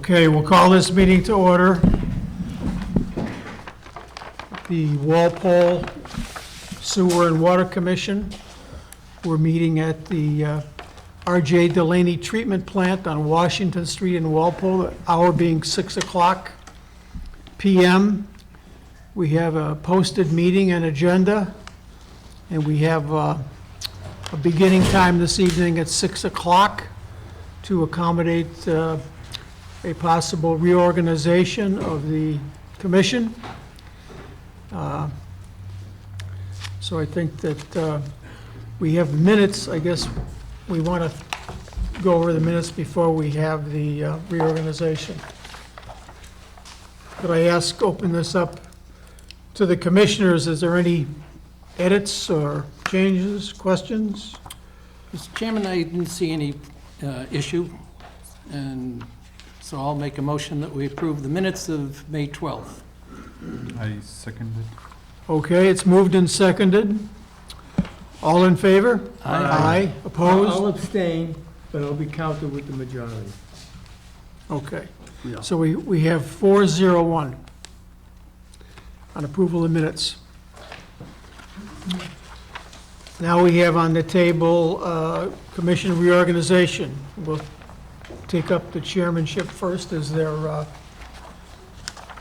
Okay, we'll call this meeting to order. The Walpole Sewer and Water Commission. We're meeting at the R.J. Delaney Treatment Plant on Washington Street in Walpole, the hour being 6 o'clock p.m. We have a posted meeting and agenda, and we have a beginning time this evening at 6 o'clock to accommodate a possible reorganization of the commission. So I think that we have minutes. I guess we want to go over the minutes before we have the reorganization. Could I open this up to the commissioners? Is there any edits or changes, questions? Mr. Chairman, I didn't see any issue, and so I'll make a motion that we approve the minutes of May 12th. I second it. Okay, it's moved and seconded. All in favor? Aye. Aye. Opposed? I'll abstain, but I'll be counted with the majority. Okay. Yeah. So we have 401 on approval of minutes. Now we have on the table commission reorganization. We'll take up the chairmanship first. Is there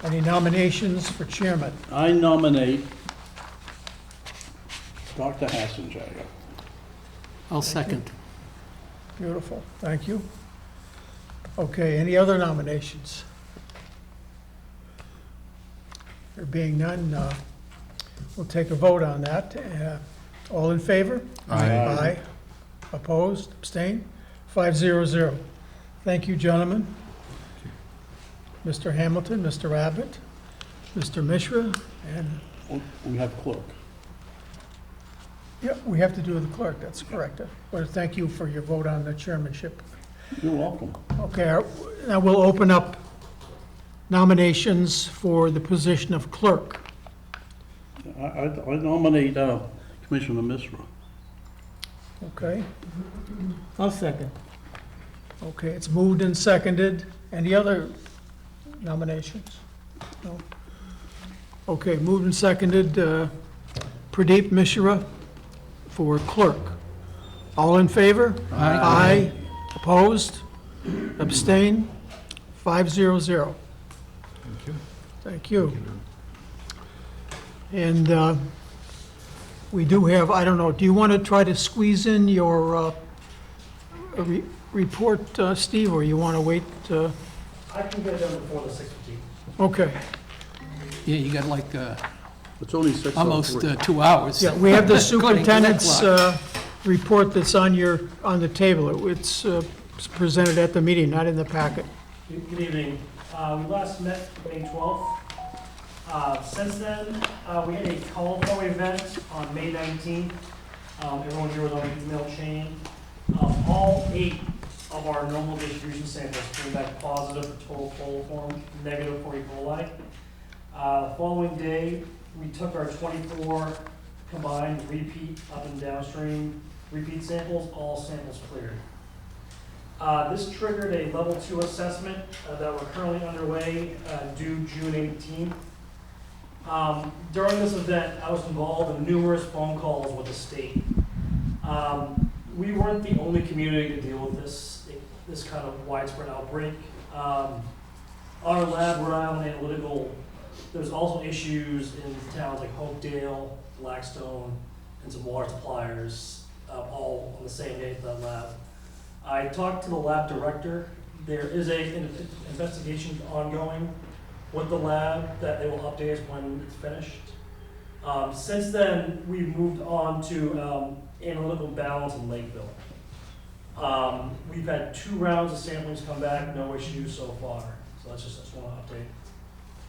any nominations for chairman? I nominate Dr. Hassenjagger. I'll second. Beautiful, thank you. Okay, any other nominations? There being none, we'll take a vote on that. All in favor? Aye. Opposed, abstained? 500. Thank you, gentlemen. Mr. Hamilton, Mr. Abbott, Mr. Mishra, and, We have clerk. yeah, we have to do the clerk, that's correct. Well, thank you for your vote on the chairmanship. You're welcome. Okay, now we'll open up nominations for the position of clerk. I nominate Commissioner Misra. Okay, I'll second. okay, it's moved and seconded. Any other nominations? No? Okay, moved and seconded, Pradeep Mishra for clerk. All in favor? Aye. Opposed? Abstain? 500. Thank you. Thank you. And we do have, I don't know, do you want to try to squeeze in your report, Steve, or you want to wait? I can get it done before the 6:15. Okay. Yeah, you got like It's only 6:03. almost 2 hours. Yeah, we have the According to that superintendent's clock. report that's on the table. It's presented at the meeting, not in the packet. Good evening. We last met May 12th. Since then, we had a call for event on May 19th. Everyone here was on the email chain. All 8 of our normal distribution samples came back positive for total coliform, negative for E. coli. The following day, we took our 24 combined repeat up and downstream repeat samples, all samples cleared. This triggered a level 2 assessment that we're currently underway, due June 18th. During this event, I was involved in numerous phone calls with the state. We weren't the only community to deal with this kind of widespread outbreak. Our lab, Rhode Island Analytical, there's also issues in towns like Hopedale, Blackstone, and some water suppliers, all on the same day at that lab. I talked to the lab director. There is an investigation ongoing with the lab that they will update us when it's finished. Since then, we've moved on to analytical balance in Lakeville. We've had 2 rounds of samplings come back, no issues so far. So I just want to update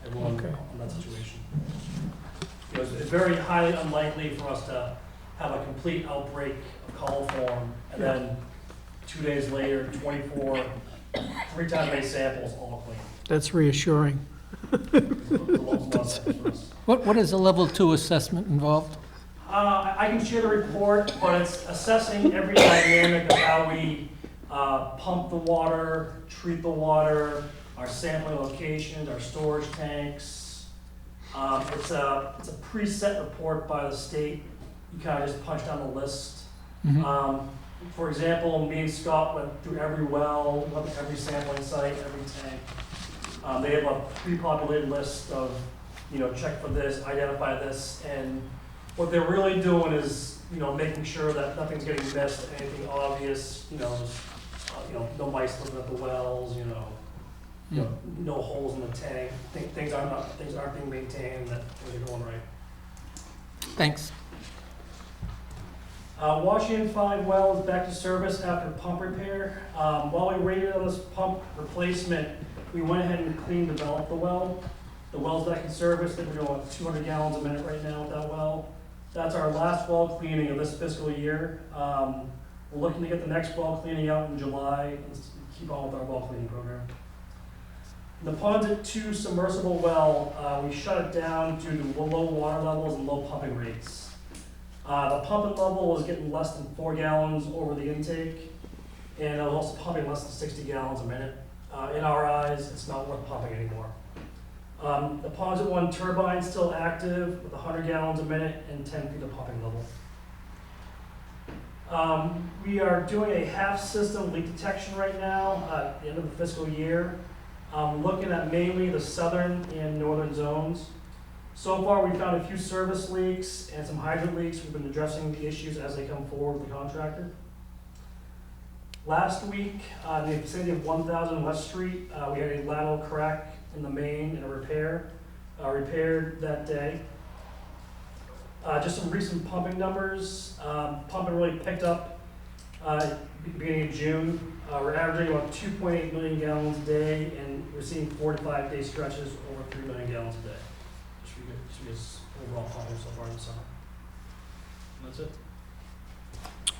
everyone on that situation. It's very highly unlikely for us to have a complete outbreak of coliform, and then 2 days later, 24 3-time-day samples all clean. That's reassuring. What is a level 2 assessment involved? I can share the report, but it's assessing every dynamic of how we pump the water, treat the water, our sampling locations, our storage tanks. It's a preset report by the state. You kind of just punch down the list. For example, me and Scott went through every well, went through every sampling site, every tank. They have a pre-populated list of, check for this, identify this, and what they're really doing is, making sure that nothing's getting missed, anything obvious, no mice living at the wells, no holes in the tank, things aren't being maintained, that things are going right. Thanks. Washington 5 well is back to service after pump repair. While we waited on this pump replacement, we went ahead and cleaned and developed the well. The well's back in service. I think we're going 200 gallons a minute right now with that well. That's our last well cleaning of this fiscal year. We're looking to get the next well cleaning out in July and keep on with our well cleaning program. The Ponset 2 submersible well, we shut it down due to low water levels and low pumping rates. The pumping level was getting less than 4 gallons over the intake, and it was also pumping less than 60 gallons a minute. In our eyes, it's not worth pumping anymore. The Ponset 1 turbine is still active with 100 gallons a minute and 10 feet of pumping level. We are doing a half system leak detection right now at the end of the fiscal year. Looking at mainly the southern and northern zones. So far, we found a few service leaks and some hydrant leaks. We've been addressing the issues as they come forward with the contractor. Last week, in the vicinity of 1000 West Street, we had a lateral crack in the main and a repair. Repaired that day. Just some recent pumping numbers. Pumping really picked up beginning of June. We're averaging about 2.8 million gallons a day, and we're seeing 4 to 5 day stretches over 3 million gallons a day. Should be overall pumping so far in the summer. And that's it.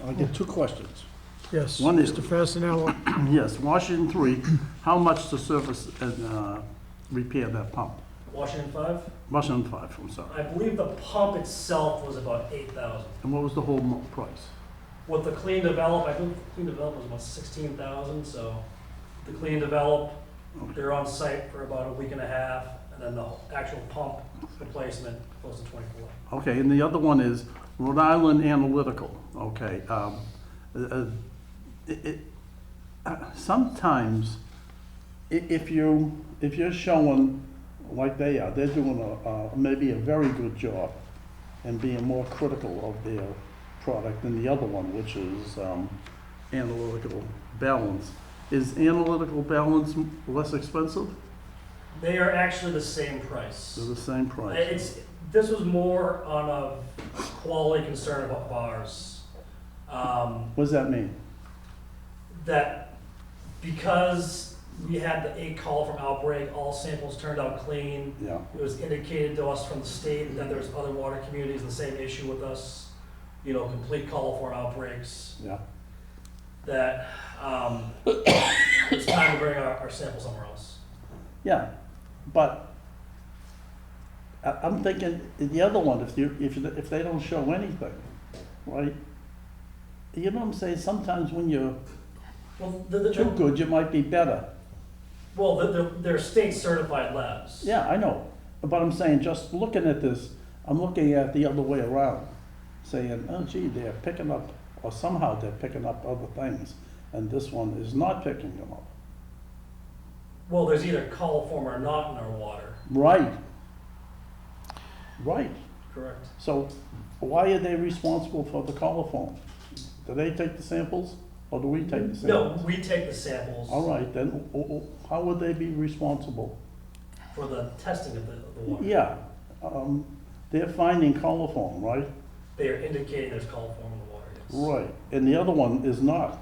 I get two questions. Yes, One is- Mr. Fasenello. Yes, Washington 3, how much to service and repair that pump? Washington 5, Washington 5, I'm sorry. I believe the pump itself was about 8,000. And what was the whole price? With the clean develop, I think the clean develop was about 16,000, so the clean develop, they're on site for about a week and a half, and then the actual pump replacement close to 24. Okay, and the other one is Rhode Island Analytical, okay. Sometimes, if you're showing like they are, they're doing maybe a very good job and being more critical of their product than the other one, which is Analytical Balance. Is Analytical Balance less expensive? They are actually the same price. They're the same price. This was more on a quality concern of ours. What does that mean? That because we had the 8 call from outbreak, all samples turned out clean. Yeah, It was indicated to us from the state that there's other water communities the same issue with us, complete call for outbreaks, yeah. that it's time to bring our sample somewhere else. Yeah, but I'm thinking the other one, if they don't show anything, right? You know what I'm saying? Sometimes when you're Well, too good, you might be better. they're state certified labs. Yeah, I know. But I'm saying, just looking at this, I'm looking at the other way around, saying, oh gee, they're picking up, or somehow they're picking up other things, and this one is not picking them up. Well, there's either coliform or not in our water. Right. Right. Correct. So why are they responsible for the coliform? Do they take the samples, or do we take the No, samples? we take the samples All right, then, how would they be responsible? for the testing of the water. Yeah, they're finding coliform, right? They are indicating there's coliform in the water, yes. Right, and the other one is not.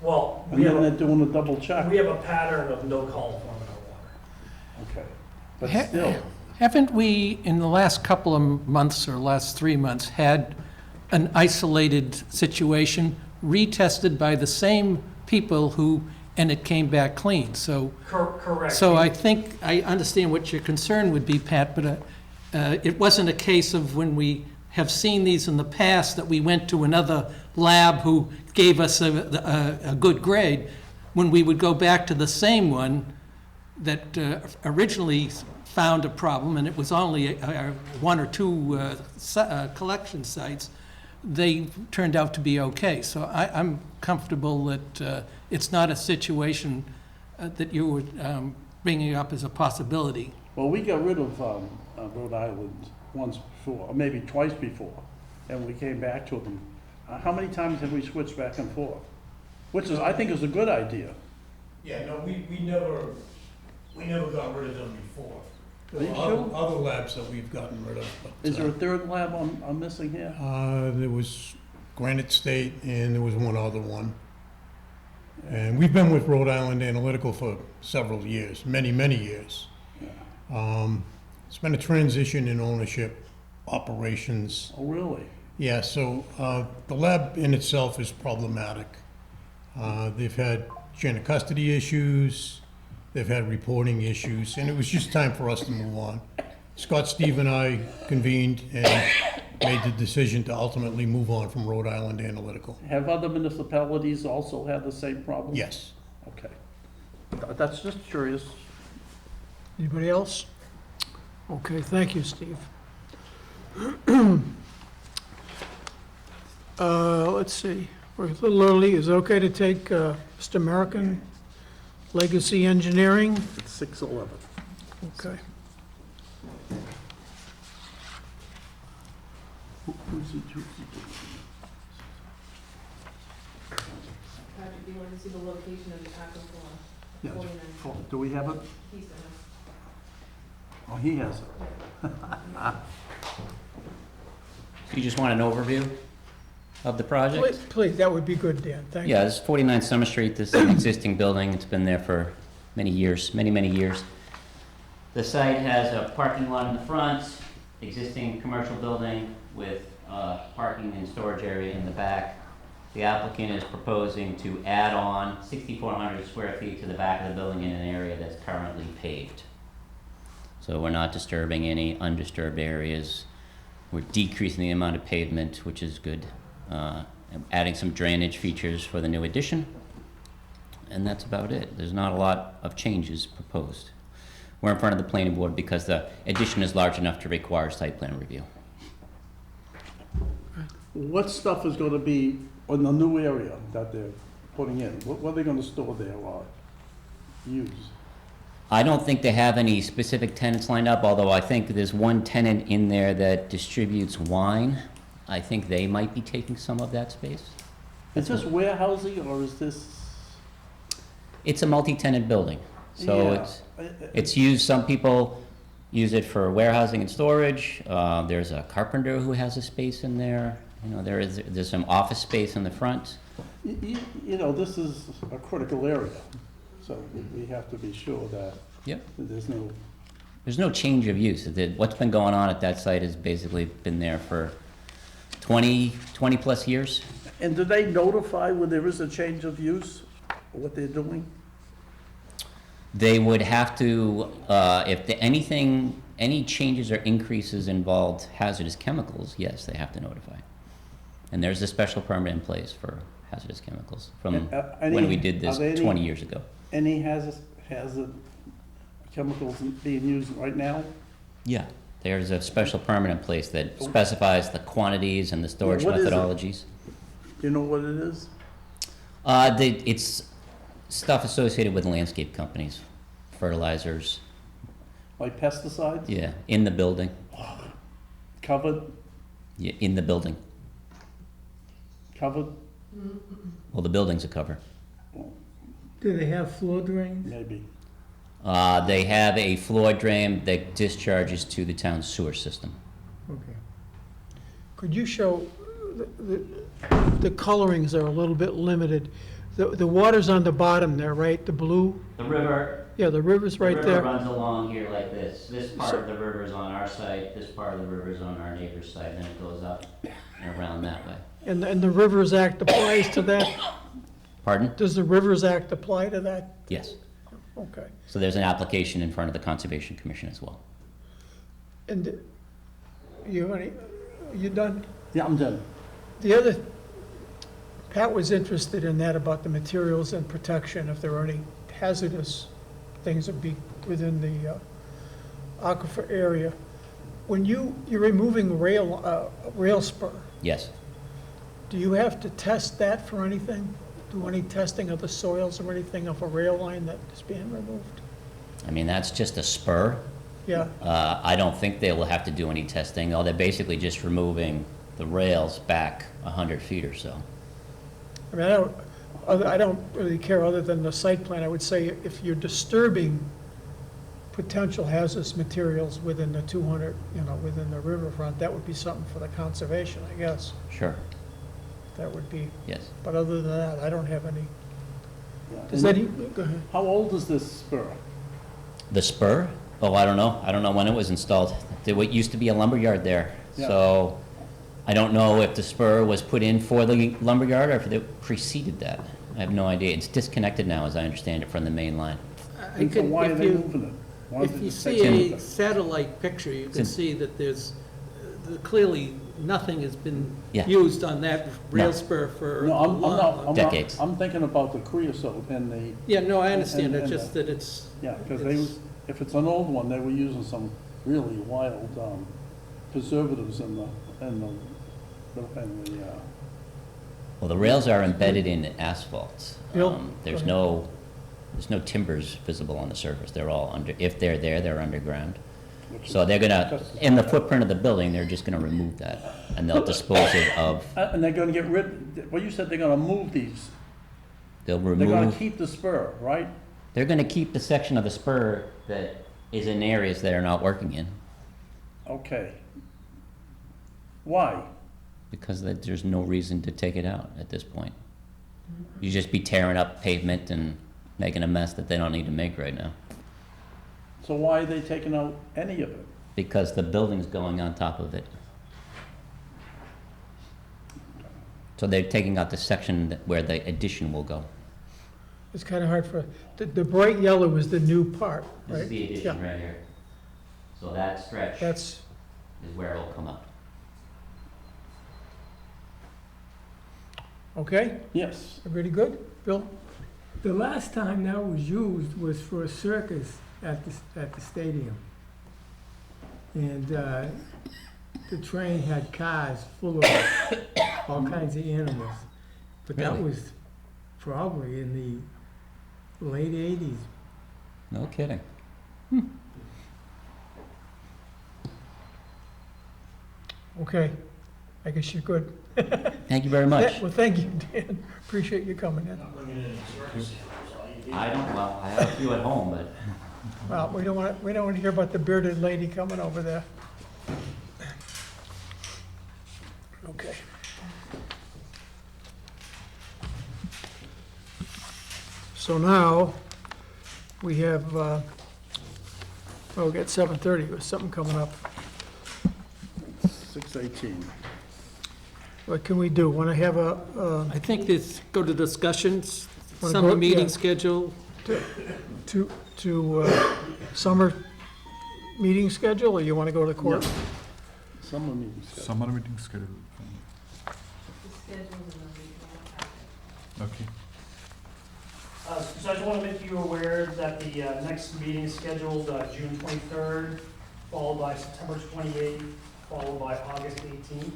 Well, And then they're doing a double check. we have a pattern of no coliform in our water. Okay, but still, Haven't we, in the last couple of months or last 3 months, had an isolated situation retested by the same people and it came back clean? So, Correct. so I think, I understand what your concern would be, Pat, but it wasn't a case of when we have seen these in the past that we went to another lab who gave us a good grade. When we would go back to the same one, that originally found a problem, and it was only one or two collection sites, they turned out to be okay. So I'm comfortable that it's not a situation that you were bringing up as a possibility. Well, we got rid of Rhode Island once before, or maybe twice before, and we came back to them. How many times have we switched back and forth? Which is, I think is a good idea. Yeah, no, we never got rid of them before. Are you There sure? were other labs that we've gotten rid of. but, Is there a third lab I'm missing here? There was Granite State and there was one other one. And we've been with Rhode Island Analytical for several years, many, many years. It's been a transition in ownership, operations. Oh, really? Yeah, so the lab in itself is problematic. They've had chain of custody issues, they've had reporting issues, and it was just time for us to move on. Scott, Steve, and I convened and made the decision to ultimately move on from Rhode Island Analytical. Have other municipalities also had the same problem? Yes. Okay. That's just curious. Anybody else? Okay, thank you, Steve. Let's see, we're a little early. Is it okay to take Mr. American, Legacy Engineering? It's 6:11. Okay. Who's he choosing? Patrick, do you want to see the location of the aquifer? Yeah, 49. do we have it? He said Oh, he has it. You just want an overview of the project? Please, that would be good, Dan, thank you. Yeah, this is 49 Summer Street. This is an existing building. It's been there for many years, many, many years. The site has a parking lot in the front, existing commercial building with parking and storage area in the back. The applicant is proposing to add on 6,400 square feet to the back of the building in an area that's currently paved. So we're not disturbing any undisturbed areas. We're decreasing the amount of pavement, which is good. Adding some drainage features for the new addition. And that's about it. There's not a lot of changes proposed. We're in front of the planning board because the addition is large enough to require site plan review. What stuff is gonna be in the new area that they're putting in? What are they gonna store there or use? I don't think they have any specific tenants lined up, although I think there's one tenant in there that distributes wine. I think they might be taking some of that space. Is this warehousing or is this? It's a multi-tenant building, so Yeah. it's used, some people use it for warehousing and storage. There's a carpenter who has a space in there. You know, there's some office space in the front. You know, this is a critical area, so we have to be sure that Yep. there's no change of use. What's been going on at that site has basically been there for 20 plus years. And do they notify when there is a change of use, what they're doing? They would have to, if any changes or increases involved hazardous chemicals, yes, they have to notify. And there's a special permit in place for hazardous chemicals from when we did this Are there any- 20 years ago. Any hazard chemicals being used right now? Yeah, there's a special permit in place that specifies the quantities and the storage What is it? methodologies. Do you know what it is? It's stuff associated with landscape companies, fertilizers, Like pesticides? yeah, in the building, Covered? yeah, in the building. Covered? Well, the building's a cover. Do they have floor drains? Maybe. They have a floor drain that discharges to the town's sewer system. Okay. Could you show, the colorings are a little bit limited. The water's on the bottom there, right, the blue? The river, Yeah, the river's right the river there. runs along here like this. This part of the river is on our side, this part of the river is on our neighbor's side, and then it goes up and around that way. And the Rivers Act applies to that? Pardon? Does the Rivers Act apply to that? Yes. Okay. So there's an application in front of the Conservation Commission as well. And you done? Yeah, I'm done. The other, Pat was interested in that about the materials and protection, if there are any hazardous things would be within the aquifer area. When you're removing rail spur, Yes. do you have to test that for anything? Do any testing of the soils or anything of a rail line that is being removed? I mean, that's just a spur. Yeah, I don't think they will have to do any testing. Oh, they're basically just removing the rails back 100 feet or so. I mean, I don't really care other than the site plan. I would say if you're disturbing potential hazardous materials within the 200, within the riverfront, that would be something for the conservation, I guess. Sure, That would be, yes. but other than that, I don't have any. Yeah. Does And any, go ahead. How old is this spur? The spur? Oh, I don't know. I don't know when it was installed. There used to be a lumberyard there. Yeah. So I don't know if the spur was put in for the lumberyard or if it preceded that. I have no idea. It's disconnected now, as I understand it, from the main line. And so why are they moving it? Why is If it you just see taking- a satellite picture, you can It's see that there's, clearly, nothing has been Yeah. used on that rail No. spur for a No, I'm long, not, long. I'm Decades. not, I'm thinking about the creosote and the, Yeah, no, I understand, and- it's and just that it's, yeah, because they, It's- if it's an old one, they were using some really wild, preservatives in the, Well, the rails are embedded in asphalt. Bill? There's Go no timbers visible on the surface. They're all if they're there, they're underground. which So they're gonna, Just- in the footprint of the building, they're just gonna remove that, and they'll dispose it of, And they're gonna get rid, well, you said they're gonna move these, they'll they're gonna remove, keep the spur, right? they're gonna keep the section of the spur that is in areas that are not working in, Okay. Why? because there's no reason to take it out at this point. You just be tearing up pavement and making a mess that they don't need to make right now, So why are they taking out any of it? because the building's going on top of it. So they're taking out the section where the addition will go. It's kind of hard for, the bright yellow is the new part, This is right? the addition Yeah. right here. So that stretch That's, is where it'll come up. okay, Yes. everybody good? Bill? The last time that was used was for a circus at the stadium. And the train had cars full of all kinds of animals. But that Really? was probably in the late 80s. No kidding. Okay, I guess you're good. Thank you very much. Well, thank you, Dan. Appreciate you coming in. I don't, well, I have a few at home, but Well, we don't want to hear about the bearded lady coming over there. Okay. So now, we have, well, we got 7:30, there's something coming up. 6:18. What can we do? Want to have a, I think this, go to discussions, Wanna summer go- meeting yeah. schedule. summer meeting schedule, or you want to go to court? Summer meeting schedule. Summer meeting schedule. The schedules and then we can all Okay. So I just want to make you aware that the next meeting is scheduled June 23rd, followed by September 28th, followed by August 18th.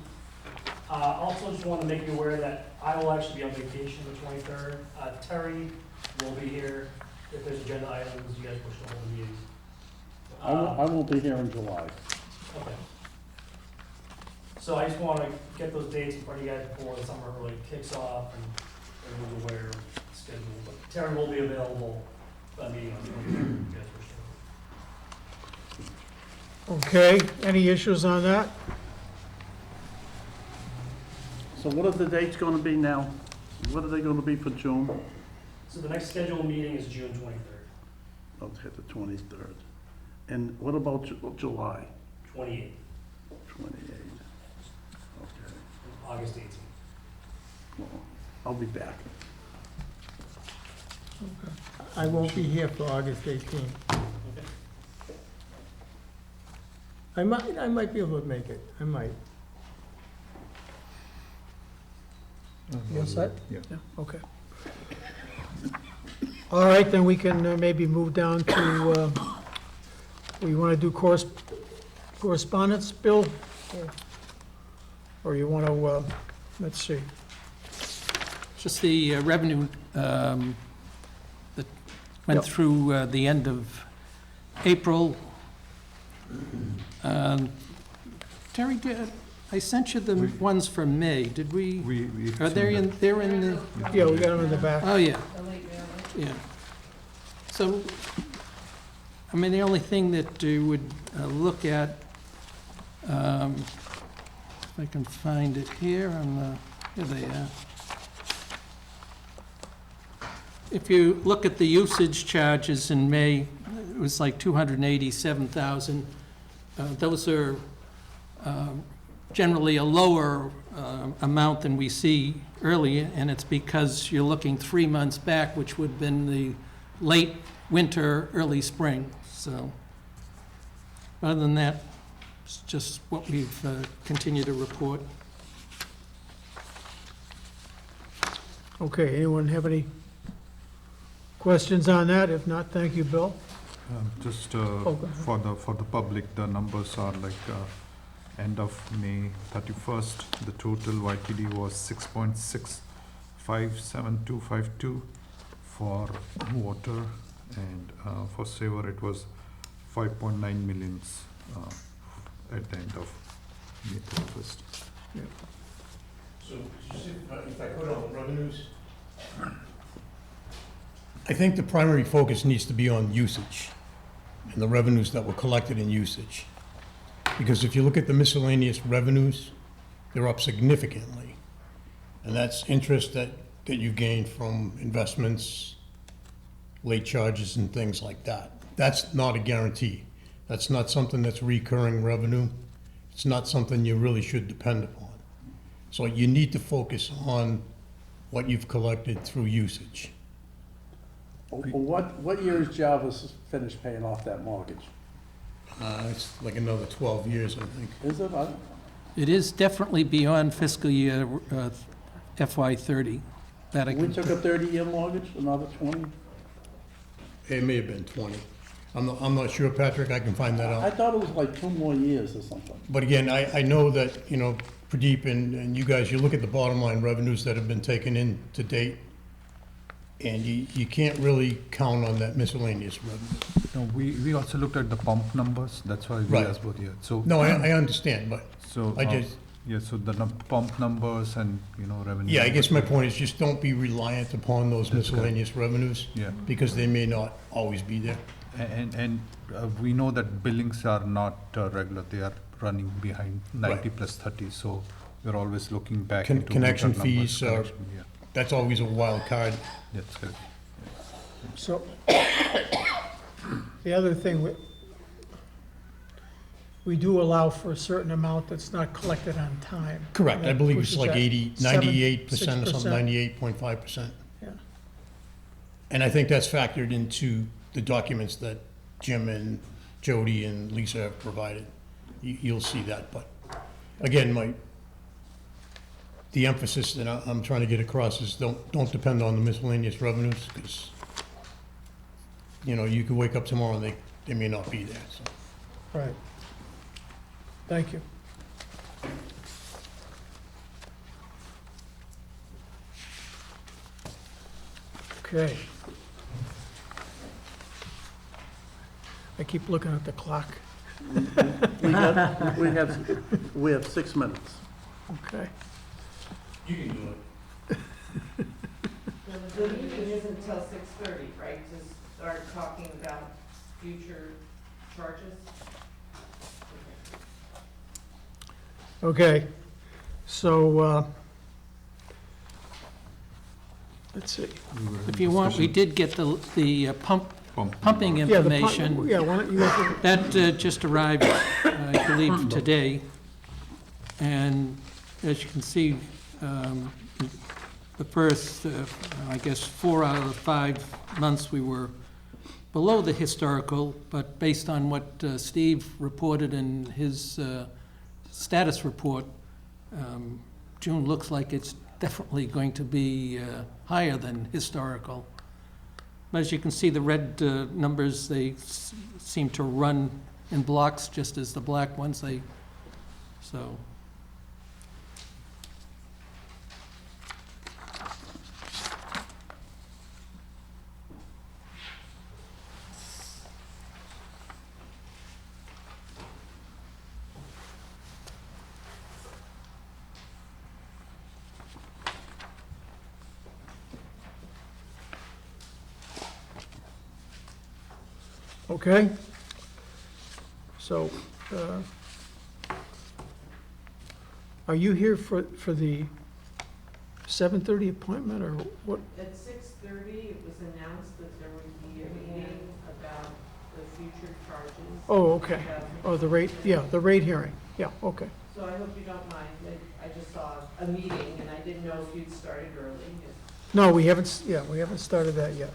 Also just want to make you aware that I will actually be on vacation the 23rd. Terry will be here if there's agenda items you guys wish to hold the meetings. I won't be here in July. Okay. So I just want to get those dates in front of you guys before the summer really kicks off and everyone's aware of the schedule. But Terry will be available for that meeting on the 23rd if you guys wish to. Okay, any issues on that? So what are the dates gonna be now? What are they gonna be for June? So the next scheduled meeting is June 23rd, I'll hit the 23rd. And what about July? 28th, 28th. Okay, August 18th. well, I'll be back. I won't be here for August 18th. Okay. I might be able to make it, I might. You all set? Yeah. Okay. All right, then we can maybe move down to, we want to do correspondence, Bill? Or you want to, let's see. Just the revenue that went Yep. through the end of April. Terry, I sent you the ones for May. Did we, We are they in, they're in the, Yeah, we got them in the back. oh, yeah, The late mailing. yeah. So, I mean, the only thing that you would look at, if I can find it here on the, here they are. If you look at the usage charges in May, it was like 287,000. Those are generally a lower amount than we see early, and it's because you're looking 3 months back, which would have been the late winter, early spring. So, other than that, it's just what we've continued to report. Okay, anyone have any questions on that? If not, thank you, Bill. Just go ahead. for the public, the numbers are like end of May 31st, the total YTD was 6.657252 for water, and for sewer it was 5.9 millions at the end of May 31st. So, if I could on revenues, I think the primary focus needs to be on usage and the revenues that were collected in usage. Because if you look at the miscellaneous revenues, they're up significantly. And that's interest that you gain from investments, late charges and things like that. That's not a guarantee. That's not something that's recurring revenue. It's not something you really should depend upon. So you need to focus on what you've collected through usage. What year is Jarvis finished paying off that mortgage? It's like another 12 years, I think. Is it? It is definitely beyond fiscal year FY '30. That I We can, took a 30-year mortgage, another 20? It may have been 20. I'm not sure, Patrick, I can find that I out. thought it was like 2 more years or something. But again, I know that, you know, Pradeep and you guys, you look at the bottom line revenues that have been taken in to date, and you can't really count on that miscellaneous revenue. No, we also looked at the pump numbers, that's why we Right. asked both here. So No, I understand, but so I just, yeah, so the pump numbers and revenue. yeah, I guess my numbers. point is just don't be reliant upon those That's correct. miscellaneous revenues, Yeah, because they may not always be there. and we know that billings are not regular, they are running behind 90 plus 30, so we're always looking back into Connection winter numbers, fees are, connection, yeah, that's always a wild card. that's correct. So, the other thing, we do allow for a certain amount that's not collected on time. Correct, I That believe it's pushes like that 98% or something, 6%. 98.5%. Yeah. And I think that's factored into the documents that Jim and Jody and Lisa have provided. You'll see that, but again, the emphasis that I'm trying to get across is don't depend on the miscellaneous revenues, because, you could wake up tomorrow and they may not be there, so. Right. Thank you. Okay. I keep looking at the clock. We have 6 minutes. Okay. You can do it. The meeting isn't until 6:30, right, to start talking about future charges? Okay, so, let's see. We were in if you want, we discussion. did get the pumping Yeah, the information. Yeah, why don't you go through? That just arrived, I believe, today. And as you can see, the first, I guess, 4 out of the 5 months, we were below the historical, but based on what Steve reported in his status report, June looks like it's definitely going to be higher than historical. As you can see, the red numbers, they seem to run in blocks, just as the black ones, so. Okay? So, are you here for the 7:30 appointment, or what? At 6:30, it was announced that there would be a meeting about the future charges. Oh, okay. about- Oh, the rate, yeah, the rate hearing. Yeah, okay. So I hope you don't mind, I just saw a meeting and I didn't know if you'd started early. No, we haven't, we haven't started that yet.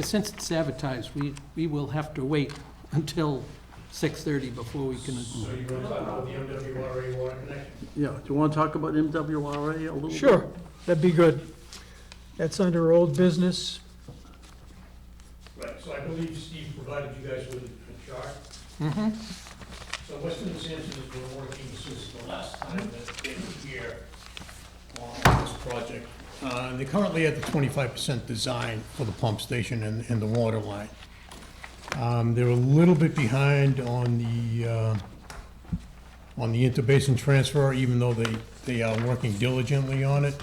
Since it's advertised, we will have to wait until 6:30 before we can. So you want to talk about the MWRA water connection? Yeah, do you want to talk about MWRA a little bit? Sure, that'd be good. That's under old business. Right, so I believe Steve provided you guys with a chart. Mm-hmm. So Western Wisconsin has been working since the last time that they were here on this project. They're currently at the 25% design for the pump station and the water line. They're a little bit behind on the interbasin transfer, even though they are working diligently on it.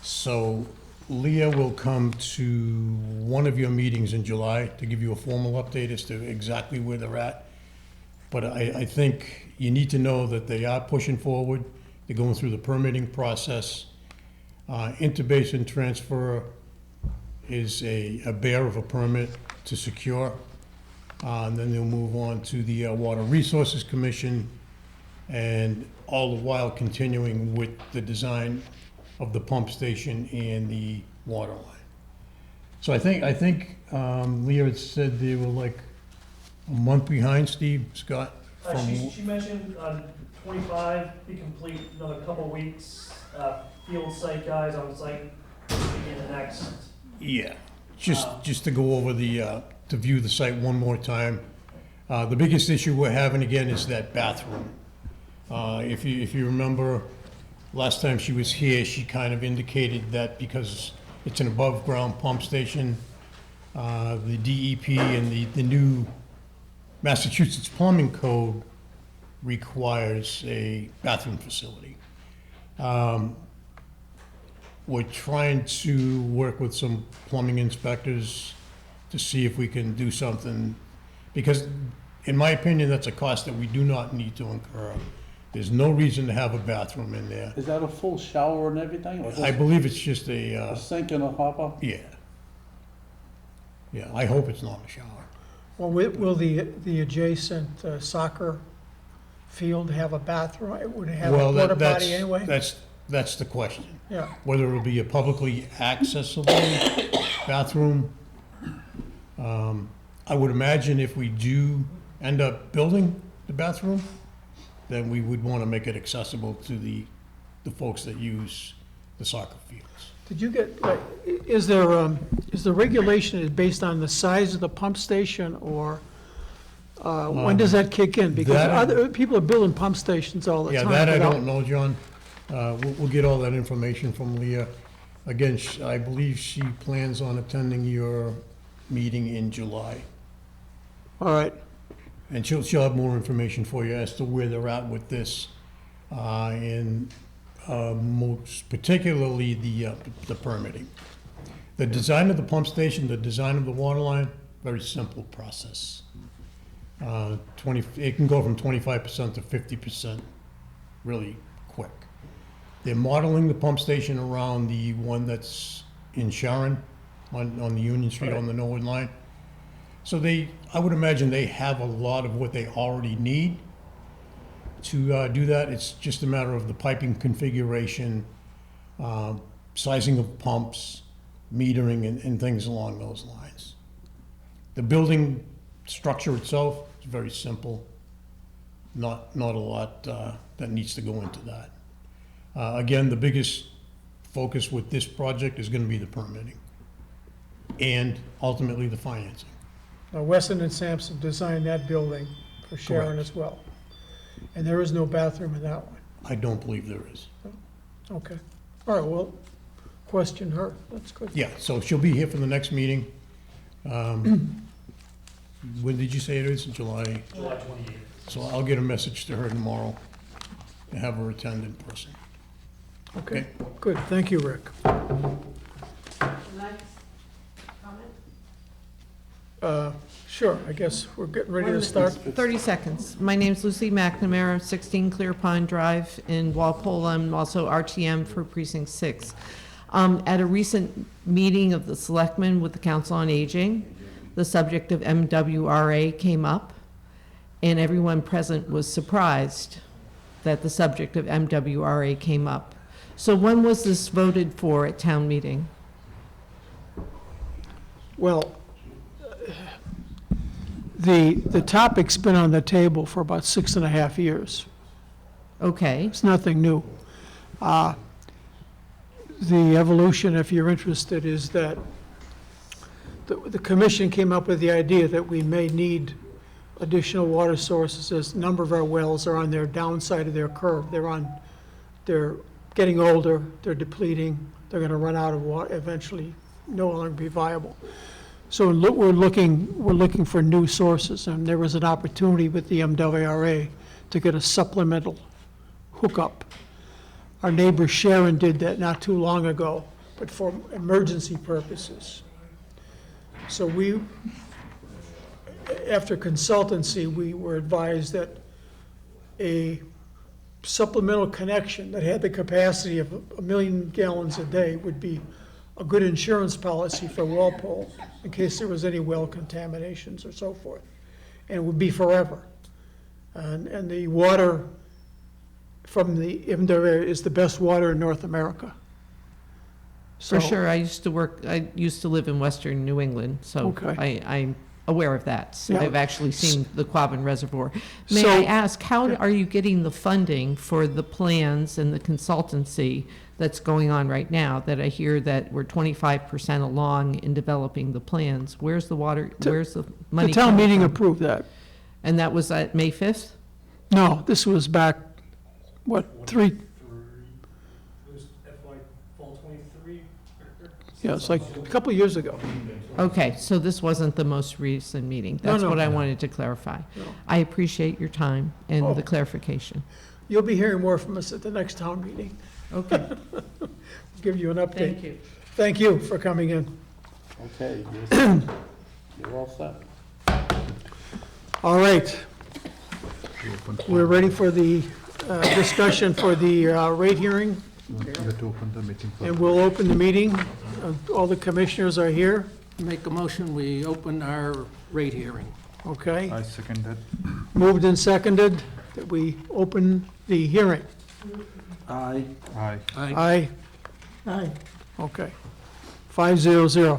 So Leah will come to one of your meetings in July to give you a formal update as to exactly where they're at. But I think you need to know that they are pushing forward. They're going through the permitting process. Interbasin transfer is a bear of a permit to secure. And then they'll move on to the Water Resources Commission, and all the while continuing with the design of the pump station and the water line. So I think Leah had said they were like a month behind, Steve, Scott? She mentioned 25, be complete another couple weeks. Field site guys on site, begin the next. Yeah, just to go over to view the site one more time. The biggest issue we're having again is that bathroom. If you remember, last time she was here, she kind of indicated that because it's an above-ground pump station, the DEP and the new Massachusetts Plumbing Code requires a bathroom facility. We're trying to work with some plumbing inspectors to see if we can do something, because in my opinion, that's a cost that we do not need to incur. There's no reason to have a bathroom in there. Is that a full shower and everything, or I just believe it's just a sink and a hopper? yeah. Yeah, I hope it's not a shower. Well, will the adjacent soccer field have a bathroom? It would have a Well, porta that's, potty anyway? that's the question. Yeah, Whether it'll be a publicly accessible bathroom. I would imagine if we do end up building the bathroom, then we would want to make it accessible to the folks that use the soccer fields. did you get, is the regulation based on the size of the pump station, or when does that kick in? Because that- other, people are building pump stations all the Yeah, time. that I without- don't know, John. We'll get all that information from Leah. Again, I believe she plans on attending your meeting in July. All right, And she'll have more information for you as to where they're at with this, and most particularly the permitting. The design of the pump station, the design of the water line, very simple process. It can go from 25% to 50% really quick. They're modeling the pump station around the one that's in Sharon, on the Union Street, on the Norwood line. So I would imagine they have a lot of what they already need to do that. It's just a matter of the piping configuration, sizing of pumps, metering, and things along those lines. The building structure itself is very simple. Not a lot that needs to go into that. Again, the biggest focus with this project is gonna be the permitting. and ultimately the financing. Now, Weston and Sampson designed that building for Sharon Correct. as well. And there is no bathroom in that one. I don't believe there is. Okay. All right, well, question her. That's good. Yeah, so she'll be here for the next meeting. When did you say it is? In July? July 28th. So I'll get a message to her tomorrow and have her attend in person. Okay, good. Thank you, Rick. Next comment? Sure, I guess we're getting ready to start. 30 seconds. My name's Lucy McNamara, 16 Clear Pond Drive in Walpole. I'm also RTM for Precinct 6. At a recent meeting of the Selectmen with the Council on Aging, the subject of MWRA came up, and everyone present was surprised that the subject of MWRA came up. So when was this voted for at town meeting? Well, the topic's been on the table for about 6.5 years. Okay, It's nothing new. The evolution, if you're interested, is that the commission came up with the idea that we may need additional water sources as a number of our wells are on their downside of their curve. They're getting older, they're depleting, they're gonna run out of water, eventually no longer be viable. So we're looking for new sources, and there was an opportunity with the MWRA to get a supplemental hookup. Our neighbor Sharon did that not too long ago, but for emergency purposes. So after consultancy, we were advised that a supplemental connection that had the capacity of 1 million gallons a day would be a good insurance policy for Walpole in case there was any well contaminations or so forth. And it would be forever. And the water from the MWRA is the best water in North America. for So- sure. I used to live in western New England, so Okay. I'm aware of that. So Yeah. I've actually seen the Quabbin Reservoir. May So- I ask, how are you getting the funding for the plans and the consultancy that's going on right now? That I hear that we're 25% along in developing the plans. Where's the money The coming town meeting from? approved that. And that was at May 5th? No, this was back, what, It was FY fall 23. yeah, it's like a couple of years ago. Okay, so this wasn't the most recent meeting. No, That's no. what I wanted to clarify. No. I appreciate your time and Oh. the clarification. You'll be hearing more from us at the next town meeting. Okay, Give you an update. thank you. Thank you for coming in. Okay, you're all set. All right, we're ready for the discussion for the rate hearing, We have to open the meeting for. and we'll open the meeting. All the commissioners are here, Make a motion, we open our rate hearing. okay? I second that. Moved and seconded that we open the hearing. Aye. Aye. Aye. Aye. Okay. 500.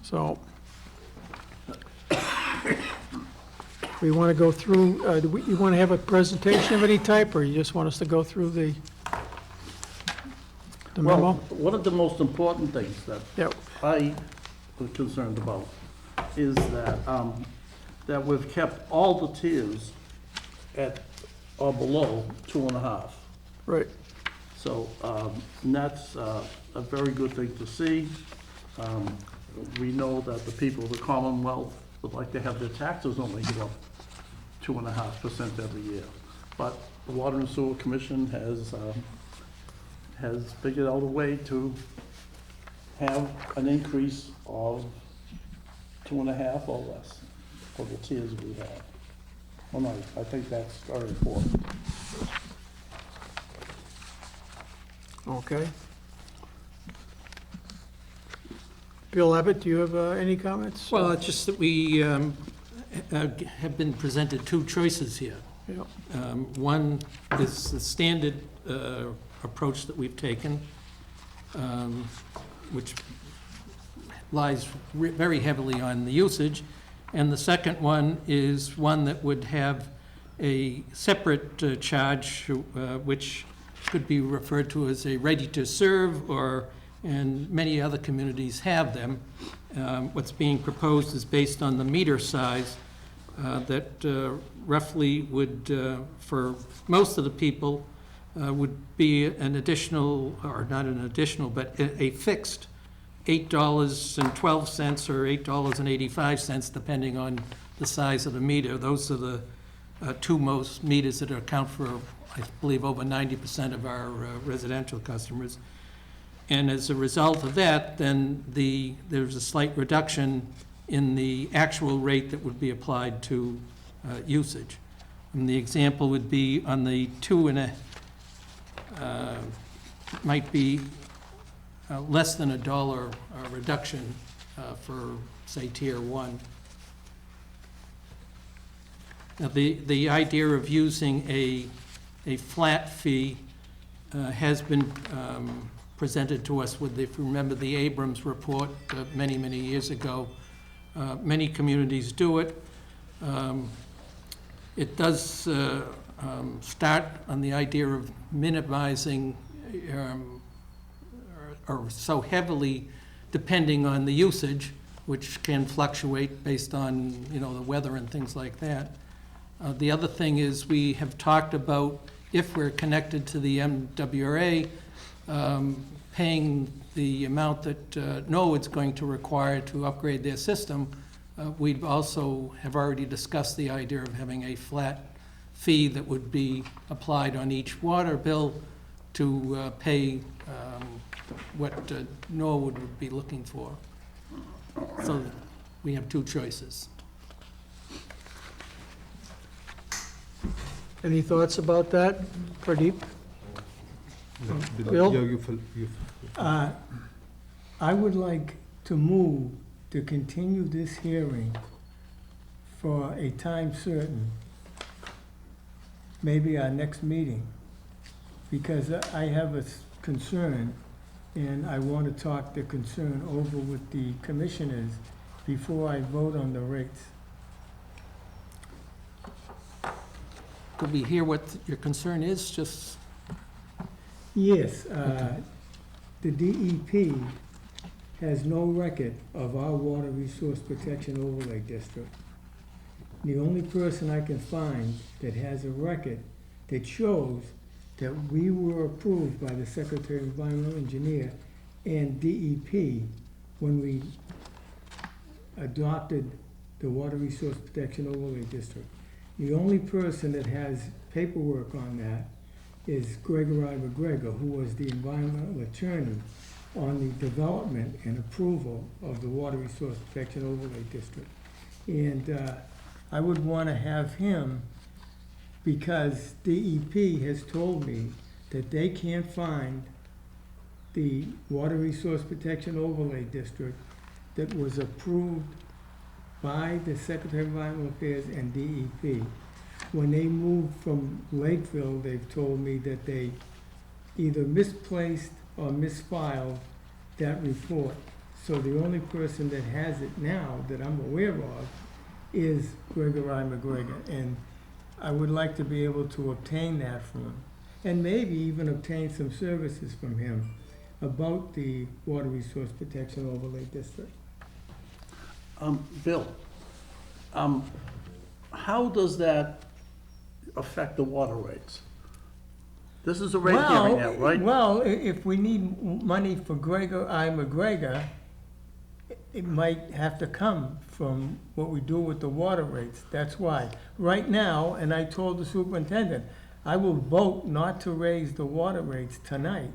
So, we want to go through, you want to have a presentation of any type, or you just want us to go through the Well, memo? one of the most important things that Yeah, I was concerned about is that we've kept all the tiers at or below 2.5. right. So, and that's a very good thing to see. We know that the people of the Commonwealth would like to have their taxes only go up 2.5% every year. But the Water and Sewer Commission has figured out a way to have an increase of 2.5 or less for the tiers we have. Well, no, I think that's very important. Okay. Bill Abbott, do you have any comments? Well, it's just that we have been presented two choices here. Yeah. One is the standard approach that we've taken, which lies very heavily on the usage. And the second one is one that would have a separate charge, which could be referred to as a ready-to-serve or and many other communities have them. What's being proposed is based on the meter size that roughly would, for most of the people, would be an additional, or not an additional, but a fixed $8.12 or $8.85, depending on the size of the meter. Those are the two most meters that account for, I believe, over 90% of our residential customers. And as a result of that, then there's a slight reduction in the actual rate that would be applied to usage. And the example would be on the might be less than $1 reduction for, say, Tier 1. Now, the idea of using a flat fee has been presented to us with, if you remember, the Abrams report many, many years ago. Many communities do it. It does start on the idea of minimizing or so heavily depending on the usage, which can fluctuate based on, the weather and things like that. The other thing is we have talked about, if we're connected to the MWRA, paying the amount that Norwood's going to require to upgrade their system. We'd also have already discussed the idea of having a flat fee that would be applied on each water bill to pay what Norwood would be looking for. So we have two choices. Any thoughts about that, Pradeep? Bill? Yeah, you I would like to move to continue this hearing for a time certain, maybe our next meeting, because I have a concern, and I want to talk the concern over with the commissioners before I vote on the rates. Could we hear what your concern is, just? Yes, the DEP has no record of our water resource protection overlay district. The only person I can find that has a record that shows that we were approved by the Secretary of Environmental Engineer and DEP when we adopted the Water Resource Protection Overlay District. The only person that has paperwork on that is Gregory McGregor, who was the environmental attorney on the development and approval of the Water Resource Protection Overlay District. And I would want to have him, because DEP has told me that they can't find the Water Resource Protection Overlay District that was approved by the Secretary of Environmental Affairs and DEP. When they moved from Lakeville, they've told me that they either misplaced or misfiled that report. So the only person that has it now that I'm aware of is Gregory McGregor. And I would like to be able to obtain that from him, and maybe even obtain some services from him about the Water Resource Protection Overlay District. Bill, how does that affect the water rates? This is a rate hearing now, right? Well, if we need money for Gregory McGregor, it might have to come from what we do with the water rates. That's why. Right now, and I told the superintendent, I will vote not to raise the water rates tonight,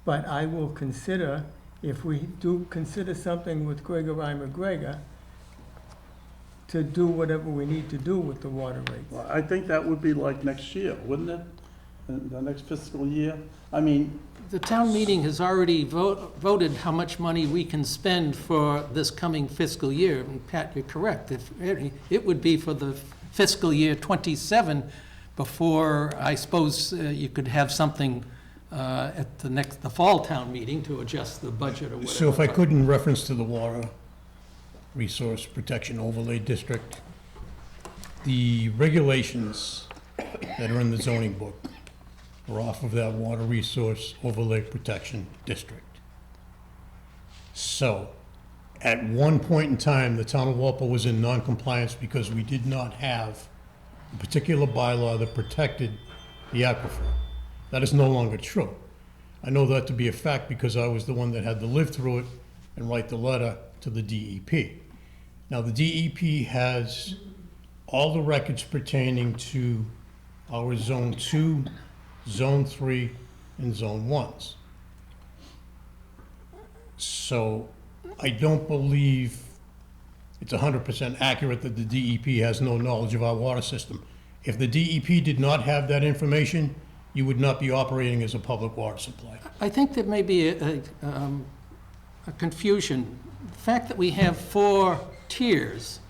but I will consider, if we do consider something with Gregory McGregor, to do whatever we need to do with the water rates. Well, I think that would be like next year, wouldn't it? The next fiscal year? I mean, The town meeting has already voted how much money we can spend for this coming fiscal year. And Pat, you're correct. It would be for the fiscal year '27 before, I suppose, you could have something at the fall town meeting to adjust the budget or whatever. So if I could, in reference to the Water Resource Protection Overlay District, the regulations that are in the zoning book are off of that Water Resource Overlay Protection District. So, at one point in time, the town of Walpole was in non-compliance because we did not have a particular bylaw that protected the aquifer. That is no longer true. I know that to be a fact because I was the one that had to live through it and write the letter to the DEP. Now, the DEP has all the records pertaining to our Zone 2, Zone 3, and Zone 1s. So I don't believe it's 100% accurate that the DEP has no knowledge of our water system. If the DEP did not have that information, you would not be operating as a public water supply. I think there may be a confusion. The fact that we have 4 tiers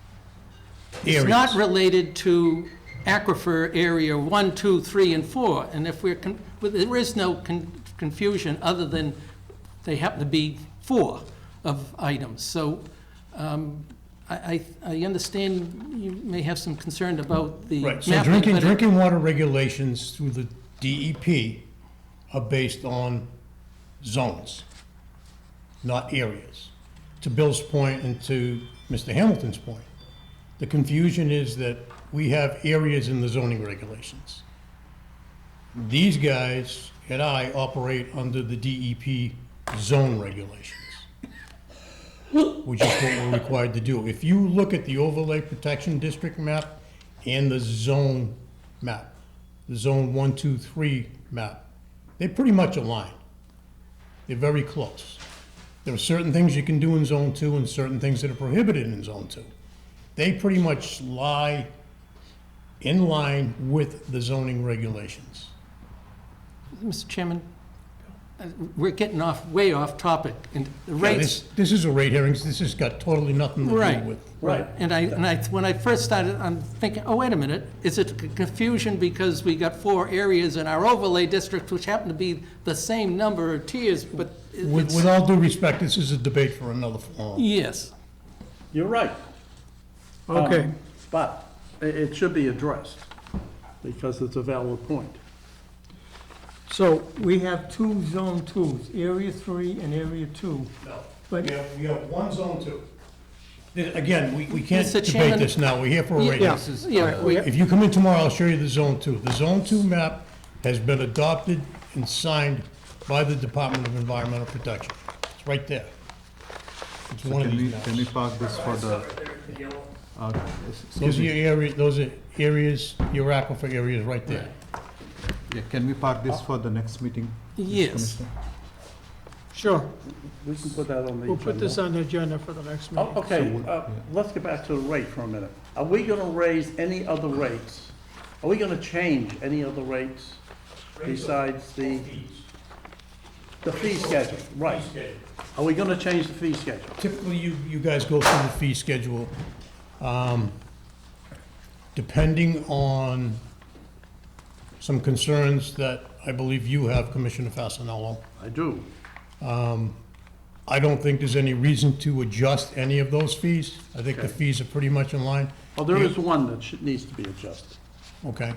is not Areas. related to aquifer area 1, 2, 3, and 4. And if we're, there is no confusion other than they happen to be 4 of items. So I understand you may have some concern about the Right, so mapping, but drinking water regulations through the DEP are based on zones, not areas. To Bill's point and to Mr. Hamilton's point, the confusion is that we have areas in the zoning regulations. These guys and I operate under the DEP zone regulations, which is what we're required to do. If you look at the overlay protection district map and the zone map, the zone 1, 2, 3 map, they're pretty much aligned. They're very close. There are certain things you can do in zone 2 and certain things that are prohibited in zone 2. They pretty much lie in line with the zoning regulations. Mr. Chairman, we're getting way off topic. And the Yeah, rates, this is a rate hearing, this has got totally nothing to Right. do with. Right. and when I first started, I'm thinking, oh, wait a minute, is it confusion because we got 4 areas in our overlay district which happen to be the same number of tiers, but it's, With all due respect, this is a debate for another forum. yes. You're right. Okay, But it should be addressed, because it's a valid point. So we have 2 Zone 2s, Area 3 and Area 2. No. But We have one zone 2. Again, we can't Mr. debate Chairman- this now, we're here for a rate. Yeah. This is- Yeah, we- If you come in tomorrow, I'll show you the zone 2. The zone 2 map has been adopted and signed by the Department of Environmental Protection. It's right there. It's So one of can we, these can we maps. park this for the, Those are your area, those are areas, your aquifer areas right there. yeah, can we park this for the next meeting? Mr. Yes. Commissioner? sure. We can put that on the agenda. We'll put this on the agenda for the next meeting. Oh, okay, yeah. let's get back to the rate for a minute. Are we gonna raise any other rates? Are we gonna change any other rates besides the fee schedule? Right. Are we gonna change the fee schedule? Typically, you guys go through the fee schedule. Depending on some concerns that I believe you have, Commissioner Fasenello, I do. I don't think there's any reason to adjust any of those fees. I think the Okay. fees are pretty much in line. Well, there is one that needs to be adjusted. Okay?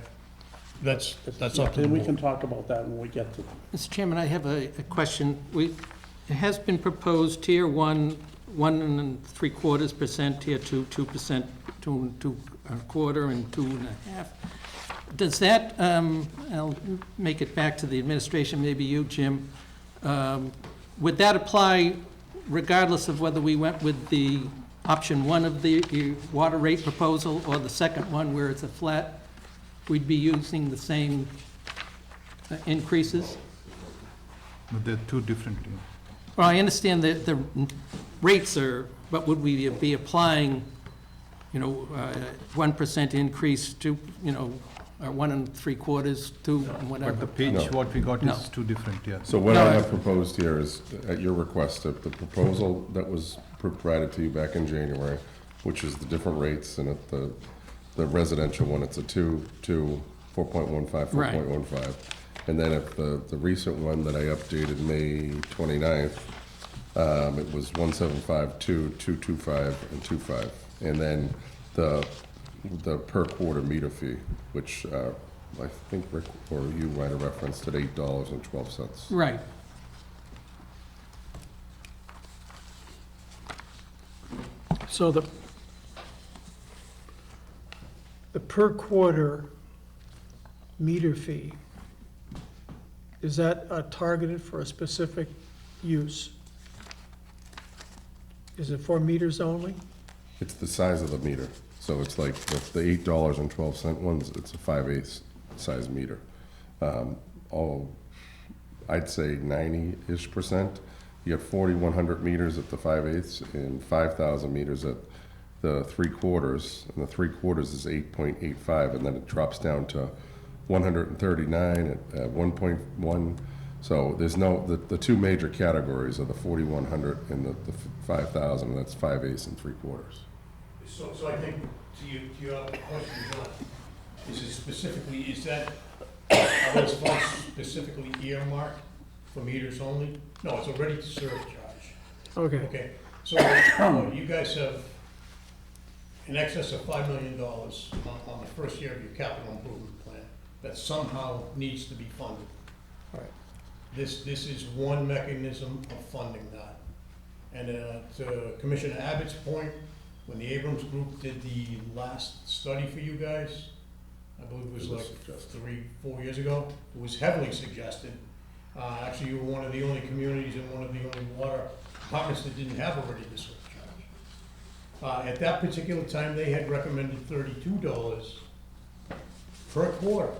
That's up to the And we can board. talk about that when we get to it. Mr. Chairman, I have a question. It has been proposed tier 1, 1.75%, tier 2, 2%, 2.25%, and 2.5%. Does that, I'll make it back to the administration, maybe you, Jim, would that apply regardless of whether we went with the option 1 of the water rate proposal or the second one where it's a flat? We'd be using the same increases? But they're two different, Well, I understand that the rates are, but would we be applying, 1% increase to, or 1.75%, 2, and but the whatever? page, No. what we got No. is two different, yeah. So what No. I have proposed here is, at your request, the proposal that was provided to you back in January, which is the different rates, and at the residential one, it's a 2, 4.15, 4.15. And then at the recent one that I updated May 29th, it was 1.75, 2, 2.25, and 2.5. And then the per quarter meter fee, which I think Rick or you might have referenced at $8.12. Right. So the per quarter meter fee, is that targeted for a specific use? Is it for meters only? It's the size of the meter. So it's like the $8.12 ones, it's a 5/8 size meter. I'd say 90-ish%. You have 4,100 meters at the 5/8 and 5,000 meters at the 3/4, and the 3/4 is 8.85, and then it drops down to 139 at 1.1. So there's the two major categories are the 4,100 and the 5,000, and that's 5/8 and 3/4. So I think to your question, John, is it specifically, are those funds specifically earmarked for meters only? No, it's a ready-to-serve charge. Okay, Okay, so you guys have in excess of $5 million on the first year of your capital improvement plan that somehow needs to be funded. Right. This is one mechanism of funding that. And to Commissioner Abbott's point, when the Abrams Group did the last study for you guys, I believe it was like 3-4 years ago, it was heavily suggested. Actually, you were one of the only communities and one of the only water departments that didn't have a ready-to-serve charge. At that particular time, they had recommended $32 per quarter.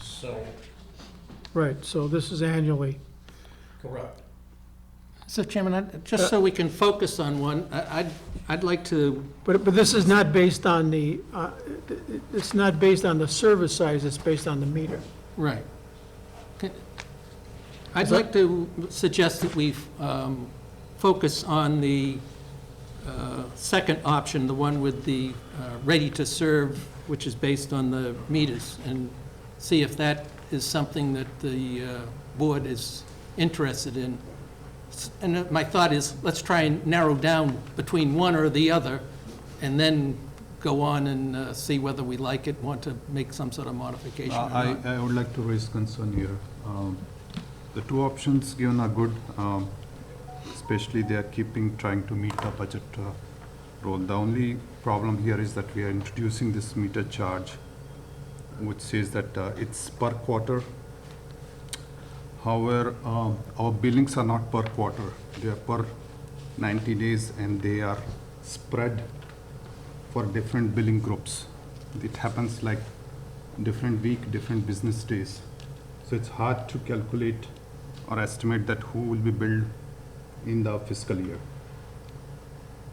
So, right, so this is annually. correct. So Chairman, just so we can focus on one, I'd like to, But this is not based on it's not based on the service size, it's based on the meter. right. I'd like to suggest that we focus on the second option, the one with the ready-to-serve, which is based on the meters, and see if that is something that the board is interested in. And my thought is, let's try and narrow down between one or the other, and then go on and see whether we like it, want to make some sort of modification or not. I would like to raise concern here. The two options given are good, especially they are trying to meet the budget role. The only problem here is that we are introducing this meter charge, which says that it's per quarter. However, our billings are not per quarter, they are per 90 days, and they are spread for different billing groups. It happens like different week, different business days. So it's hard to calculate or estimate that who will be billed in the fiscal year.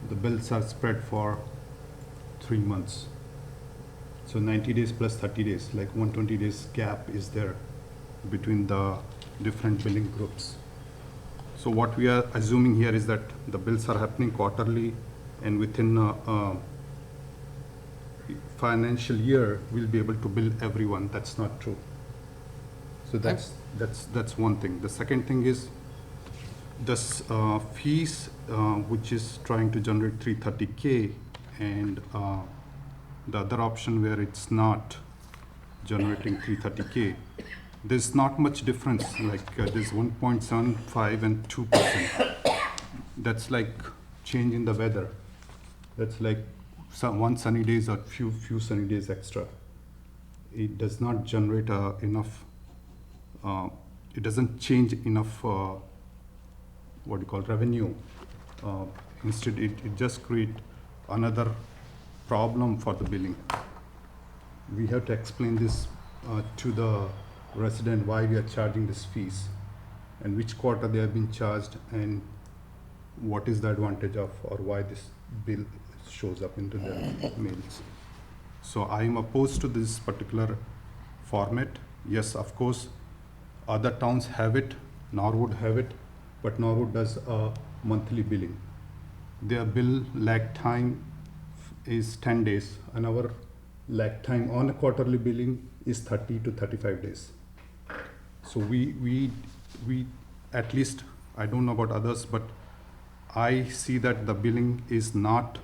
The bills are spread for 3 months. So 90 days plus 30 days, like 120 days gap is there between the different billing groups. So what we are assuming here is that the bills are happening quarterly, and within a financial year, we'll be able to bill everyone. That's not true. So that's one thing. The second thing is this fees, which is trying to generate 330K, and the other option where it's not generating 330K. There's not much difference, like there's 1.75 and 2%. That's like change in the weather. That's like one sunny days or few sunny days extra. It does not generate enough, it doesn't change enough, what you call revenue. Instead, it just create another problem for the billing. We have to explain this to the resident why we are charging these fees and which quarter they have been charged and what is the advantage of or why this bill shows up into the mails. So I am opposed to this particular format. Yes, of course, other towns have it, Norwood have it, but Norwood does a monthly billing. Their bill lag time is 10 days, and our lag time on a quarterly billing is 30 to 35 days. So we at least, I don't know about others, but I see that the billing is not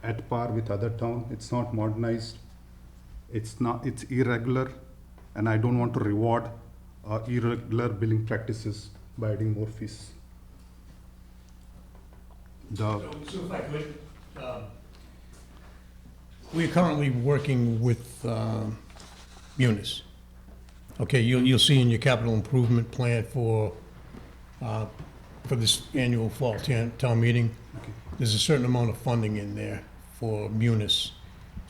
at par with other town. It's not modernized. It's irregular, and I don't want to reward irregular billing practices by adding more fees. the, So if I could, we're currently working with Munis. Okay, you'll see in your capital improvement plan for this annual fall town meeting, there's a certain amount of funding in there for Munis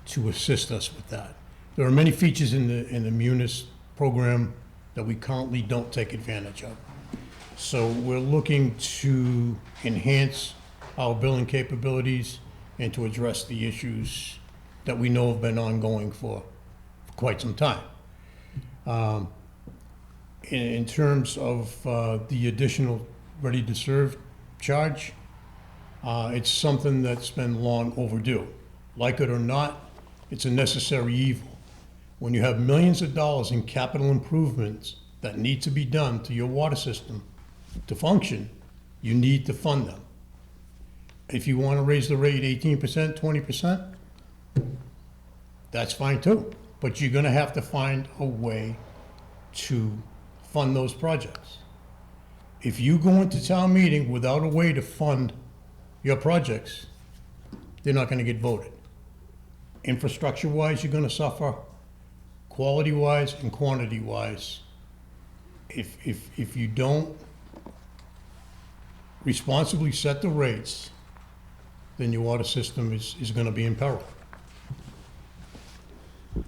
to assist us with that. There are many features in the Munis program that we currently don't take advantage of. So we're looking to enhance our billing capabilities and to address the issues that we know have been ongoing for quite some time. In terms of the additional ready-to-serve charge, it's something that's been long overdue. Like it or not, it's a necessary evil. When you have millions of dollars in capital improvements that need to be done to your water system to function, you need to fund them. If you want to raise the rate 18%, 20%, that's fine too. But you're going to have to find a way to fund those projects. If you go into town meeting without a way to fund your projects, they're not going to get voted. Infrastructure-wise, you're going to suffer. Quality-wise and quantity-wise. If you don't responsibly set the rates, then your water system is going to be in peril.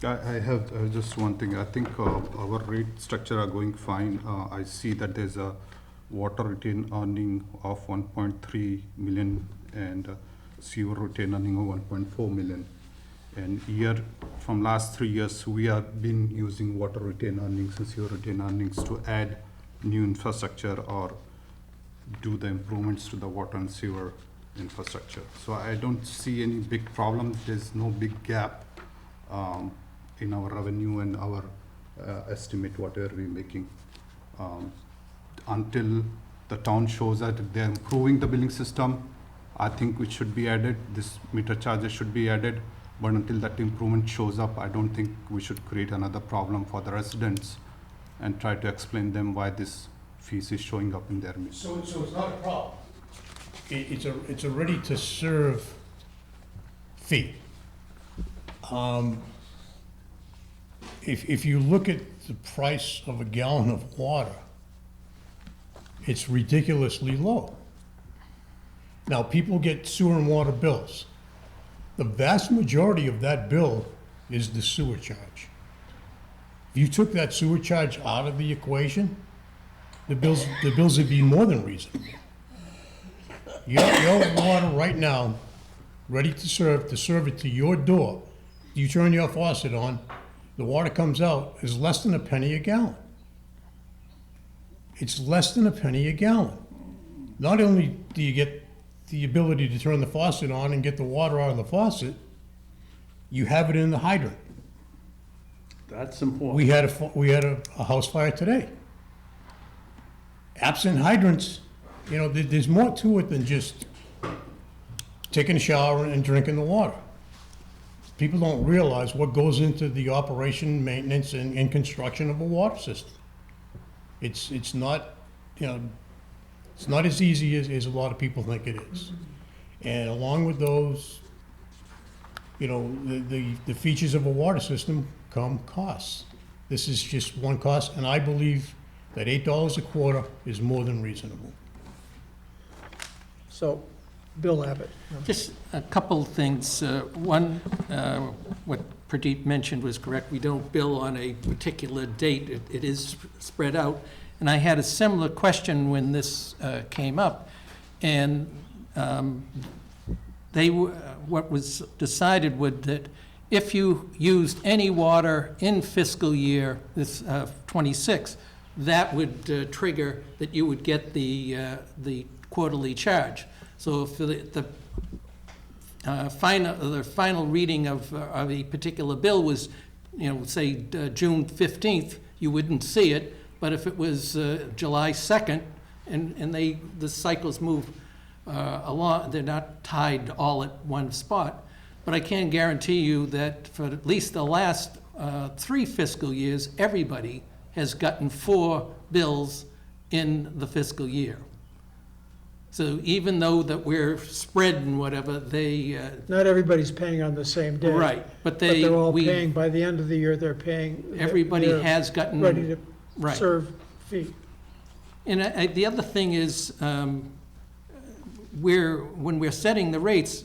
I have just one thing. I think our rate structure are going fine. I see that there's a water retain earning of 1.3 million and sewer retain earning of 1.4 million. And from last 3 years, we have been using water retain earnings and sewer retain earnings to add new infrastructure or do the improvements to the water and sewer infrastructure. So I don't see any big problem. There's no big gap in our revenue and our estimate whatever we're making. Until the town shows that they're improving the billing system, I think it should be added. This meter charges should be added. But until that improvement shows up, I don't think we should create another problem for the residents and try to explain them why this fees is showing up in their meter. So it's not a problem. It's a ready-to-serve fee. If you look at the price of a gallon of water, it's ridiculously low. Now, people get sewer and water bills. The vast majority of that bill is the sewer charge. If you took that sewer charge out of the equation, the bills would be more than reasonable. Your water right now, ready to serve it to your door. You turn your faucet on, the water comes out, is less than a penny a gallon. It's less than a penny a gallon. Not only do you get the ability to turn the faucet on and get the water out of the faucet, you have it in the hydrant. That's important. We had a house fire today. Absent hydrants, there's more to it than just taking a shower and drinking the water. People don't realize what goes into the operation, maintenance, and construction of a water system. It's not, it's not as easy as a lot of people think it is. And along with those, the features of a water system come costs. This is just one cost, and I believe that $8 a quarter is more than reasonable. So, Bill Abbott. Just a couple of things. One, what Pradeep mentioned was correct. We don't bill on a particular date. It is spread out. And I had a similar question when this came up. And what was decided was that if you used any water in fiscal year this 26, that would trigger that you would get the quarterly charge. So if the final reading of a particular bill was, say June 15th, you wouldn't see it. But if it was July 2nd, and the cycles move along, they're not tied all at one spot. But I can guarantee you that for at least the last 3 fiscal years, everybody has gotten 4 bills in the fiscal year. So even though that we're spread and whatever, they, Not everybody's paying on the same day. right, but But they, they're all we, paying, by the end of the year, they're paying. everybody they're has gotten. Ready to Right. serve fee. And the other thing is, when we're setting the rates,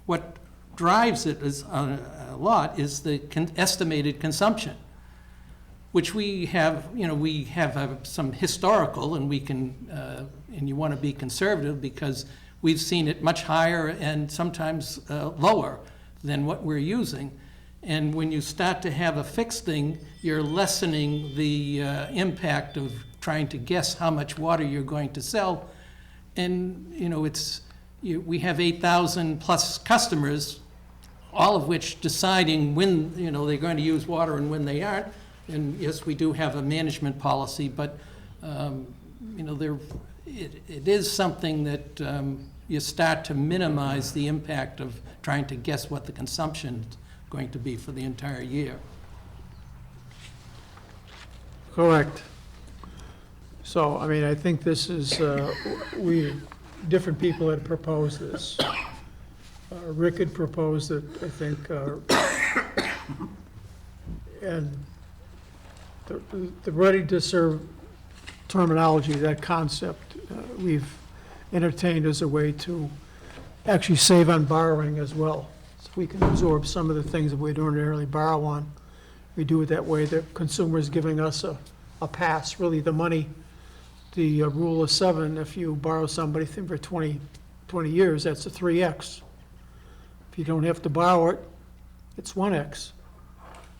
what drives it is, a lot is the estimated consumption, which we have, we have some historical, and we can, and you want to be conservative because we've seen it much higher and sometimes lower than what we're using. And when you start to have a fixed thing, you're lessening the impact of trying to guess how much water you're going to sell. And, we have 8,000 plus customers, all of which deciding when, they're going to use water and when they aren't. And yes, we do have a management policy, but, it is something that you start to minimize the impact of trying to guess what the consumption is going to be for the entire year. Correct. So, I think this is, different people had proposed this. Rick had proposed it, I think, and the ready-to-serve terminology, that concept, we've entertained as a way to actually save on borrowing as well. So we can absorb some of the things that we'd ordinarily borrow on. We do it that way. The consumer is giving us a pass, really the money, the rule of 7, if you borrow somebody for 20 years, that's a 3X. If you don't have to borrow it, it's 1X.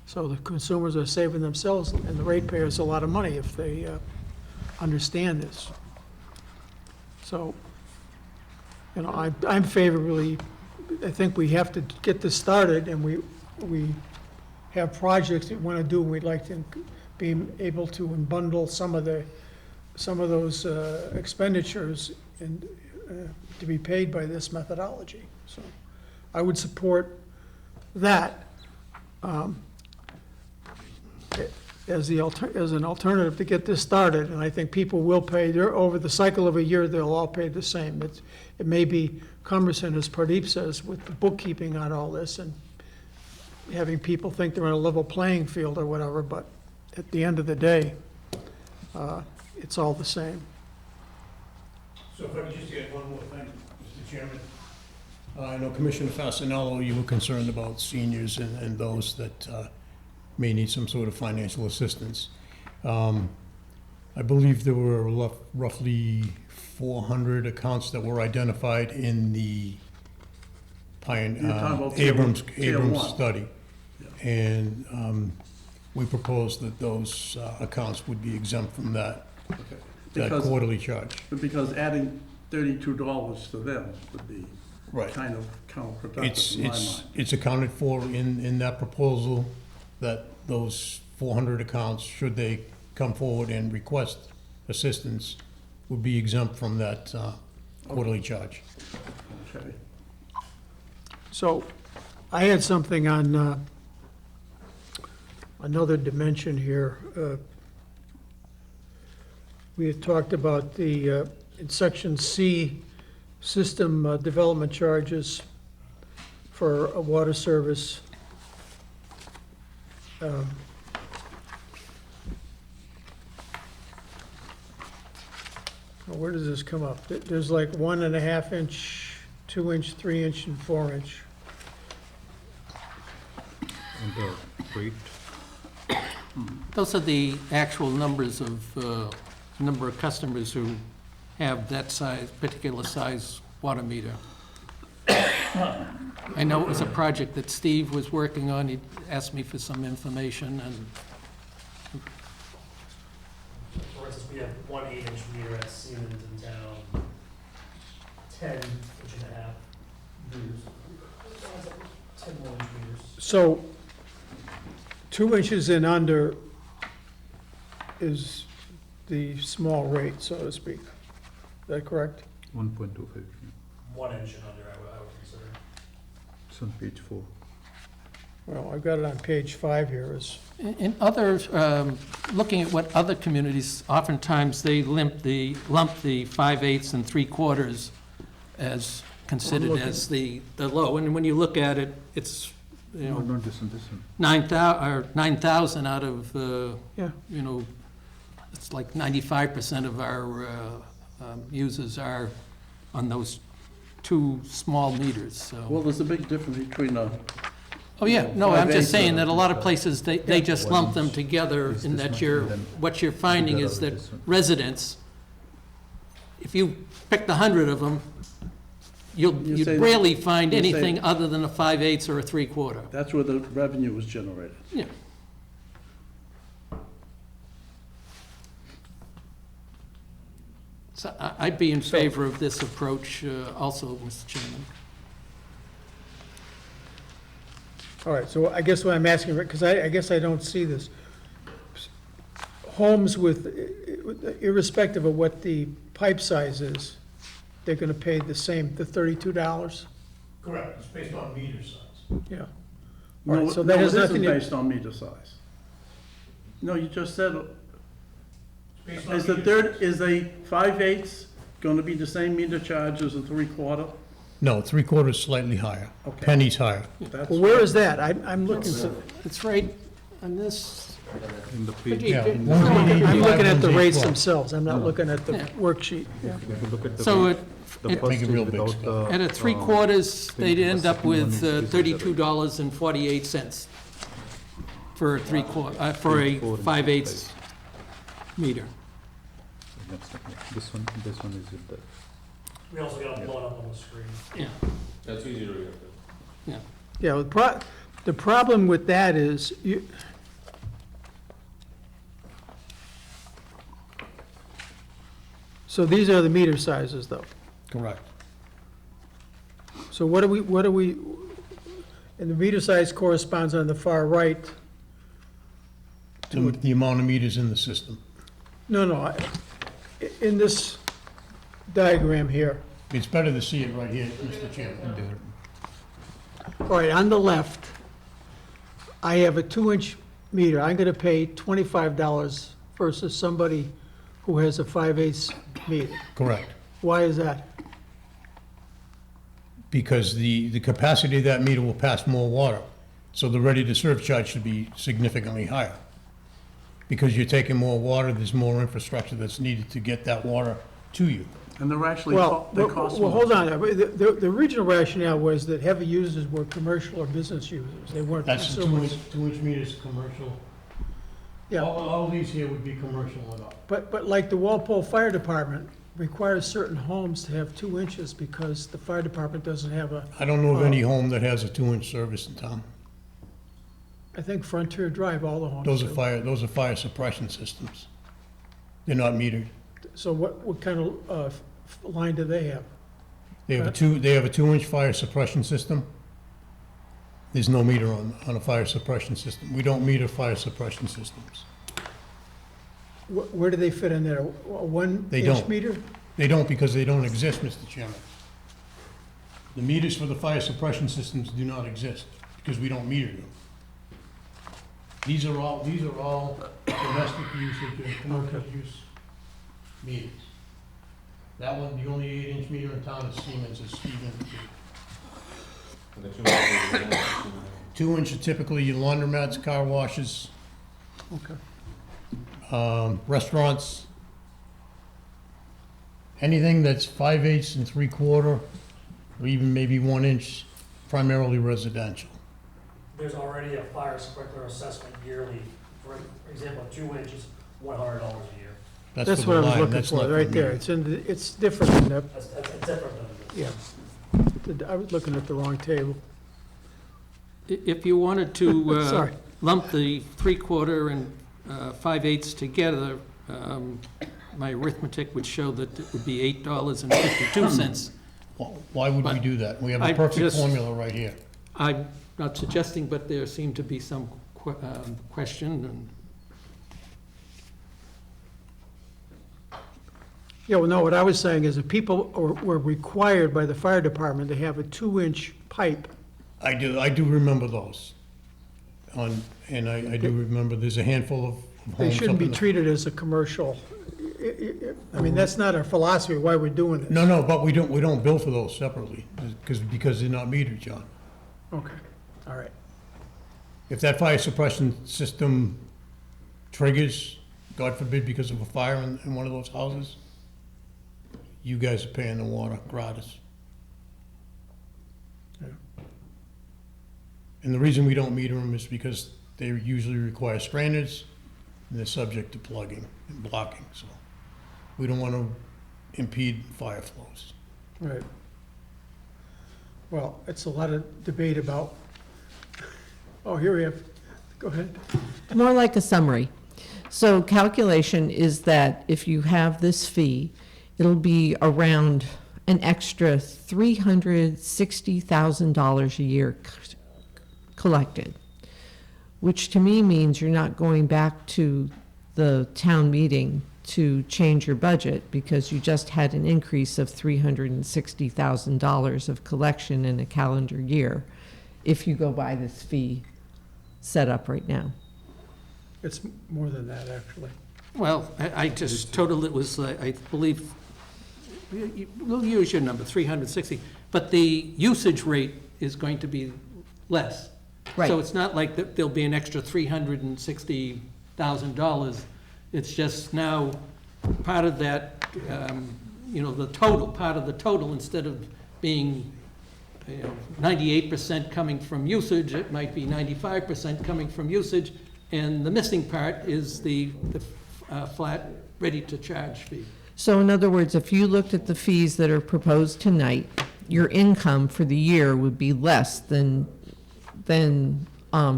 So the consumers are saving themselves and the ratepayers a lot of money if they understand this. So, I'm favorably, I think we have to get this started, and we have projects that we want to do, and we'd like to be able to bundle some of those expenditures and to be paid by this methodology. So I would support that as an alternative to get this started, and I think people will pay, over the cycle of a year, they'll all pay the same. It may be cumbersome, as Pradeep says, with the bookkeeping on all this, and having people think they're on a level playing field or whatever, but at the end of the day, it's all the same. So if I could just add one more thing, Mr. Chairman. I know Commissioner Fascinello, you were concerned about seniors and those that may need some sort of financial assistance. I believe there were roughly 400 accounts that were identified in the You're talking about tier Abrams one. study. And we proposed that those accounts would be exempt from that Because- quarterly charge. Because adding $32 to them would be Right. kind of counterproductive in my mind. It's accounted for in that proposal, that those 400 accounts, should they come forward and request assistance, would be exempt from that quarterly charge. Okay. So I had something on another dimension here. We had talked about the, in section C, system development charges for a water service. Where does this come up? There's like 1.5 inch, 2 inch, 3 inch, and 4 inch. And the weight, Those are the actual numbers of, number of customers who have that size, particular size water meter. I know it was a project that Steve was working on. He asked me for some information, and For instance, we have 1 8-inch meter at Siemens in town, 10 inch and a half meters. 10 more inch meters. So 2 inches and under is the small rate, so to speak. Is that correct? 1.25, 1 inch and under, I would consider. it's on page 4. Well, I've got it on page 5 here, is, In other, looking at what other communities, oftentimes they lump the 5/8 and 3/4 as considered as the low. And when you look at it, it's, you know, Not this one, this one. 9,000 out of, yeah. you know, it's like 95% of our users are on those two small meters, Well, so. there's a big difference between a, Oh, yeah, no, I'm 5/8 just saying that a lot of places, they just lump them together Is in this that much, you're, and then what you're finding figure is out that this one. residents, if you picked 100 of them, You you'd say- rarely find you say- anything other than a 5/8 or a 3/4. that's where the revenue was generated. Yeah. So I'd be in favor of this approach also, Mr. Chairman. All right, so I guess what I'm asking, because I guess I don't see this. Homes with, irrespective of what the pipe size is, they're gonna pay the same, the $32? Correct, it's based on meter size. Yeah. All No, right, so that has no, it nothing isn't to, based on meter size. No, you just said, It's based on is the meter third, is a 5/8 gonna be the same meter charge as a 3/4? No, 3/4 slightly higher, Okay. pennies higher. That's well, where is that? I'm looking for, It's right on this. In the page, Yeah. I'm looking at the rates 1.85. themselves, I'm not looking at the Yeah. worksheet. Yeah. if you look at the. So rate, the it- first Make it is real big without spell. the, at a 3/4, they'd the end up second one with is- this is the rate. $32.48 for a 3/4, for a 5/8 meter. This one is with the. We also got them blown up on the screen. Yeah, That's easy to read. yeah. Yeah, the problem with that is, you, so these are the meter sizes, though. Correct. So what do we, and the meter size corresponds on the far right. The amount of meters in the system. No, in this diagram here, It's better to see it right here, Mr. Chairman. all right, on the left, I have a 2-inch meter, I'm gonna pay $25 versus somebody who has a 5/8 meter. Correct. Why is that? Because the capacity of that meter will pass more water. So the ready-to-serve charge should be significantly higher. Because you're taking more water, there's more infrastructure that's needed to get that water to you. And they're actually, Well, they cost well, more. hold on, the original rationale was that heavy users were commercial or business users, they weren't That's the consumers. two-inch meters, commercial. Yeah, All these here would be commercial enough. but like the Walpole Fire Department requires certain homes to have 2 inches because the fire department doesn't have a, I don't know of any home that has a 2-inch service in town. I think Frontier Drive, all the homes Those do. are fire suppression systems. They're not metered. So what kind of line do they have? They have a 2-inch fire suppression system. There's no meter on a fire suppression system. We don't meter fire suppression systems. Where do they fit in there? A They 1-inch don't. meter? They don't because they don't exist, Mr. Chairman. The meters for the fire suppression systems do not exist because we don't meter them. These are all domestic usage and commercial use meters. That one, the only 8-inch meter in town is Siemens, is Stevens. 2-inch are typically your laundromats, car washes, Okay. restaurants. Anything that's 5/8 and 3/4, or even maybe 1-inch, primarily residential. There's already a fire sprinkler assessment yearly, for example, 2 inches, $100 a year. That's That's for what the I was line, looking that's for, not for right there. meter. It's different than the, That's different than this. yeah. I was looking at the wrong table. If you wanted to Sorry. lump the 3/4 and 5/8 together, my arithmetic would show that it would be $8.52. Why would we But do that? We have I a perfect just- formula right here. I'm not suggesting, but there seemed to be some question, and Yeah, well, no, what I was saying is that people were required by the fire department to have a 2-inch pipe. I do remember those. and I do remember there's a handful of They homes shouldn't up be in the. treated as a commercial. I mean, that's not our philosophy, why we're doing this. No, but we don't bill for those separately, because they're not metered, John. Okay, all right. If that fire suppression system triggers, God forbid, because of a fire in one of those houses, you guys are paying the water gratis. Yeah. And the reason we don't meter them is because they usually require strainers, and they're subject to plugging and blocking, so we don't want to impede fire flows. Right. Well, it's a lot of debate about, oh, here we have, go ahead. More like a summary. So calculation is that if you have this fee, it'll be around an extra $360,000 a year collected, which to me means you're not going back to the town meeting to change your budget because you just had an increase of $360,000 of collection in a calendar year if you go by this fee set up right now. It's more than that, actually. Well, I just totaled, it was, I believe, we'll use your number, 360, but the usage rate is going to be less. Right. So it's not like there'll be an extra $360,000. It's just now part of that, the total, part of the total, instead of being, 98% coming from usage, it might be 95% coming from usage, and the missing part is the flat, ready-to-charge fee. So in other words, if you looked at the fees that are proposed tonight, your income for the year would be less than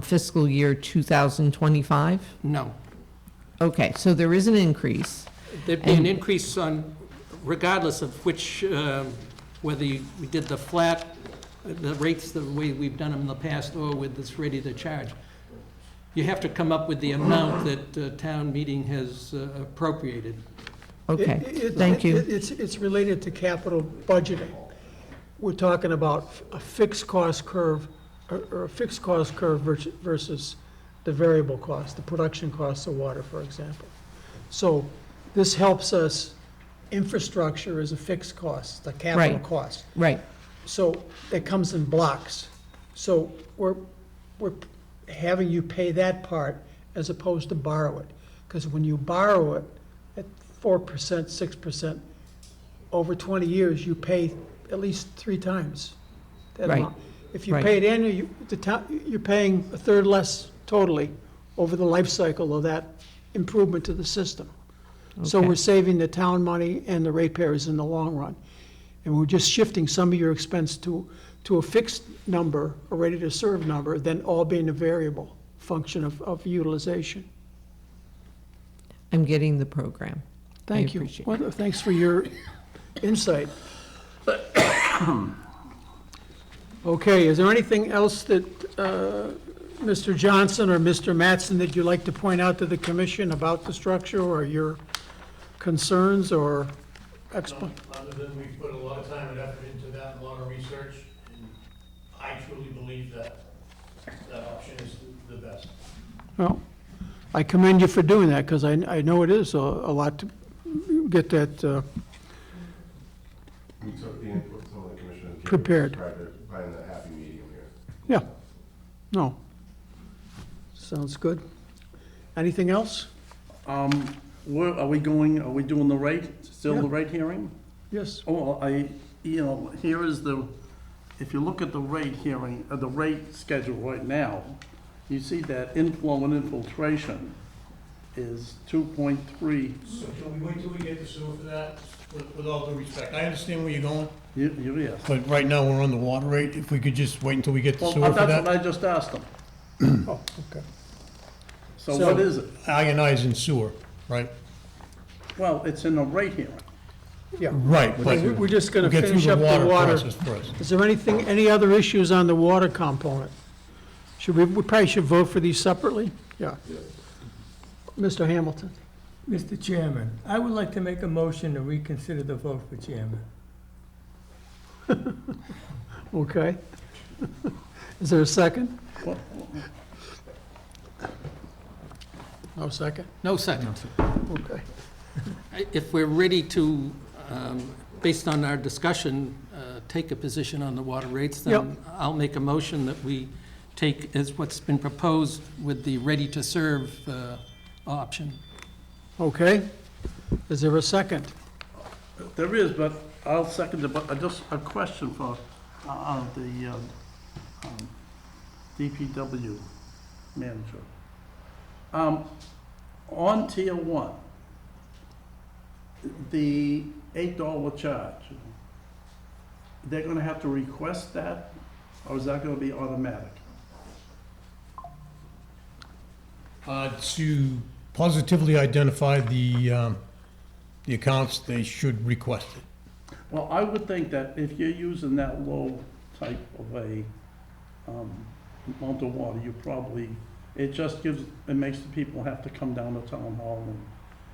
fiscal year 2025? No. Okay, so there is an increase. There'd be an increase on, regardless of which, whether we did the flat, the rates the way we've done them in the past, or with this ready-to-charge. You have to come up with the amount that town meeting has appropriated. Okay, thank you. It's related to capital budgeting. We're talking about a fixed cost curve, or a fixed cost curve versus the variable cost, the production costs of water, for example. So this helps us, infrastructure is a fixed cost, the capital Right. cost. Right, So it comes in blocks. So we're having you pay that part as opposed to borrow it. Because when you borrow it at 4%, 6%, over 20 years, you pay at least 3 times that Right. amount. If you Right. pay it annually, you're paying a third less totally over the life cycle of that improvement to the system. So Okay. we're saving the town money and the ratepayers in the long run. And we're just shifting some of your expense to a fixed number, a ready-to-serve number, then all being a variable function of utilization. I'm getting the program. Thank you. appreciate Well, thanks for your insight. Okay, is there anything else that Mr. Johnson or Mr. Mattson that you'd like to point out to the commission about the structure or your concerns or Other than we've put a lot of time and effort into that, a lot of research, and I truly believe that option is the best. Well, I commend you for doing that, because I know it is a lot to get that, We took the input from the commission. Prepared. Tried to find the happy medium here. yeah, no. Sounds good. Anything else? Where are we doing the rate, still the Yeah. rate hearing? Yes. Oh, here is if you look at the rate hearing, the rate schedule right now, you see that inflow and infiltration is 2.3. So can we wait till we get the sewer for that, with all due respect? I understand where you're going, Yes. but right now we're on the water rate. If we could just wait until we get the Well, sewer for that's what that. I just asked them. Oh, okay. So what is it? Ionize and sewer, right? Well, it's in the rate hearing. Yeah. Right, but We're just gonna we'll get through finish the up the water water. process first. Is there any other issues on the water component? We probably should vote for these separately? Yeah. Mr. Hamilton? Mr. Chairman, I would like to make a motion to reconsider the vote for chairman. Okay. Is there a second? Well, No second? No second. Okay. If we're ready to, based on our discussion, take a position on the water rates, then I'll make a motion that we take as what's been proposed with the ready-to-serve option. Okay. Is there a second? There is, but I'll second it, but just a question for the DPW manager. On tier one, the $8 charge, they're gonna have to request that, or is that gonna be automatic? To positively identify the accounts, they should request it. Well, I would think that if you're using that low type of a amount of water, you probably, it just gives, it makes the people have to come down to town hall and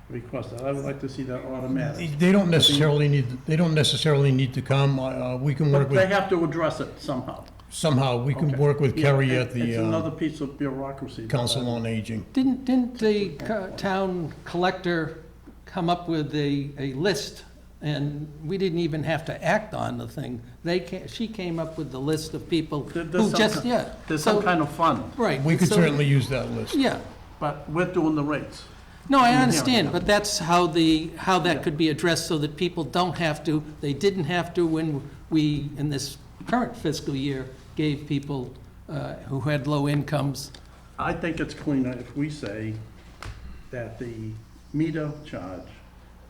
request that. I would like to see that automatic. They don't necessarily need to come. We can work But they with, have to address it somehow. somehow, we can Okay. work with Yeah, Kerry at It's another the piece of bureaucracy. Council on Aging. Didn't the town collector come up with a list, and we didn't even have to act on the thing? She came up with the list of people There's who some just, ki- yeah. There's some So- kind of fund, Right. We could so- certainly use that list. Yeah. but we're doing the rates. No, I Yeah, understand, yeah. but that's how Yeah. that could be addressed, so that people don't have to, they didn't have to when we, in this current fiscal year, gave people who had low incomes. I think it's cleaner if we say that the meter charge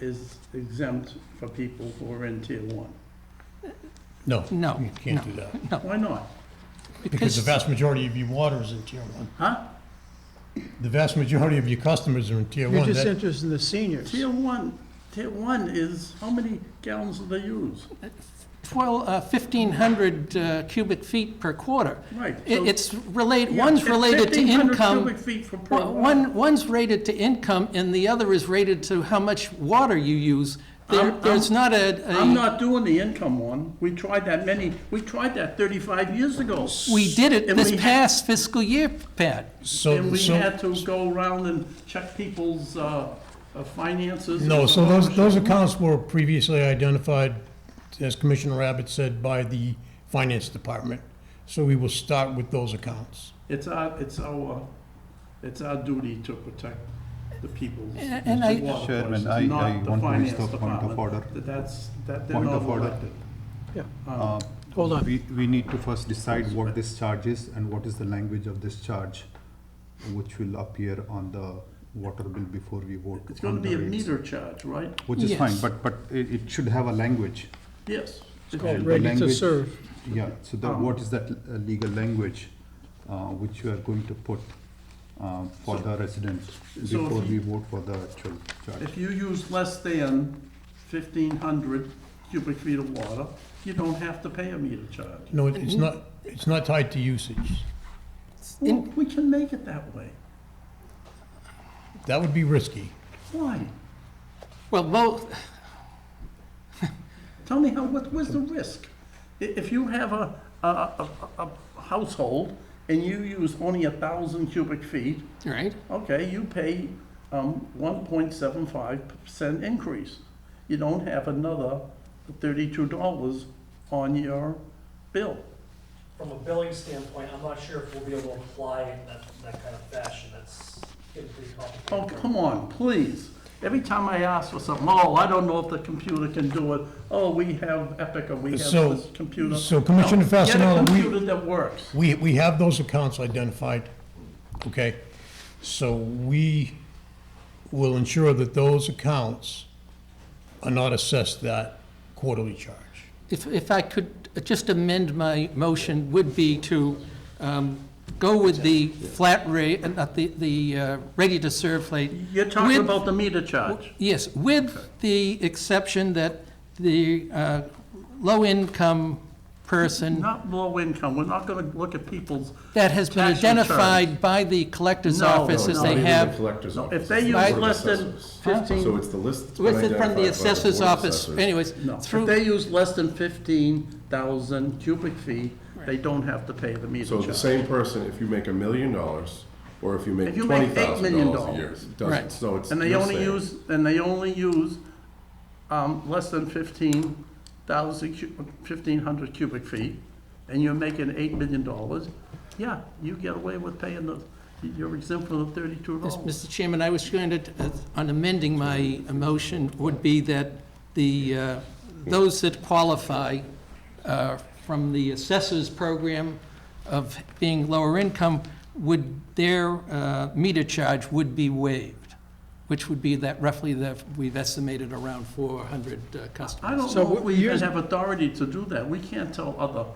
is exempt for people who are in tier one. No, No, you can't no. do that. Why not? Because the vast majority of your water is in tier one. Huh? The vast majority of your customers are in tier You're one. just That- interested in the seniors. Tier one is, how many gallons do they use? 1,500 cubic feet per quarter. Right. so- It's related, Yeah, one's it's related to 1,500 income. cubic feet per water. One's rated to income, and the other is rated to how much water you use. I'm- There's not I'm not doing the income one. We tried that 35 years ago. We did it And this we had- past fiscal year, Pat. And we So, had to go around and check people's finances. no, and so how much those they- accounts were previously identified, as Commissioner Abbott said, by the Finance Department. So we will start with those accounts. It's our duty to protect the people's And I- water Chairman, prices, I not the want to raise finance the point of department. order. That they're Point not of order. elected. Yeah. Uh, Hold on. We need to first decide what this charge is and what is the language of this charge, which will appear on the water bill before we vote. It's gonna on be the a rates. meter charge, right? Which is fine, Yes. but it should have a language. Yes. It's called And the ready to language- serve. Yeah, so what is that legal language which you are going to put for the residents so if before we you- vote for the actual charge? If you use less than 1,500 cubic feet of water, you don't have to pay a meter charge. No, it's not tied to usage. Well, we can make it that way. That would be risky. Why? Well, both, Tell me where's the risk? If you have a household and you use only 1,000 cubic feet, right? okay, you pay 1.75% increase. You don't have another $32 on your bill. From a billing standpoint, I'm not sure if we'll be able to apply it in that kind of fashion. That's getting pretty Oh, complicated. come on, please. Every time I ask for something, oh, I don't know if the computer can do it. Oh, we have Epic or we have So- this computer. so Commissioner No, Get Fasenelli, a we- computer that works. We have those accounts identified, okay? So we will ensure that those accounts are not assessed that quarterly charge. If I could just amend my motion, would be to go with the flat rate, not the ready-to-serve rate. You're talking with- about the meter charge. Yes, with the exception that the low-income person Not low income. We're not gonna look at people's, that has been tax returns. identified by the collector's No, office as no, they no. have. Collector's no, office. if they It's use the Board of less than Assessors. 15. So it's the list that's been With it identified from the by assessor's Board of office, Assessors. anyways, No, if through, they use less than 15,000 cubic feet, they don't have to pay the meter So the charge. same person, if you make $1 million, or if you make If you make $8 million $20,000 a year. It doesn't- Right. So it's, And they you're only saying- use, less than 1,500 cubic feet, and you're making $8 million, yeah, you get away with paying you're exempt from the $32. Mr. Chairman, I was going to, on amending my motion, would be that those that qualify from the assessors program of being lower income, their meter charge would be waived, which would be that roughly we've estimated around 400 customers. I don't So know if we even here's- have authority to do that. We can't tell other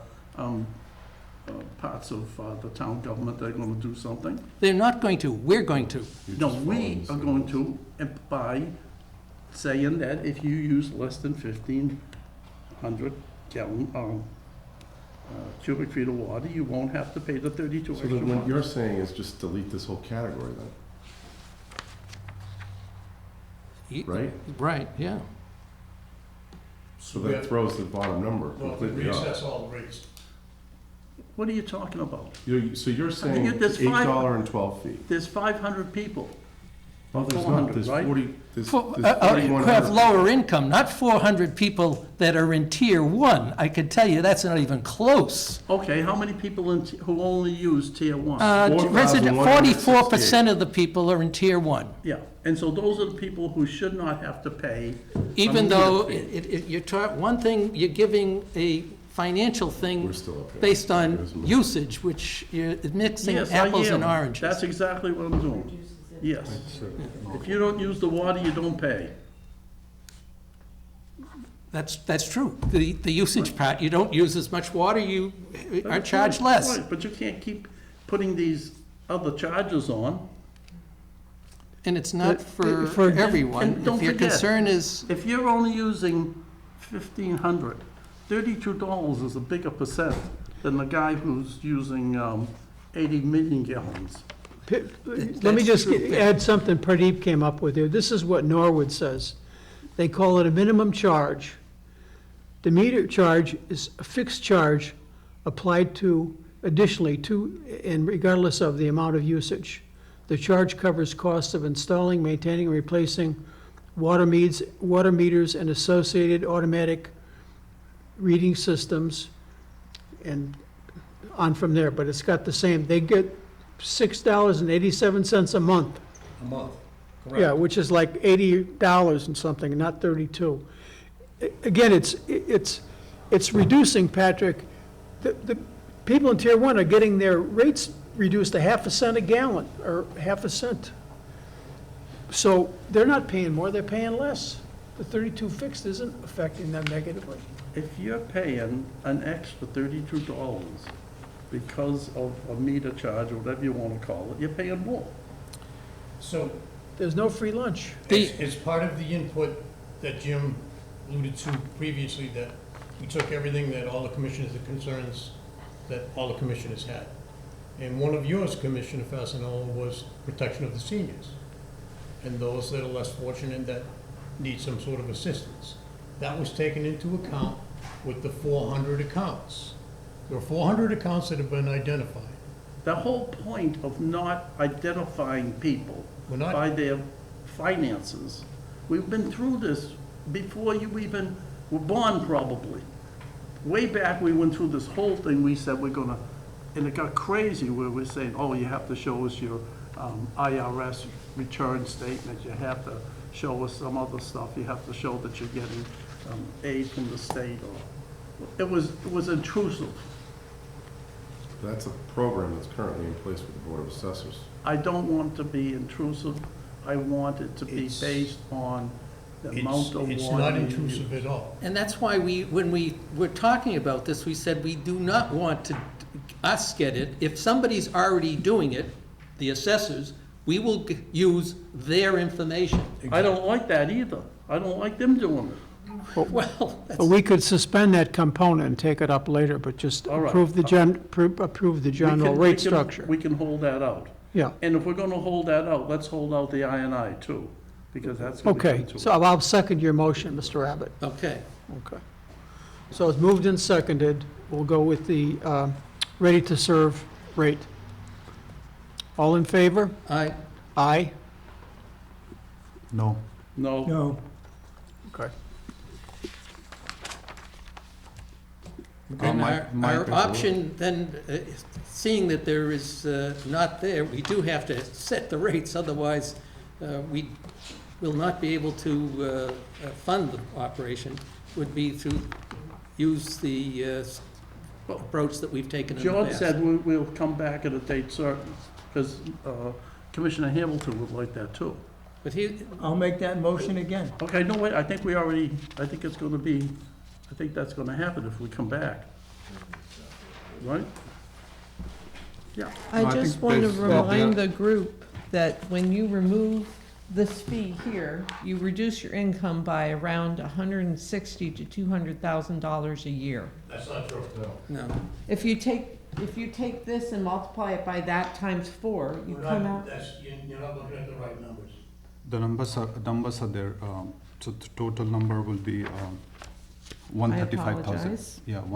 parts of the town government they're gonna do something. They're not going to, we're going to. No, we are going to, by saying that if you use less than 1,500 gallon, cubic feet of water, you won't have to pay the 32 So extra then what you're bucks. saying is just delete this whole category then, right? Right, yeah. So that throws the bottom number Well, to completely off. reassess all the rates. What are you talking about? So you're saying there's five- $8.12. There's 500 people. Well, there's not, 400, there's right? 40, there's Who have 4,100. lower income, not 400 people that are in tier one. I could tell you, that's not even close. Okay, how many people who only use tier one? 44% of the people are in tier one, Yeah, and so those are the people who should not have to pay. even a though meter fee. you're one thing, you're giving a financial thing We're still up here. based on usage, which you're mixing Yes, I apples and am. oranges. That's exactly what I'm doing. Yes. If you don't use the water, you don't pay. That's true. The usage part, you don't use as much water, you are charged less. Right, but you can't keep putting these other charges on. And it's not for for- everyone. and don't If your forget- concern is, If you're only using 1,500, $32 is a bigger percent than the guy who's using 80 million gallons. Let me That's just true. add something Pradeep came up with here. This is what Norwood says. They call it a minimum charge. The meter charge is a fixed charge applied to, additionally to, and regardless of the amount of usage. The charge covers costs of installing, maintaining, and replacing water meters and associated automatic reading systems, and on from there, but it's got the same, they get $6.87 a month. A month, Yeah, which is like $80 and something, not 32. Again, it's reducing, Patrick, the people in tier one are getting their rates reduced to half a cent a gallon, or half a cent. So they're not paying more, they're paying less. The 32 fixed isn't affecting them negatively. If you're paying an extra $32 because of a meter charge, or whatever you want to call it, you're paying more. So There's no free lunch. as part of the input that Jim alluded to previously, that we took everything that all the commissioners, the concerns that all the commissioners had. And one of yours, Commissioner Fasenello, was protection of the seniors and those that are less fortunate that need some sort of assistance. That was taken into account with the 400 accounts. There are 400 accounts that have been identified. The whole point of not identifying people We're not- by their finances, we've been through this before you even were born, probably. Way back, we went through this whole thing, we said we're gonna, and it got crazy where we're saying, oh, you have to show us your IRS return statement, you have to show us some other stuff, you have to show that you're getting aid from the state, or, it was intrusive. That's a program that's currently in place with the Board of Assessors. I don't want it to be intrusive, I want it to be It's- based on the It's amount of water. it's not you intrusive use. at all. and that's why when we were talking about this, we said we do not want us get it. If somebody's already doing it, the assessors, we will use their information. I don't like that either, I don't like them doing it. Well, that's. But we could suspend that component and take it up later, but just All right. approve the general We rate can- structure. We can hold that out. Yeah, And if we're gonna hold that out, let's hold out the I too, because that's gonna okay, come to so I'll second your motion, Mr. Abbott. Okay. Okay. So it's moved and seconded. We'll go with the ready-to-serve rate. All in favor? I, Aye. No. No, No, Okay. and my our paperwork. option then, seeing that there is not there, we do have to set the rates, otherwise we will not be able to fund the operation, would be to use the approach that we've taken in the George past. said we'll come back at a date certain, because Commissioner Hamilton would like that too. But he, I'll make that motion again. Okay, no, wait, I think it's gonna be, I think that's gonna happen if we come back. Right? Yeah. I No, I just think want to there's- remind the group that when you remove this fee here, you reduce your income by around $160,000 to $200,000 a year. That's not true, no. no, If you take this and multiply it by that times 4, you come out. You're not looking at the right numbers. The numbers are there, so the total number will be I 135,000. apologize. Yeah, I thought that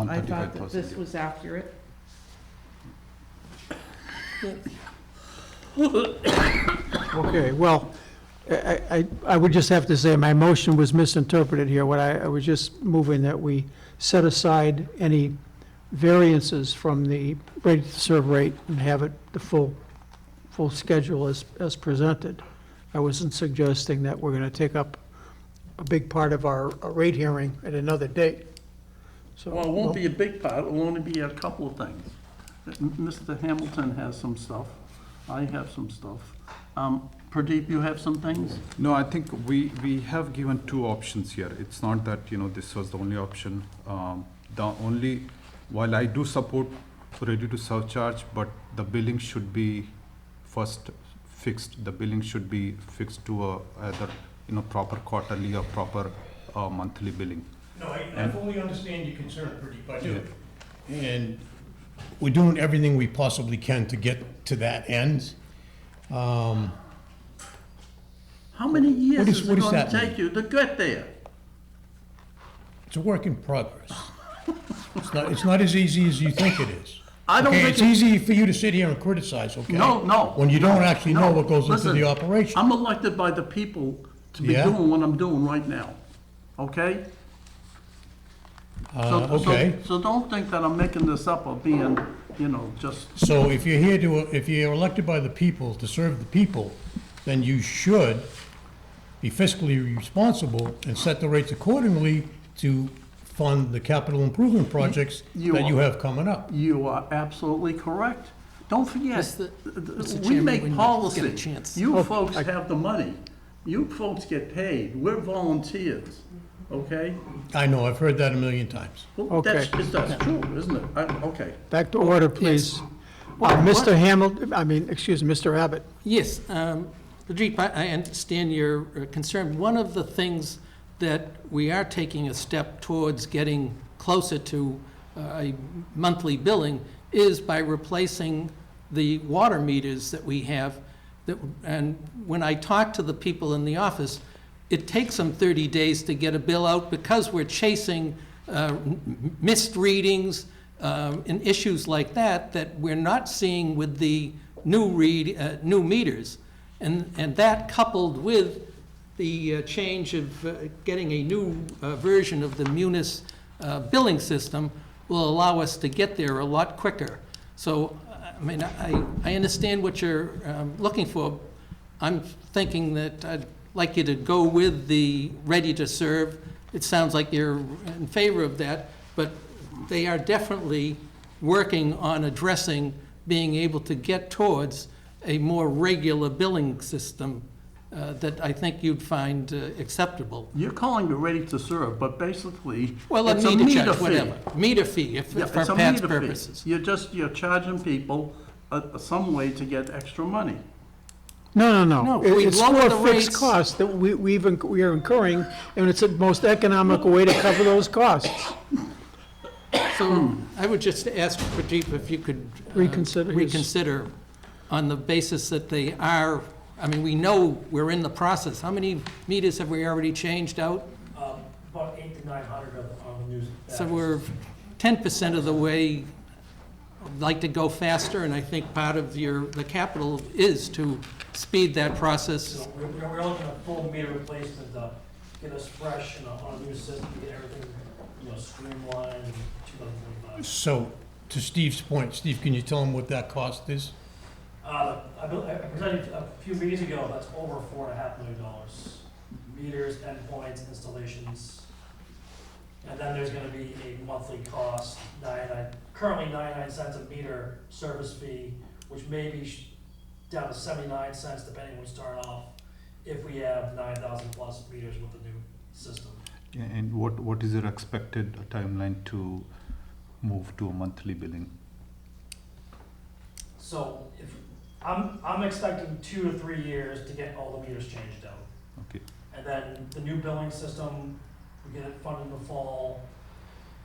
135,000. this was accurate. Okay, well, I would just have to say, my motion was misinterpreted here. What I was just moving that we set aside any variances from the ready-to-serve rate and have it the full schedule as presented. I wasn't suggesting that we're going to take up a big part of our rate hearing at another date. So, Well, it won't be a big part, it'll only be a couple of things. Mr. Hamilton has some stuff, I have some stuff. Pradeep, you have some things? No, I think we have given two options here. It's not that, this was the only option. While I do support ready-to-serve charge, but the billing should be first fixed. The billing should be fixed to either, proper quarterly or proper monthly billing. No, I fully understand your concern, Pradeep, I do. And we're doing everything we possibly can to get to that end. How many years is what it does gonna that mean? take you to get there? It's a work in progress. It's not as easy as you think it is. I don't Okay, think it's it's- easy for you to sit here and criticize, okay? No. When you don't actually know No, what goes into listen, the operation. I'm elected by the people to be Yeah? doing what I'm doing right now, okay? Okay, So don't think that I'm making this up or being, just, so if you're elected by the people to serve the people, then you should be fiscally responsible and set the rates accordingly to fund the capital improvement projects You that you are. have coming up. you are absolutely correct. Don't forget, Mr. we Chairman, make when you policy. get a chance. You folks have the money. You folks get paid. We're volunteers, okay? I know, I've heard that a million times. Well, that's Okay. that's true, isn't it? Okay. back to order, please. Mr. Hamilton, excuse me, Mr. Abbott. yes, Pradeep, I understand your concern. One of the things that we are taking a step towards getting closer to a monthly billing is by replacing the water meters that we have. And when I talk to the people in the office, it takes them 30 days to get a bill out because we're chasing missed readings and issues like that we're not seeing with the new meters. And that coupled with the change of getting a new version of the Munis billing system will allow us to get there a lot quicker. So, I understand what you're looking for. I'm thinking that I'd like you to go with the ready-to-serve. It sounds like you're in favor of that, but they are definitely working on addressing being able to get towards a more regular billing system that I think you'd find acceptable. You're calling it ready to serve, but basically, Well, a it's a meter meter charge, fee. whatever. Meter fee, Yeah, for it's a Pat's meter fee. purposes. You're charging people some way to get extra money. No. No, if we It's lower for the a fixed rates- cost that we are incurring, and it's the most economical way to cover those costs. So I would just ask Pradeep if you could Reconsider his- reconsider on the basis that they are, we know we're in the process. How many meters have we already changed out? About 800 to 900 on the news. So we're 10% of the way like to go faster, and I think part of the capital is to speed that process. So we're looking at full meter replacement to get us fresh and on a new system, get everything, streamlined in 2025. So, to Steve's point, Steve, can you tell him what that cost is? I presented a few meetings ago, that's over $4.5 million. Meters, endpoints, installations. And then there's gonna be a monthly cost, currently 99 cents a meter service fee, which may be down to 79 cents depending when we start off, if we have 9,000 plus meters with the new system. Yeah, and what is your expected timeline to move to a monthly billing? So if, I'm expecting 2 to 3 years to get all the meters changed out. Okay. And then the new billing system, we get it funded in the fall,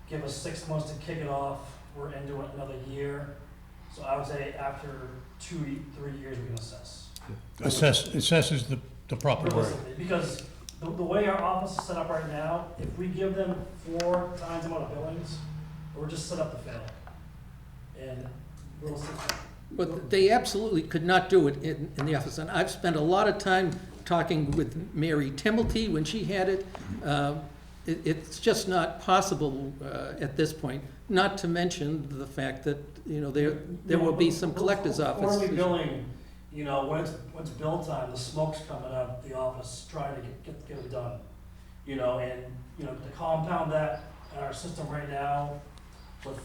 give us 6 months to kick it off, we're into it another year. So I would say after 2 to 3 years, we can assess. Assess is the proper word. Realistically, because the way our office is set up right now, if we give them 4 times the amount of billings, we're just set up to fail. And realistically, But they absolutely could not do it in the office. And I've spent a lot of time talking with Mary Timilty when she had it. It's just not possible at this point, not to mention the fact that, there will be some collector's office. Quarterly billing, when it's bill time, the smoke's coming out of the office trying to get it done. To compound that in our system right now with,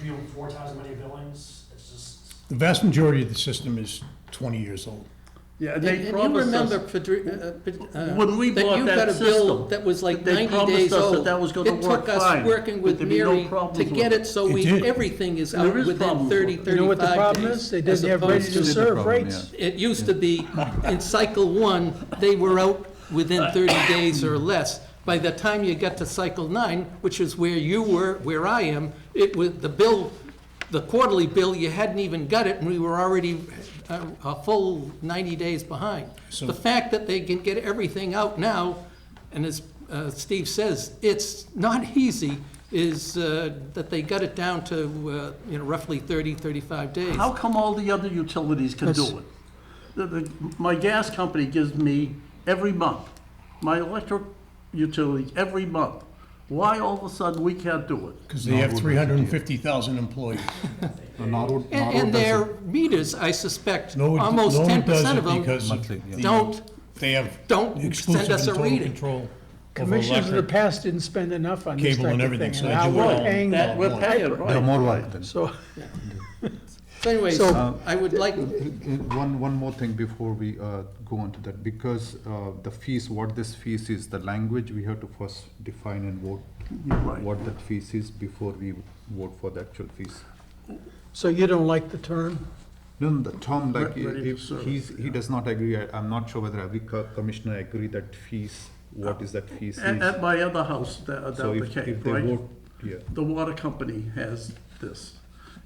we do 4 times as many billings, it's just. The vast majority of the system is 20 years old. Yeah, And they you promised us, remember, when we that bought you that got a bill system, that was like they 90 promised days us that old. that was gonna work It took us fine, working that with there'd be no Mary problems to with get it. it so It did. everything is And there out is within problems 30, with it. 35 days. You know what the problem is? They as didn't have opposed to- ready-to-serve rates. It used to be, in cycle 1, they were out within 30 days or less. By the time you got to cycle 9, which is where you were, where I am, it was the quarterly bill, you hadn't even got it, and we were already a full 90 days behind. So- The fact that they can get everything out now, and as Steve says, it's not easy, is that they got it down to, roughly 30, 35 days. how come all the other utilities can do it? My gas company gives me every month, my electric utility every month. Why all of a sudden we can't do it? Because they have 350,000 employees. And their meters, I suspect, Norwood almost does 10% it of them because Monthly, yeah. they have don't send exclusive us and a total reading. control over Commissioners in the electric. past didn't spend enough on this Cable type and of everything, thing. so And they now do it we're all. paying That we're paying, right? They're more work than. So, So anyways, So- I would like, One more thing before we go on to that, because the fees, what this fees is, the language, we have to first define and vote Right. what that fees is before we vote for the actual fees. so you don't like the term? No, the Tom, like, Ready to if serve, he yeah. does not agree, I'm not sure whether every commissioner agree that fees, what is that fees is. At my other house, So down the if Cape, they right? vote, yeah, The water company has this,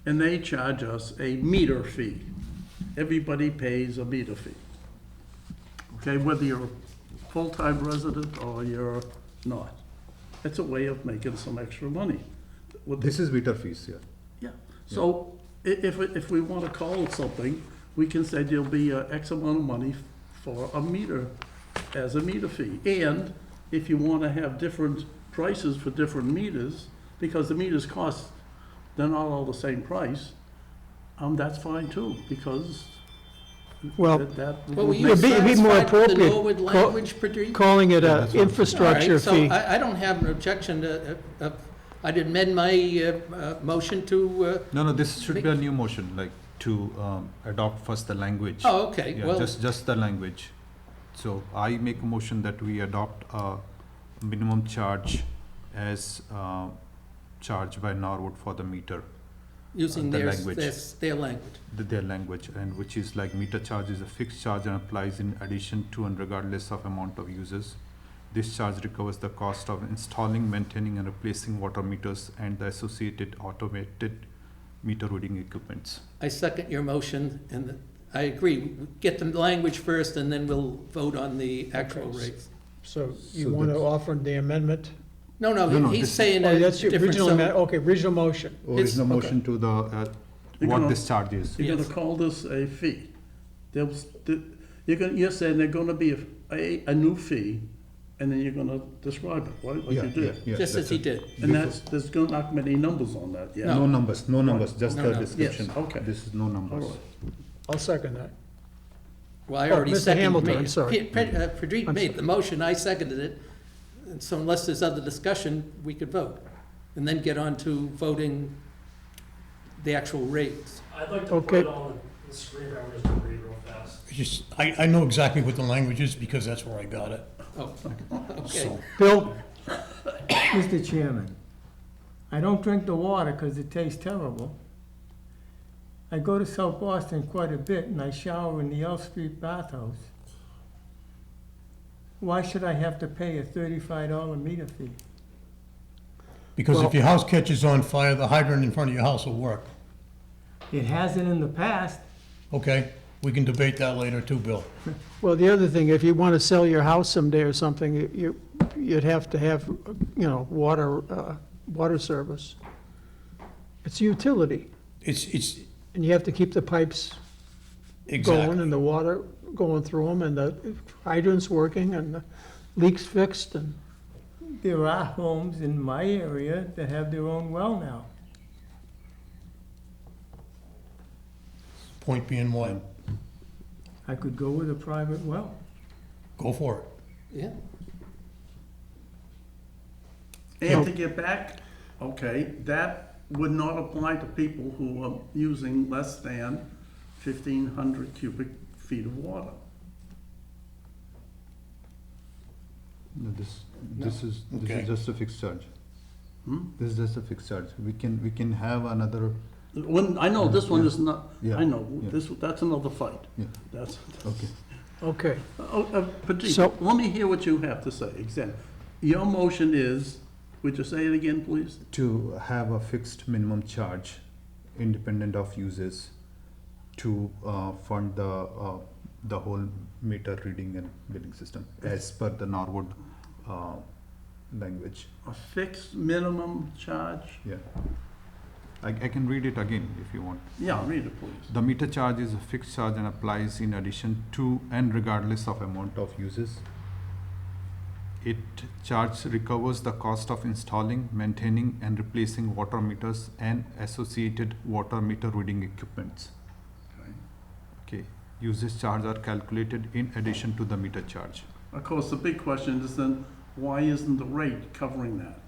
and they charge us a meter fee. Everybody pays a meter fee. Okay, whether you're a full-time resident or you're not. It's a way of making some extra money. this is meter fees, yeah. Yeah, so if we want to call it something, we can say there'll be X amount of money for a meter, as a meter fee. And if you want to have different prices for different meters, because the meters cost, they're not all the same price, that's fine too, because Well, that well, were would you make It'd be more satisfied with the appropriate Norwood call- language, Patrice? calling it Yeah, a that's what I'm saying. infrastructure All right, fee. so I don't have an objection to, I'd amend my motion to, No, this should be a new motion, like to adopt first the language. oh, okay, Yeah, well, just the language. So I make a motion that we adopt a minimum charge as charged by Norwood for the meter, using the their language. language. their language, and which is like meter charge is a fixed charge and applies in addition to and regardless of amount of users. This charge recovers the cost of installing, maintaining and replacing water meters and the associated automated meter reading equipments. I second your motion, and I agree. Get the language first, and then we'll vote on the actual Okay. rates. So you So want to that's- offer the amendment? No, No, he's this- saying Oh, a that's your different, original, so okay, original motion. Original okay. motion to the You're what gonna- this charge is. You're gonna Yes. call this a fee. You're saying there's gonna be a new fee, and then you're gonna describe it, right, like Yeah, you did? yeah, Just that's as he it. did. And there's not many numbers on that yet. No numbers, just No the numbers. description. Yes, okay. This is no All numbers. right. I'll second that. Well, I Oh, already Mr. seconded. Hamilton, I'm sorry. Pradeep made the motion, I seconded it. And so unless there's other discussion, we could vote. And then get on to voting the actual rates. I'd like to put Okay. it on the screen, if I were just to read real fast. I know exactly what the language is because that's where I got it. Oh, okay. So, Bill? Mr. Chairman, I don't drink the water because it tastes terrible. I go to South Boston quite a bit and I shower in the Elm Street bathhouse. Why should I have to pay a $35 meter fee? because if Well- your house catches on fire, the hydrant in front of your house will work. It hasn't in the past. Okay? We can debate that later too, Bill. Well, the other thing, if you want to sell your house someday or something, you'd have to have, water service. It's a utility, It's and you have to keep the pipes going exactly. and the water going through them and the hydrants working and the leaks fixed and, There are homes in my area that have their own well now. Point being what? I could go with a private well. Go for it. Yeah. And to get back, okay, that would not apply to people who are using less than 1,500 cubic feet of water. No, this is Okay. just a fixed charge. Hmm? This is just a fixed charge. We can have another, I know this one is not, Yeah, I know, yeah. that's another fight. Yeah. That's, okay. okay. Patrick, So- let me hear what you have to say, exactly. Your motion is, would you say it again, please? To have a fixed minimum charge, independent of uses, to fund the whole meter reading and billing system, as per the Norwood language. A fixed minimum charge? Yeah. I can read it again if you want. Yeah, read it, please. The meter charge is a fixed charge and applies in addition to and regardless of amount of uses. It charge recovers the cost of installing, maintaining and replacing water meters and associated water meter reading equipments. Okay, usage charge are calculated in addition to the meter charge. Of course, the big question is then, why isn't the rate covering that?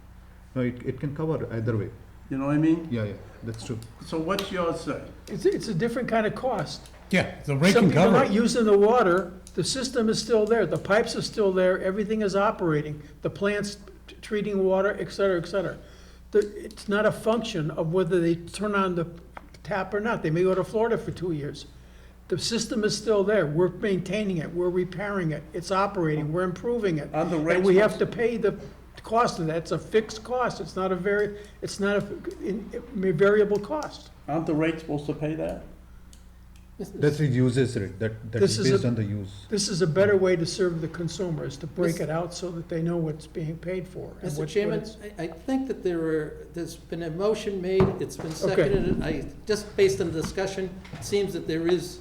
No, it can cover either way. You know what I mean? Yeah, that's true. So what's yours say? It's a different kind of cost. Yeah, the rate Some can people are cover not it. using the water, the system is still there, the pipes are still there, everything is operating, the plant's treating water, et cetera, et cetera. It's not a function of whether they turn on the tap or not. They may go to Florida for 2 years. The system is still there, we're maintaining it, we're repairing it, it's operating, we're improving it. Are the And rates we have to pay the cost of that, it's a fixed cost, it's not a variable cost. Aren't the rates supposed to pay that? That's the uses rate, that This is is based a- on the use. This is a better way to serve the consumer, is to break it out so that they know what's being paid for. and Mr. what Chairman, it's- I think that there's been a motion made, it's been seconded. Just based on the discussion, it seems that there is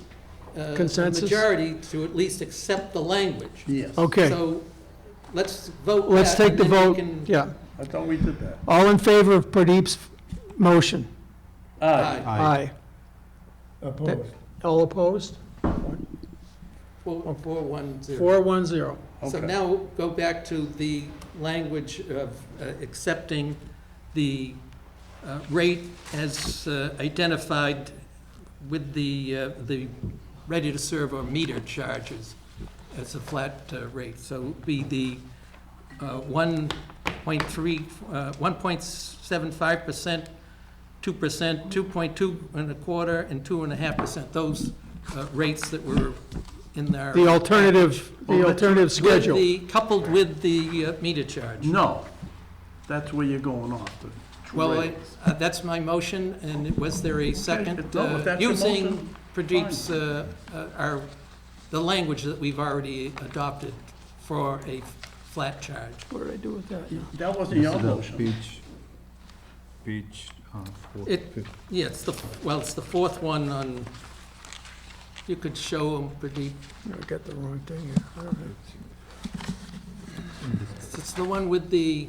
a Consensus? majority to at least accept the language. Yes. Okay, So let's vote let's that, take the and then we vote, can- yeah. I thought we did that. All in favor of Pradeep's motion? Aye. Aye. Opposed. All opposed? 410. 410. So Okay. now go back to the language of accepting the rate as identified with the ready-to-serve or meter charges as a flat rate. So it would be the 1.75%, 2%, 2.2 and a quarter, and 2.5%. Those rates that were in our... The alternative schedule. Coupled with the meter charge. No, that's where you're going off the Well, rate. that's my motion, and was there a second? no, if that's your Using motion, Pradeep's, the language that we've already adopted for a flat charge. What did I do with that? That wasn't your motion. Page Fourth, It- fifth. Yeah, it's the fourth one on, you could show them, Pradeep. I got the wrong thing here. I don't know. It's the one with the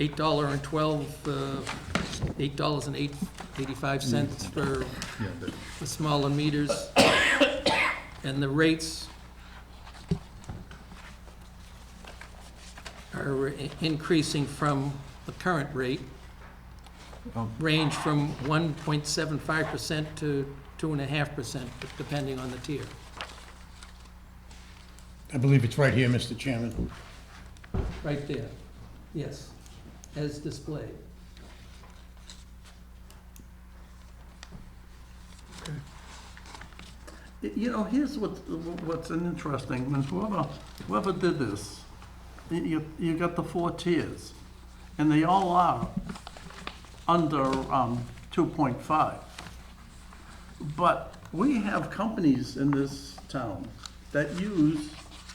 $8.85 for Yeah, that, the smaller meters. And the rates are increasing from the current rate, range from 1.75% to 2.5%, depending on the tier. I believe it's right here, Mr. Chairman. Right there, yes, as displayed. You know, here's what's interesting, is whoever did this, you got the 4 tiers, and they all are under 2.5. But we have companies in this town that use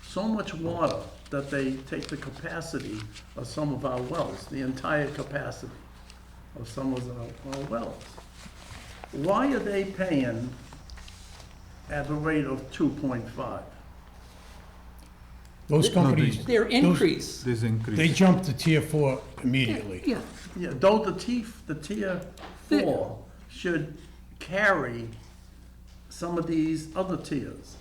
so much water that they take the capacity of some of our wells, the entire capacity of some of our wells. Why are they paying at a rate of 2.5? Those companies, Their increase, this increase. they jumped to tier 4 immediately. yeah, Yeah, though the tier 4 should carry some of these other tiers.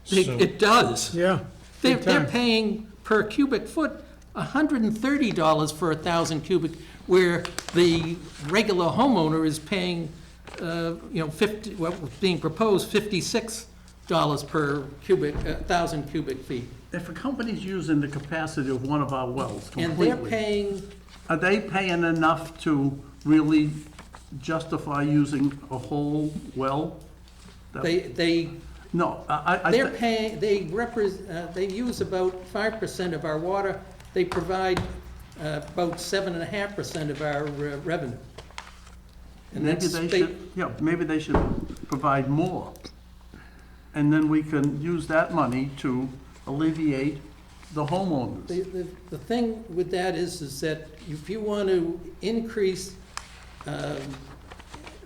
So- it does. Yeah. They're big time. paying per cubic foot $130 for 1,000 cubic, where the regular homeowner is paying, 50, well, being proposed $56 per cubic, 1,000 cubic feet. If a company's using the capacity of one of our wells And they're completely, paying, are they paying enough to really justify using a whole well? No, they're paying, they use about 5% of our water. They provide about 7.5% of our revenue. And maybe that's they should, yeah, maybe they should provide more. And then we can use that money to alleviate the homeowners. The thing with that is that if you want to increase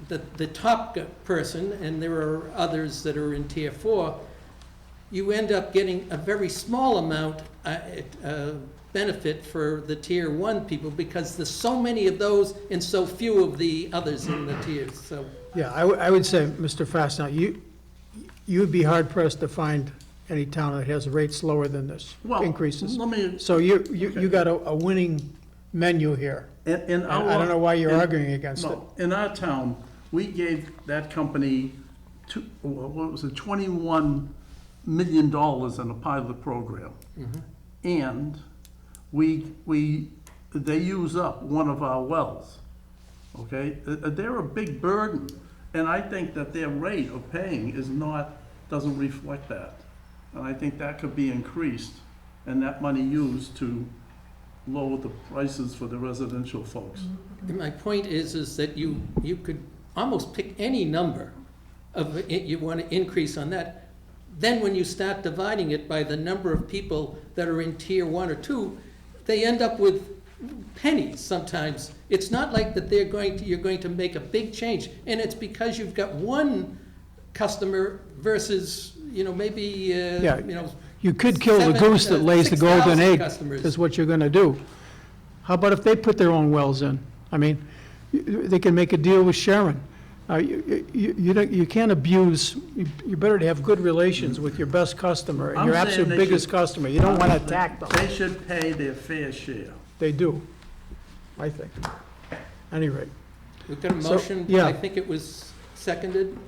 the top person, and there are others that are in tier 4, you end up getting a very small amount benefit for the tier 1 people, because there's so many of those and so few of the others in the tiers, so. Yeah, I would say, Mr. Fastenal, you would be hard pressed to find any town that has rates lower than this, Well, increases. let me, So you got a winning menu here. in our. I don't know why you're arguing against it. No, in our town, we gave that company $21 million in a pilot program. And they use up one of our wells, okay? They're a big burden, and I think that their rate of paying doesn't reflect that. And I think that could be increased, and that money used to lower the prices for the residential folks. And my point is that you could almost pick any number of it you want to increase on that. Then when you start dividing it by the number of people that are in tier 1 or 2, they end up with pennies sometimes. It's not like that you're going to make a big change, and it's because you've got one customer versus, maybe, Yeah. You could kill the goose that lays the golden 6,000 egg, customers. is what you're gonna do. How about if they put their own wells in? I mean, they can make a deal with Sharon. You can't abuse, you better to have good relations with your best customer and I'm your saying absolute they biggest should- customer. You don't wanna attack them. They should pay their fair share. They do, I think. At any rate. We've got a So, motion, yeah. I think it was seconded.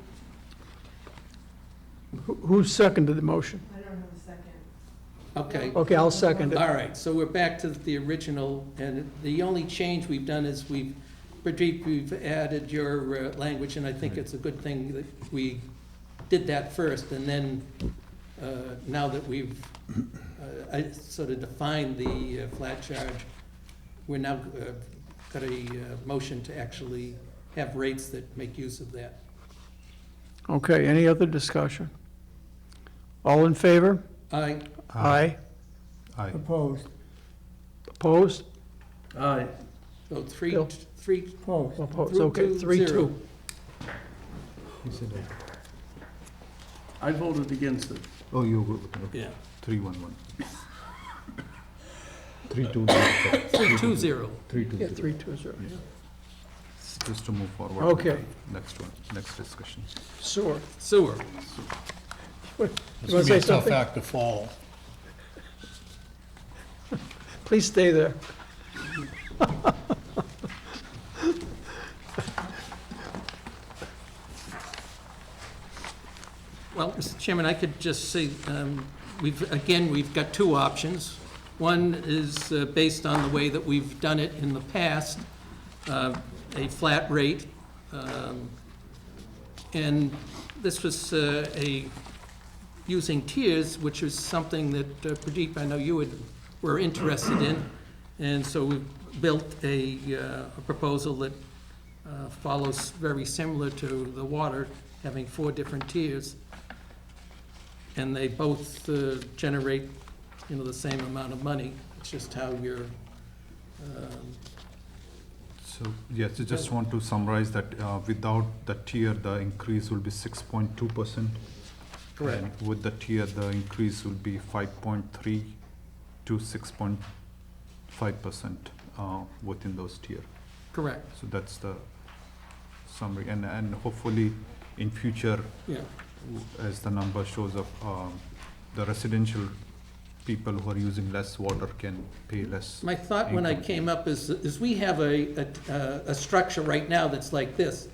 Who seconded the motion? Okay. Okay, I'll second it. All right, so we're back to the original, and the only change we've done is we've added your language, and I think it's a good thing that we did that first, and then, now that we've sort of defined the flat charge, we're now got a motion to actually have rates that make use of that. Okay, any other discussion? All in favor? Aye. Aye. Aye. Opposed. Opposed? Aye. So Bill? three, Oh, It's okay, 3-2. I voted against it. Oh, you go, okay. yeah, 3-1-1. 3-2-0. 3-2-0. 3-2-0. Yeah, 3-2-0. Just to move forward. Okay. Next one, next discussion. Sewer. Sewer. It's You want gonna to be say a tough something? act to follow. Please stay there. Well, Mr. Chairman, I could just say, we've got two options. One is based on the way that we've done it in the past, a flat rate. And this was using tiers, which was something that Pradeep, I know you were interested in. And so we built a proposal that follows very similar to the water, having 4 different tiers. And they both generate, the same amount of money. It's just how you're, So, yes, I just want to summarize that without the tier, the increase will be 6.2%. correct. And with the tier, the increase will be 5.3 to 6.5% within those tier. Correct, So that's the summary, and hopefully in future, yeah. as the number shows up, the residential people who are using less water can pay less. My thought when I income. came up is we have a structure right now that's like this.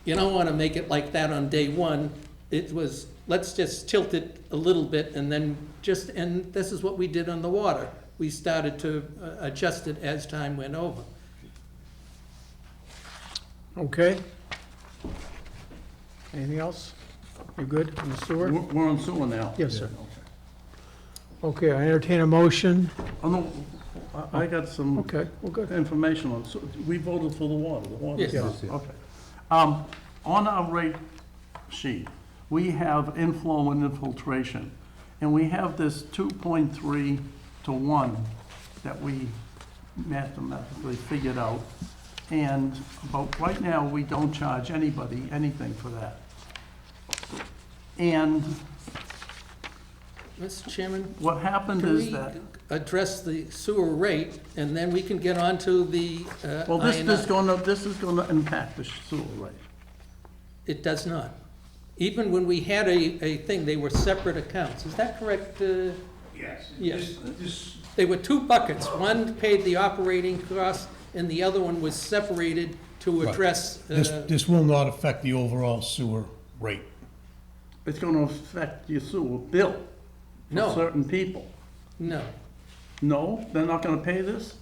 You don't want to make it like that on day one. It was, let's just tilt it a little bit and then and this is what we did on the water. We started to adjust it as time went over. Okay. Anything else? You good on the sewer? We're on sewer now. Yes, sir. Okay, I entertain a motion. Oh, no, I got some Okay, well, good. information on, we voted for the water, Yes. Yes, yes. Okay. On our rate sheet, we have inflow and infiltration, and we have this 2.3 to 1 that we mathematically figured out. And, but right now, we don't charge anybody anything for that. And Mr. Chairman, what happened can is we that, address the sewer rate and then we can get on to the well, this I&I? is gonna impact the sewer rate. It does not. Even when we had a thing, they were separate accounts. Is that correct? Yes. Yes. They were 2 buckets. One paid the operating costs, and the other one was separated to Right. address. This will not affect the overall sewer rate. It's gonna affect your sewer bill for No. certain people. No, No, they're not gonna pay this?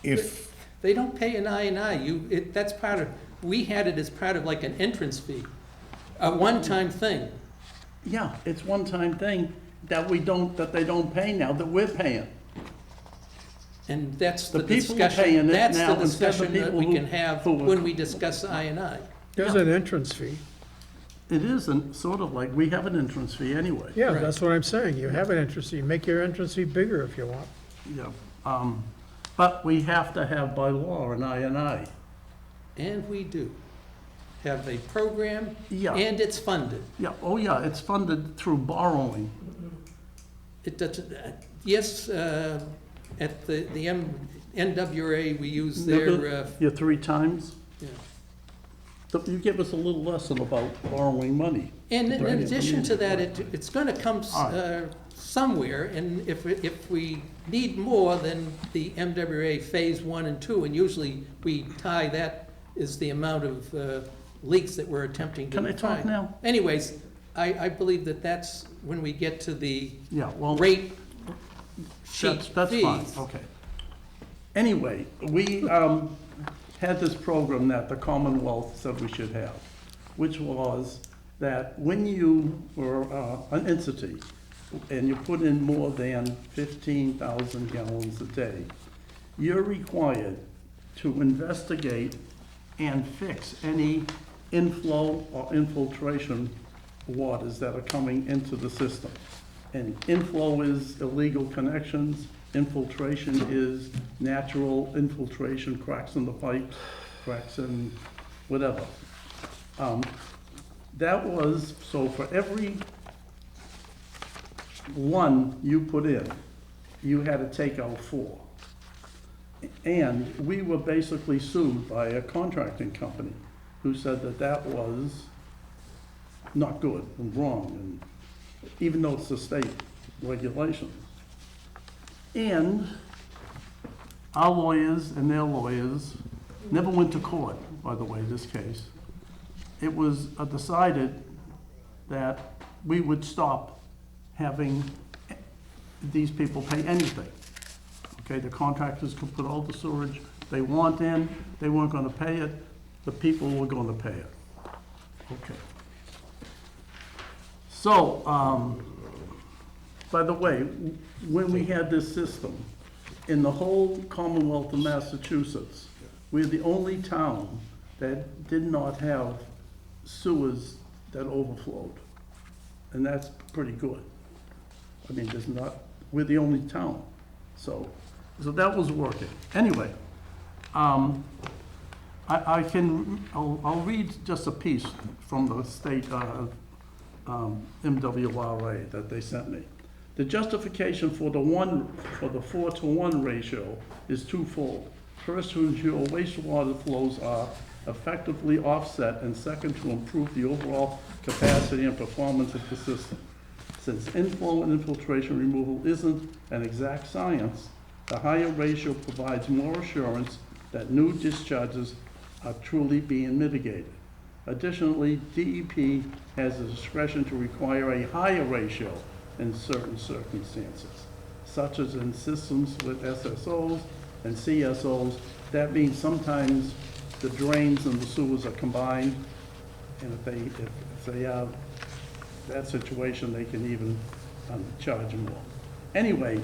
If, they don't pay an I&I. That's part of, we had it as part of like an entrance fee, a one-time thing. Yeah, it's one-time thing that they don't pay now, that we're paying. And that's the The people are discussion, paying it that's now the instead of the discussion that people we who- can have who- when we discuss I&I. There's an entrance fee. It isn't, sort of like, we have an entrance fee anyway. Yeah, Right. that's what I'm saying. You have an entrance fee. Make your entrance fee bigger if you want. Yeah, but we have to have by law an I&I. And we do have a program, Yeah. and it's funded. Yeah, oh yeah, it's funded through borrowing. It doesn't, yes, at the MWRA, we use their, Your 3 times? yeah. So you give us a little lesson about borrowing money. And in Right. addition to that, it's gonna come All somewhere, and if we need more, then the MWRA Phase 1 and 2, and usually we tie that is the amount of leaks that we're attempting to Can I talk find. now? Anyways, I believe that's when we get to the Yeah, well. rate sheet That's fine, fees. okay. Anyway, we had this program that the Commonwealth said we should have, which was that when you were an entity and you put in more than 15,000 gallons a day, you're required to investigate and fix any inflow or infiltration waters that are coming into the system. And inflow is illegal connections, infiltration is natural infiltration, cracks in the pipes, cracks in whatever. That was, so for every one you put in, you had to take out 4. And we were basically sued by a contracting company who said that that was not good and wrong, and even though it's the state regulations. And our lawyers and their lawyers never went to court, by the way, this case. It was decided that we would stop having these people pay anything. Okay, the contractors could put all the sewage they want in, they weren't gonna pay it, the people were gonna pay it. Okay. So, by the way, when we had this system, in the whole Commonwealth of Massachusetts, we're the only town that did not have sewers that overflowed. And that's pretty good. I mean, there's not, we're the only town. So that was working. Anyway, I'll read just a piece from the state MWRA that they sent me. The justification for the 4-to-1 ratio is twofold. First, to ensure wastewater flows are effectively offset, and second, to improve the overall capacity and performance of the system. Since inflow and infiltration removal isn't an exact science, the higher ratio provides more assurance that new discharges are truly being mitigated. Additionally, DEP has the discretion to require a higher ratio in certain circumstances, such as in systems with SSOs and CSOs. That means sometimes the drains and the sewers are combined, and if they have that situation, they can even charge more. Anyway,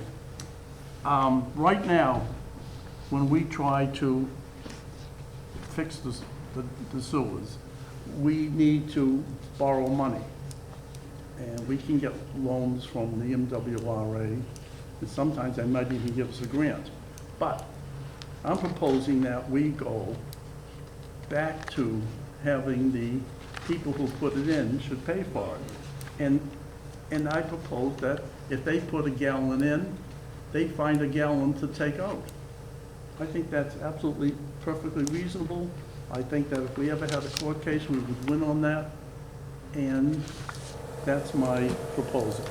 right now, when we try to fix the sewers, we need to borrow money. And we can get loans from the MWRA, and sometimes they might even give us a grant. But I'm proposing that we go back to having the people who put it in should pay for it. And I propose that if they put a gallon in, they find a gallon to take out. I think that's absolutely perfectly reasonable. I think that if we ever had a court case, we would win on that. And that's my proposal.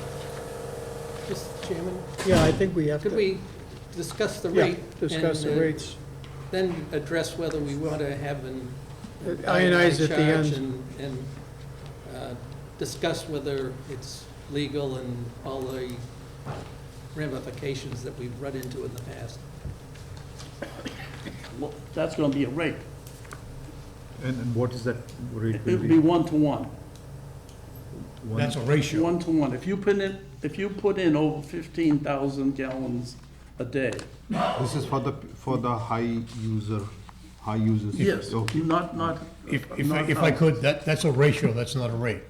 Mr. Chairman, Yeah, I think we have to. could we discuss the Yeah, rate? discuss and, the rates. Then address whether we want to have an Ionize at the charge end. and discuss whether it's legal and all the ramifications that we've run into in the past. Well, that's gonna be a rate. And what is that rate? It would be 1-to-1. That's a ratio. 1-to-1. If you put in over 15,000 gallons a day. This is for the high users. Yes, Okay. not. If I could, that's a ratio, that's not a rate.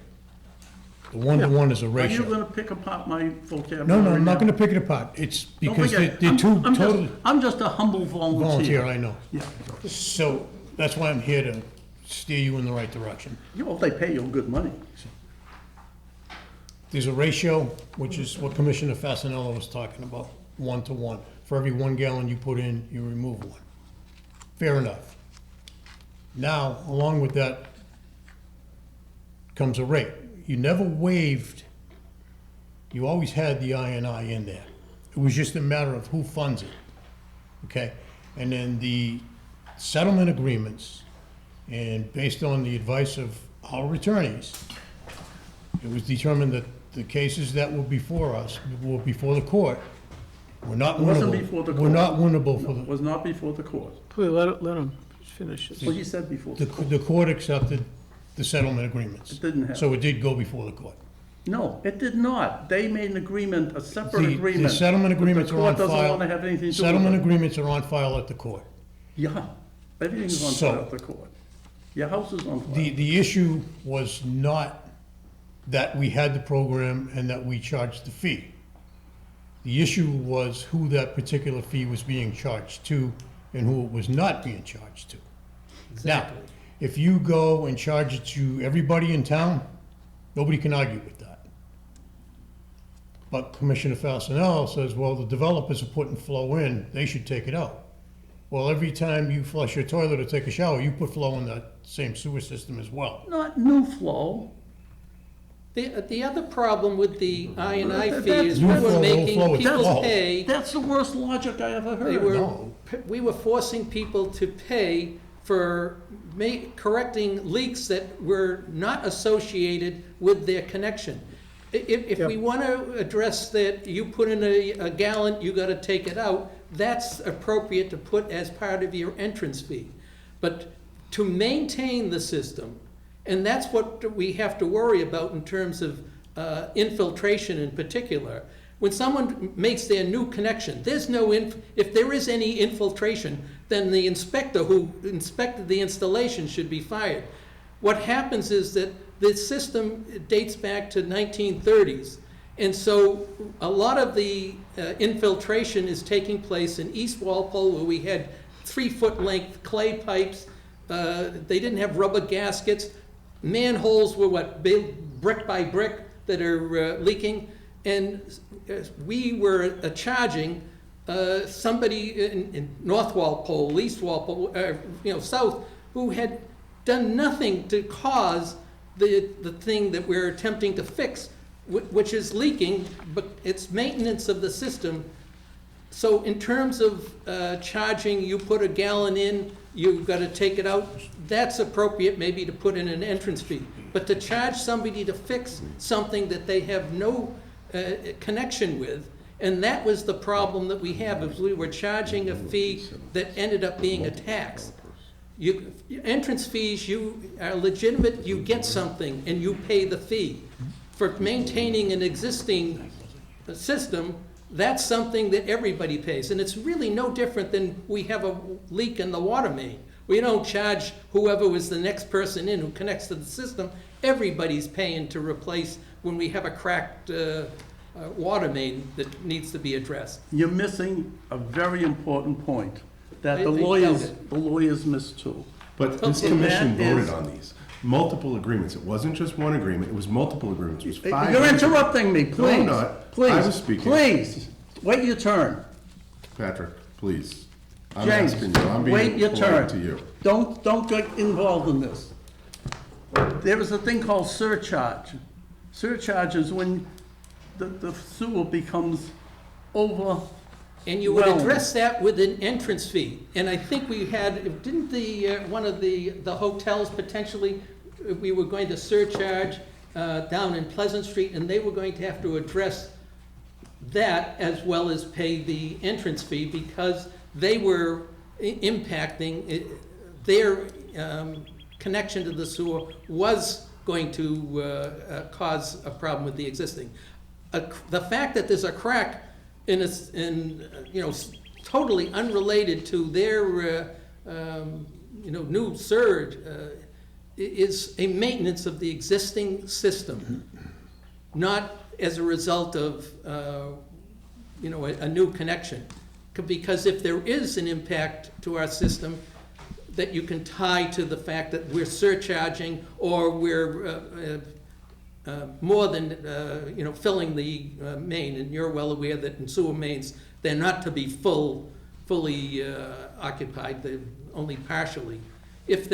The 1-to-1 is a Are you ratio. gonna pick apart my vocabulary? No, I'm not now? gonna pick it apart. It's Don't because forget, they're two I'm just- totally I'm just a humble volunteer, I know. Yeah. So that's why I'm here to steer you in the right direction. Well, they pay you good money. There's a ratio, which is what Commissioner Fasenello was talking about, 1-to-1. For every 1 gallon you put in, you remove 1. Fair enough. Now, along with that comes a rate. You never waived, you always had the I&I in there. It was just a matter of who funds it, okay? And then the settlement agreements, and based on the advice of our attorneys, it was determined that the cases that were before us, were before the court, were not It wasn't winnable. before the Were court. not winnable for Was not before the court. Please, let him finish it. Well, he said before. the court accepted the settlement agreements. It didn't happen. So it did go before the court. No, it did not. They made an agreement, a separate The agreement. settlement but agreements are on The court doesn't file. want to have anything to do with it. Settlement agreements are on file at the court. Yeah, everything's on So- file at the court. Your house is on file. The issue was not that we had the program and that we charged the fee. The issue was who that particular fee was being charged to and who it was not being charged to. Exactly. Now, if you go and charge it to everybody in town, nobody can argue with that. But Commissioner Fasenello says, well, the developers are putting flow in, they should take it out. Well, every time you flush your toilet or take a shower, you put flow in that same sewer system as well. Not new flow. The other problem with the I&I fee That's- is we New were flow, making overflow is people flow. pay. That's the worst logic I ever They heard. were, we were forcing people to pay for correcting leaks that were not associated with their connection. If we want to address that, you put in a gallon, you got to take it out, that's appropriate to put as part of your entrance fee. But to maintain the system, and that's what we have to worry about in terms of infiltration in particular. When someone makes their new connection, there's no, if there is any infiltration, then the inspector who inspected the installation should be fired. What happens is that the system dates back to 1930s. And so a lot of the infiltration is taking place in East Walpole, where we had 3-foot length clay pipes. They didn't have rubber gaskets. Manholes were brick by brick that are leaking. And we were charging somebody in North Walpole, East Walpole, South, who had done nothing to cause the thing that we're attempting to fix, which is leaking, but it's maintenance of the system. So in terms of charging, you put a gallon in, you've got to take it out, that's appropriate maybe to put in an entrance fee. But to charge somebody to fix something that they have no connection with, and that was the problem that we have, is we were charging a fee that ended up being a tax. Entrance fees, you are legitimate, you get something and you pay the fee. For maintaining an existing system, that's something that everybody pays. And it's really no different than we have a leak in the water main. We don't charge whoever was the next person in who connects to the system. Everybody's paying to replace when we have a cracked water main that needs to be addressed. You're missing a very important point that I the doubt lawyers missed too. But this Okay. commission That is- voted on these, multiple agreements. It wasn't just one agreement, it was multiple agreements. It was 5. You're interrupting me, please. No, I'm not. Please. I was speaking. Please, wait your turn. Patrick, please. I'm James, asking you, I'm wait being your turn. polite to you. Don't get involved in this. There is a thing called surcharge. Surcharge is when the sewer becomes over. And you would Well- address that with an entrance fee. And I think we had, didn't one of the hotels potentially, we were going to surcharge down in Pleasant Street, and they were going to have to address that as well as pay the entrance fee, because they were impacting, their connection to the sewer was going to cause a problem with the existing. The fact that there's a crack totally unrelated to their, new surge, is a maintenance of the existing system, not as a result of, a new connection. Because if there is an impact to our system that you can tie to the fact that we're surcharging or we're more than, filling the main, and you're well aware that in sewer mains, they're not to be fully occupied, they're only partially. If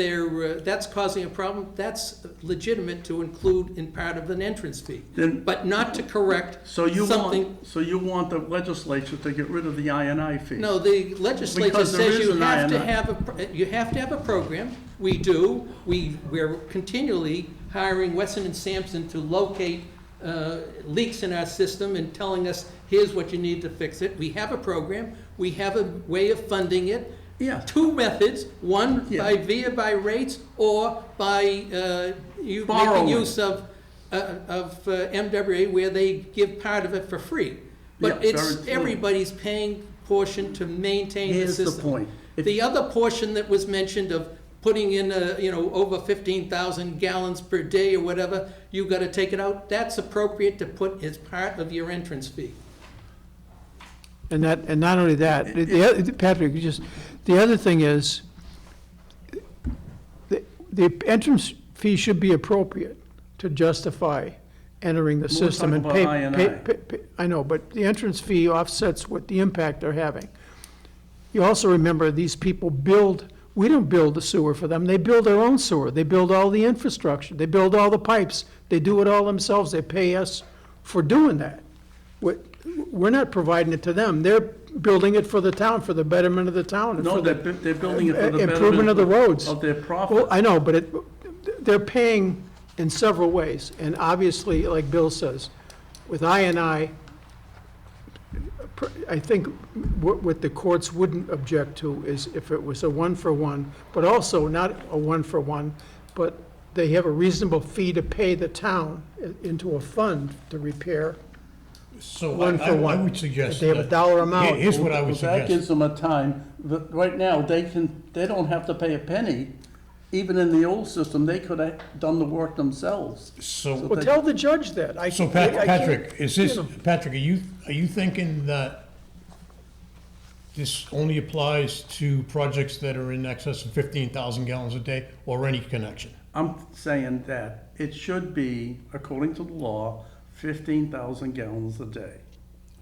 that's causing a problem, that's legitimate to include in part of an entrance fee, Then- but not to correct So you something. want the legislature to get rid of the I&I fee? No, the legislature Because there says is you an have to INI. have a program. We do. We're continually hiring Wesson and Sampson to locate leaks in our system and telling us, here's what you need to fix it. We have a program. We have a way of funding it. Yeah. 2 methods, one Yeah. by rates or by you Borrowing. making use of MWRA, where they give part of it for free. But Yeah, it's very true. everybody's paying portion to maintain the Here's the system. point. If- The other portion that was mentioned of putting in over 15,000 gallons per day or whatever, you got to take it out. That's appropriate to put as part of your entrance fee. and not only that, Patrick, the other thing is, the entrance fee should be appropriate to justify entering the system and talking pay. about I know, but the entrance fee offsets what the impact they're having. You also remember, these people we don't build the sewer for them, they build their own sewer, they build all the infrastructure, they build all the pipes, they do it all themselves, they pay us for doing that. We're not providing it to them, they're building it for the town, for the betterment of the town. and No, for the they're building it for the improvement of the roads. of their Well, profit. I know, but they're paying in several ways, and obviously, like Bill says, with I think what the courts wouldn't object to is if it was a one-for-one, but also not a one-for-one, but they have a reasonable fee to pay the town into a fund to repair. So One for I one. would suggest. If they have a that- dollar amount. Here's what I would That gives suggest. them a time, right now, they don't have to pay a penny. Even in the old system, they could have done the work themselves. So, Well, tell the judge that. I can't- Patrick, is this, you know. Patrick, are you thinking that this only applies to projects that are in excess of 15,000 gallons a day, or any connection? I'm saying that it should be, according to the law, 15,000 gallons a day.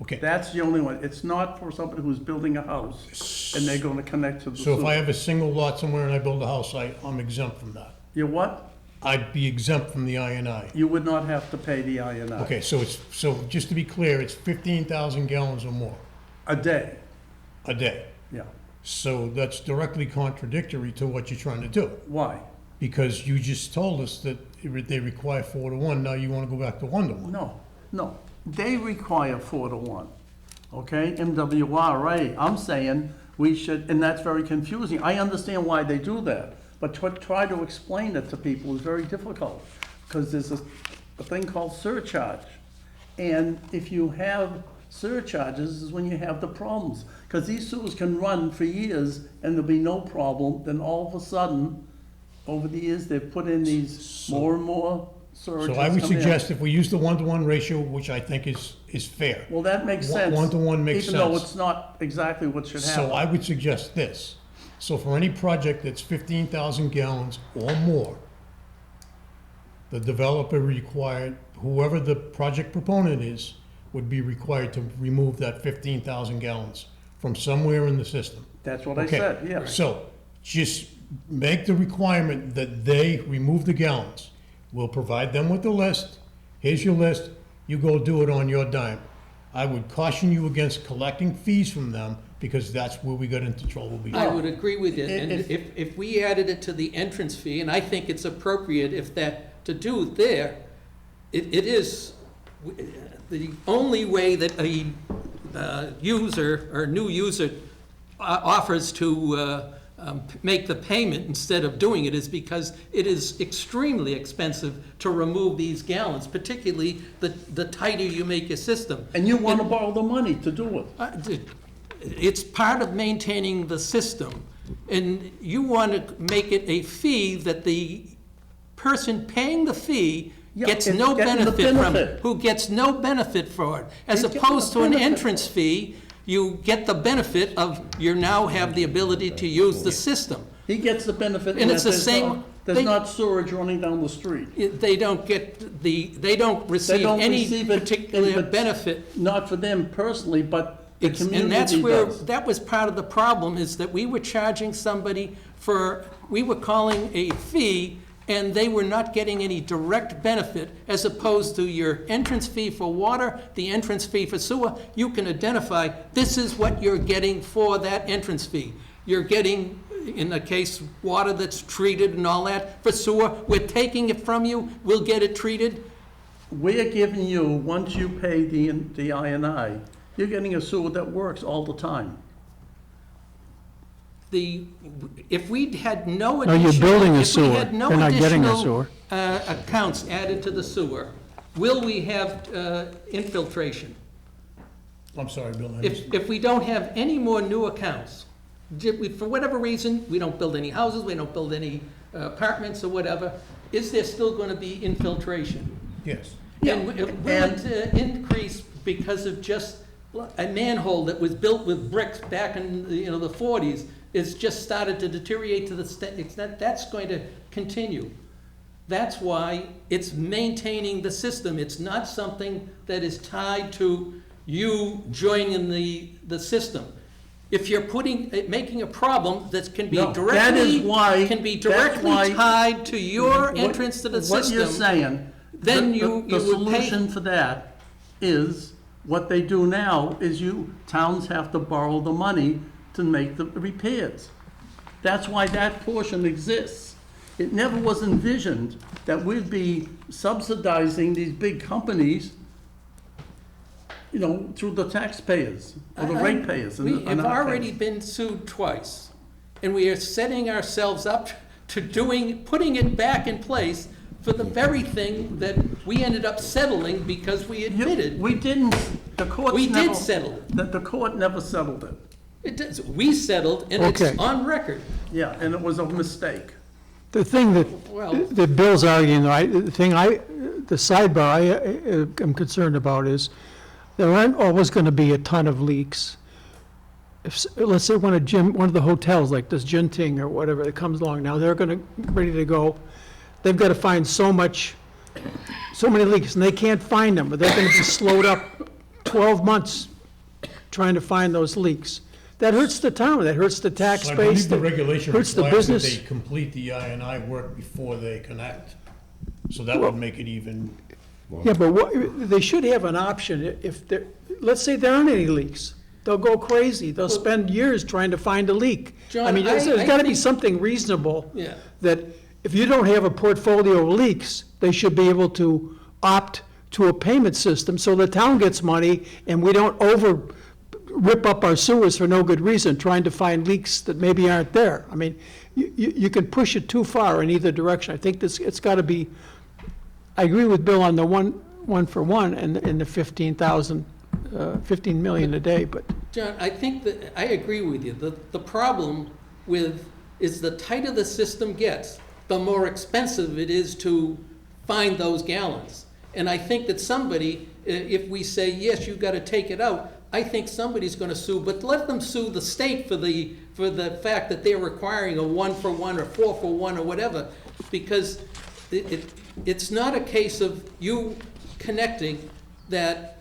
Okay, That's the only one. It's not for somebody who's building a house and they're gonna connect to the so if I sewer. have a single lot somewhere and I build a house, I'm exempt from that. You what? I'd be exempt from the INI. You would not have to pay the INI. Okay, so just to be clear, it's 15,000 gallons or more A day, a day. yeah. So that's directly contradictory to what you're trying to do. Why? Because you just told us that they require 4-to-1, now you want to go back to 1-to-1. No. They require 4-to-1, okay? MWRA, I'm saying we should, and that's very confusing. I understand why they do that, but try to explain it to people is very difficult, because there's a thing called surcharge. And if you have surcharges is when you have the problems, because these sewers can run for years and there'll be no problem, then all of a sudden, over the years, they've put in these more and more surcharges. So I would come in. suggest if we use the 1-to-1 ratio, which I think is fair. Well, that makes One- sense. 1-to-1 makes Even though sense. it's not exactly what should happen. So I would suggest this. So for any project that's 15,000 gallons or more, the developer required, whoever the project proponent is, would be required to remove that 15,000 gallons from somewhere in the system. That's what I Okay, said, yeah. So just make the requirement that they remove the gallons. We'll provide them with the list. Here's your list. You go do it on your dime. I would caution you against collecting fees from them, because that's where we got into trouble I before. would agree with you, and If- if we added it to the entrance fee, and I think it's appropriate to do there, it is the only way that a user or new user offers to make the payment instead of doing it is because it is extremely expensive to remove these gallons, particularly the tighter you make your system. And you want to borrow the money to do it. It's part of maintaining the system, and you want to make it a fee that the person paying the fee Yeah, gets it's no getting the benefit from it, benefit. who gets no benefit for it. As He's getting opposed the to an benefit. entrance fee, you get the benefit of, you now have the ability to use the system. He gets the benefit. And it's that the same- There's they- not sewage running down the street. They don't get they don't receive don't any receive it, particular but- benefit. Not for them personally, but the And that's community where, does. that was part of the problem, is that we were charging somebody we were calling a fee, and they were not getting any direct benefit, as opposed to your entrance fee for water, the entrance fee for sewer. You can identify, this is what you're getting for that entrance fee. You're getting, in the case, water that's treated and all that. For sewer, we're taking it from you, we'll get it treated. We're giving you, once you pay the INI, you're getting a sewer that works all the time. If we had no No, additional... you're building a if we sewer. had no You're not getting a additional, sewer. accounts added to the sewer, will we have infiltration? I'm sorry, Bill. I missed- If we don't have any more new accounts, for whatever reason, we don't build any houses, we don't build any apartments or whatever, is there still going to be infiltration? Yes. Yeah, And will and- it increase because of just a manhole that was built with bricks back in, the 40s, is just started to deteriorate to the extent that's going to continue. That's why it's maintaining the system. It's not something that is tied to you joining the system. If you're making a problem that can be No, that is why- that's why- tied to your What- entrance to the What you're system, saying, then the you would pay. solution for that is, what they do now is towns have to borrow the money to make the repairs. That's why that portion exists. It never was envisioned that we'd be subsidizing these big companies, through the taxpayers or the ratepayers. in We have our already case. been sued twice, and we are setting ourselves up to putting it back in place for the very thing that we ended up settling because we admitted. We didn't, the courts We never. did settle it. The court never settled it. It does, we settled, and it's Okay. on record. Yeah, and it was a mistake. The thing Well- that Bill's arguing, the sidebar I am concerned about is, there aren't always gonna be a ton of leaks. Let's say one of the hotels, like this Genting or whatever, that comes along now, they're ready to go. They've gotta find so many leaks, and they can't find them, but they're gonna be slowed up 12 months trying to find those leaks. That hurts the town, that hurts the tax So I base, believe the that regulation hurts the requires that business. they complete the I&I work before they connect. So that would make it even, Yeah, but they should have an option if there, let's say there aren't any leaks. They'll go crazy. They'll spend years trying to find a leak. I John, mean, there's I gotta be think- something reasonable. Yeah. That if you don't have a portfolio of leaks, they should be able to opt to a payment system so the town gets money and we don't rip up our sewers for no good reason, trying to find leaks that maybe aren't there. I mean, you can push it too far in either direction. I think it's gotta be, I agree with Bill on the one for one and the 15 million a day, but John, I think that, I agree with you. The problem is the tighter the system gets, the more expensive it is to find those gallons. And I think that somebody, if we say, yes, you've got to take it out, I think somebody's going to sue, but let them sue the state for the fact that they're requiring a 1-for-1 or 4-for-1 or whatever, because it's not a case of you connecting that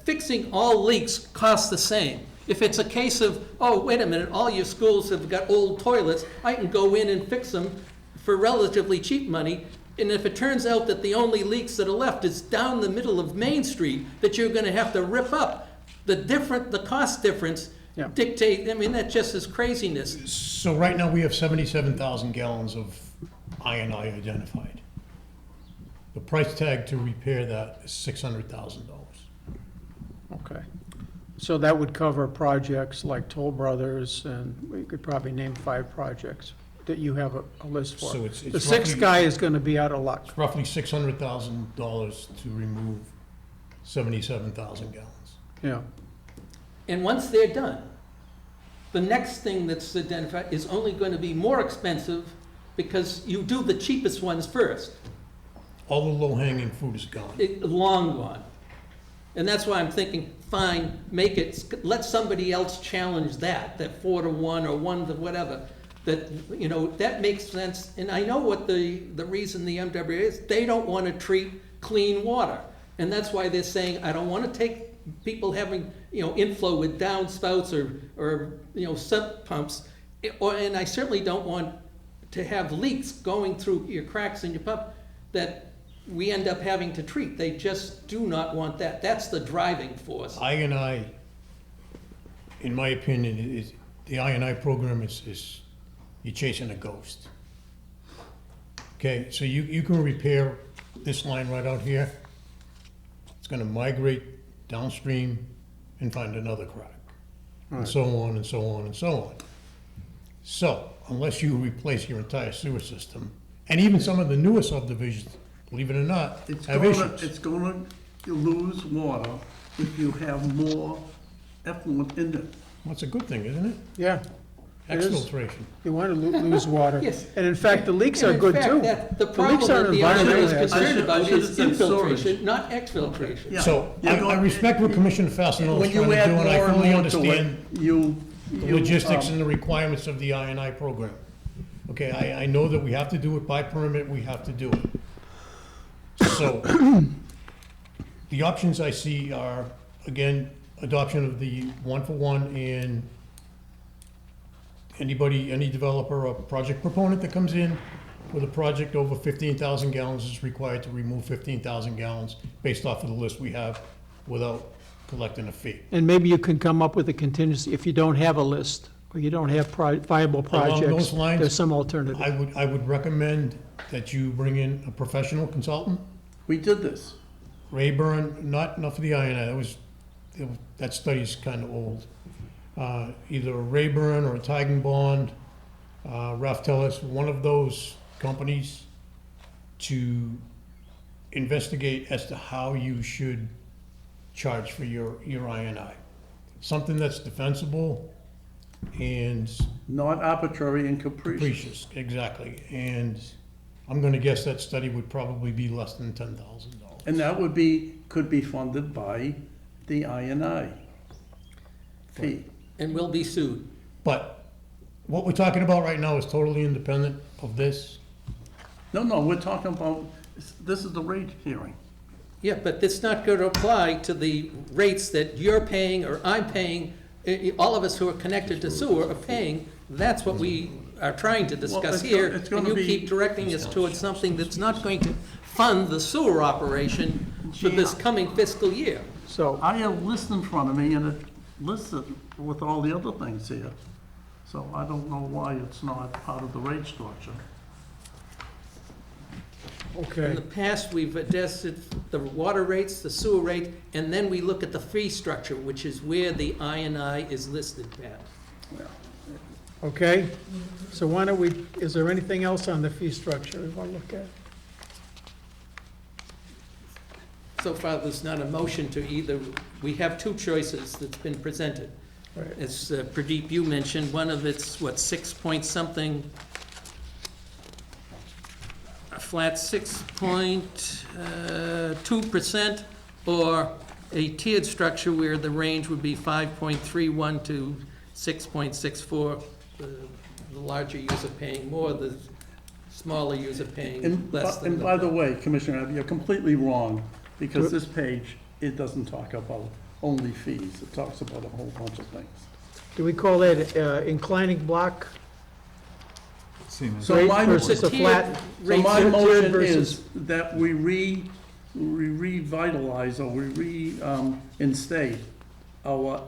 fixing all leaks costs the same. If it's a case of, oh, wait a minute, all your schools have got old toilets, I can go in and fix them for relatively cheap money, and if it turns out that the only leaks that are left is down the middle of Main Street that you're gonna have to rip up, the cost difference Yeah. dictate, I mean, that just is craziness. so right now we have 77,000 gallons of I&I identified. The price tag to repair that is $600,000. okay. So that would cover projects like Toll Brothers, and we could probably name 5 projects that you have a list for. So it's The sixth roughly- guy is gonna be out of luck. It's roughly $600,000 to remove 77,000 gallons. Yeah, And once they're done, the next thing that's identified is only going to be more expensive because you do the cheapest ones first. All the low-hanging fruit is gone. Long gone. And that's why I'm thinking, fine, let somebody else challenge that 4-to-1 or 1 to whatever. That makes sense. And I know what the reason the MWRA is. They don't want to treat clean water. And that's why they're saying, I don't want to take people having, inflow with downspouts or sump pumps. And I certainly don't want to have leaks going through your cracks in your pump that we end up having to treat. They just do not want that. That's the driving force. I&I, in my opinion, the I&I program is you're chasing a ghost. Okay, so you can repair this line right out here. It's gonna migrate downstream and find another crack. And so on and so on and so on. So, unless you replace your entire sewer system, and even some of the newer subdivisions, believe it or not, have issues. It's gonna lose water if you have more effluent in it. Well, it's a good thing, isn't it? yeah. It is. Exfiltration. You want to lose water. Yes. And in fact, the leaks And are in good fact, too. The problem leaks aren't that the owner environmental is hazards. concerned about I should is have said storage. infiltration, not exfiltration. Yeah. So You're I going- respect what Commissioner Fasenel's When trying to do, you add and I more and fully more to understand it, you. the logistics and the requirements of the I&I program. Okay, I know that we have to do it by permit, we have to do it. So, the options I see are, again, adoption of the one-for-one, and anybody, any developer or project proponent that comes in with a project over 15,000 gallons is required to remove 15,000 gallons based off of the list we have without collecting a fee. And maybe you can come up with a contingency if you don't have a list, or you don't have viable projects. those lines, There's some alternative. I would recommend that you bring in a professional consultant. We did this. Rayburn, not for the INI, that study's kind of old. Either a Rayburn or a Bond, Ralph Tellis, one of those companies to investigate as to how you should charge for your INI. Something that's defensible and Not arbitrary and capricious. capricious, exactly. And I'm gonna guess that study would probably be less than $10,000. And that could be funded by the I&I fee. And will be sued. But what we're talking about right now is totally independent of this. No, we're talking about, this is the rate hearing. Yeah, but it's not going to apply to the rates that you're paying or I'm paying. All of us who are connected to sewer are paying. That's what we are trying to discuss it's here. it's And gonna you be- keep directing us towards something that's not going to fund the sewer operation for this coming fiscal year. So, I have a list in front of me, and it lists it with all the other things here. So I don't know why it's not part of the rate structure. In okay, the past, we've adjusted the water rates, the sewer rate, and then we look at the fee structure, which is where the I&I is listed, Pat. okay. So why don't we, is there anything else on the fee structure we want to look at? So far, there's not a motion to either, we have two choices that's been presented. Right. As Pradeep, you mentioned, one of it's, what, 6-point-something, a flat 6.2%, or a tiered structure where the range would be 5.31 to 6.64. The larger user paying more, the smaller user paying And less than and by the way, Commissioner, you're completely wrong, because this page, it doesn't talk about only fees. It talks about a whole bunch of things. Do we call that inclining block So rate my, versus a flat? so my tiered motion versus- is that we revitalize or we reinstate our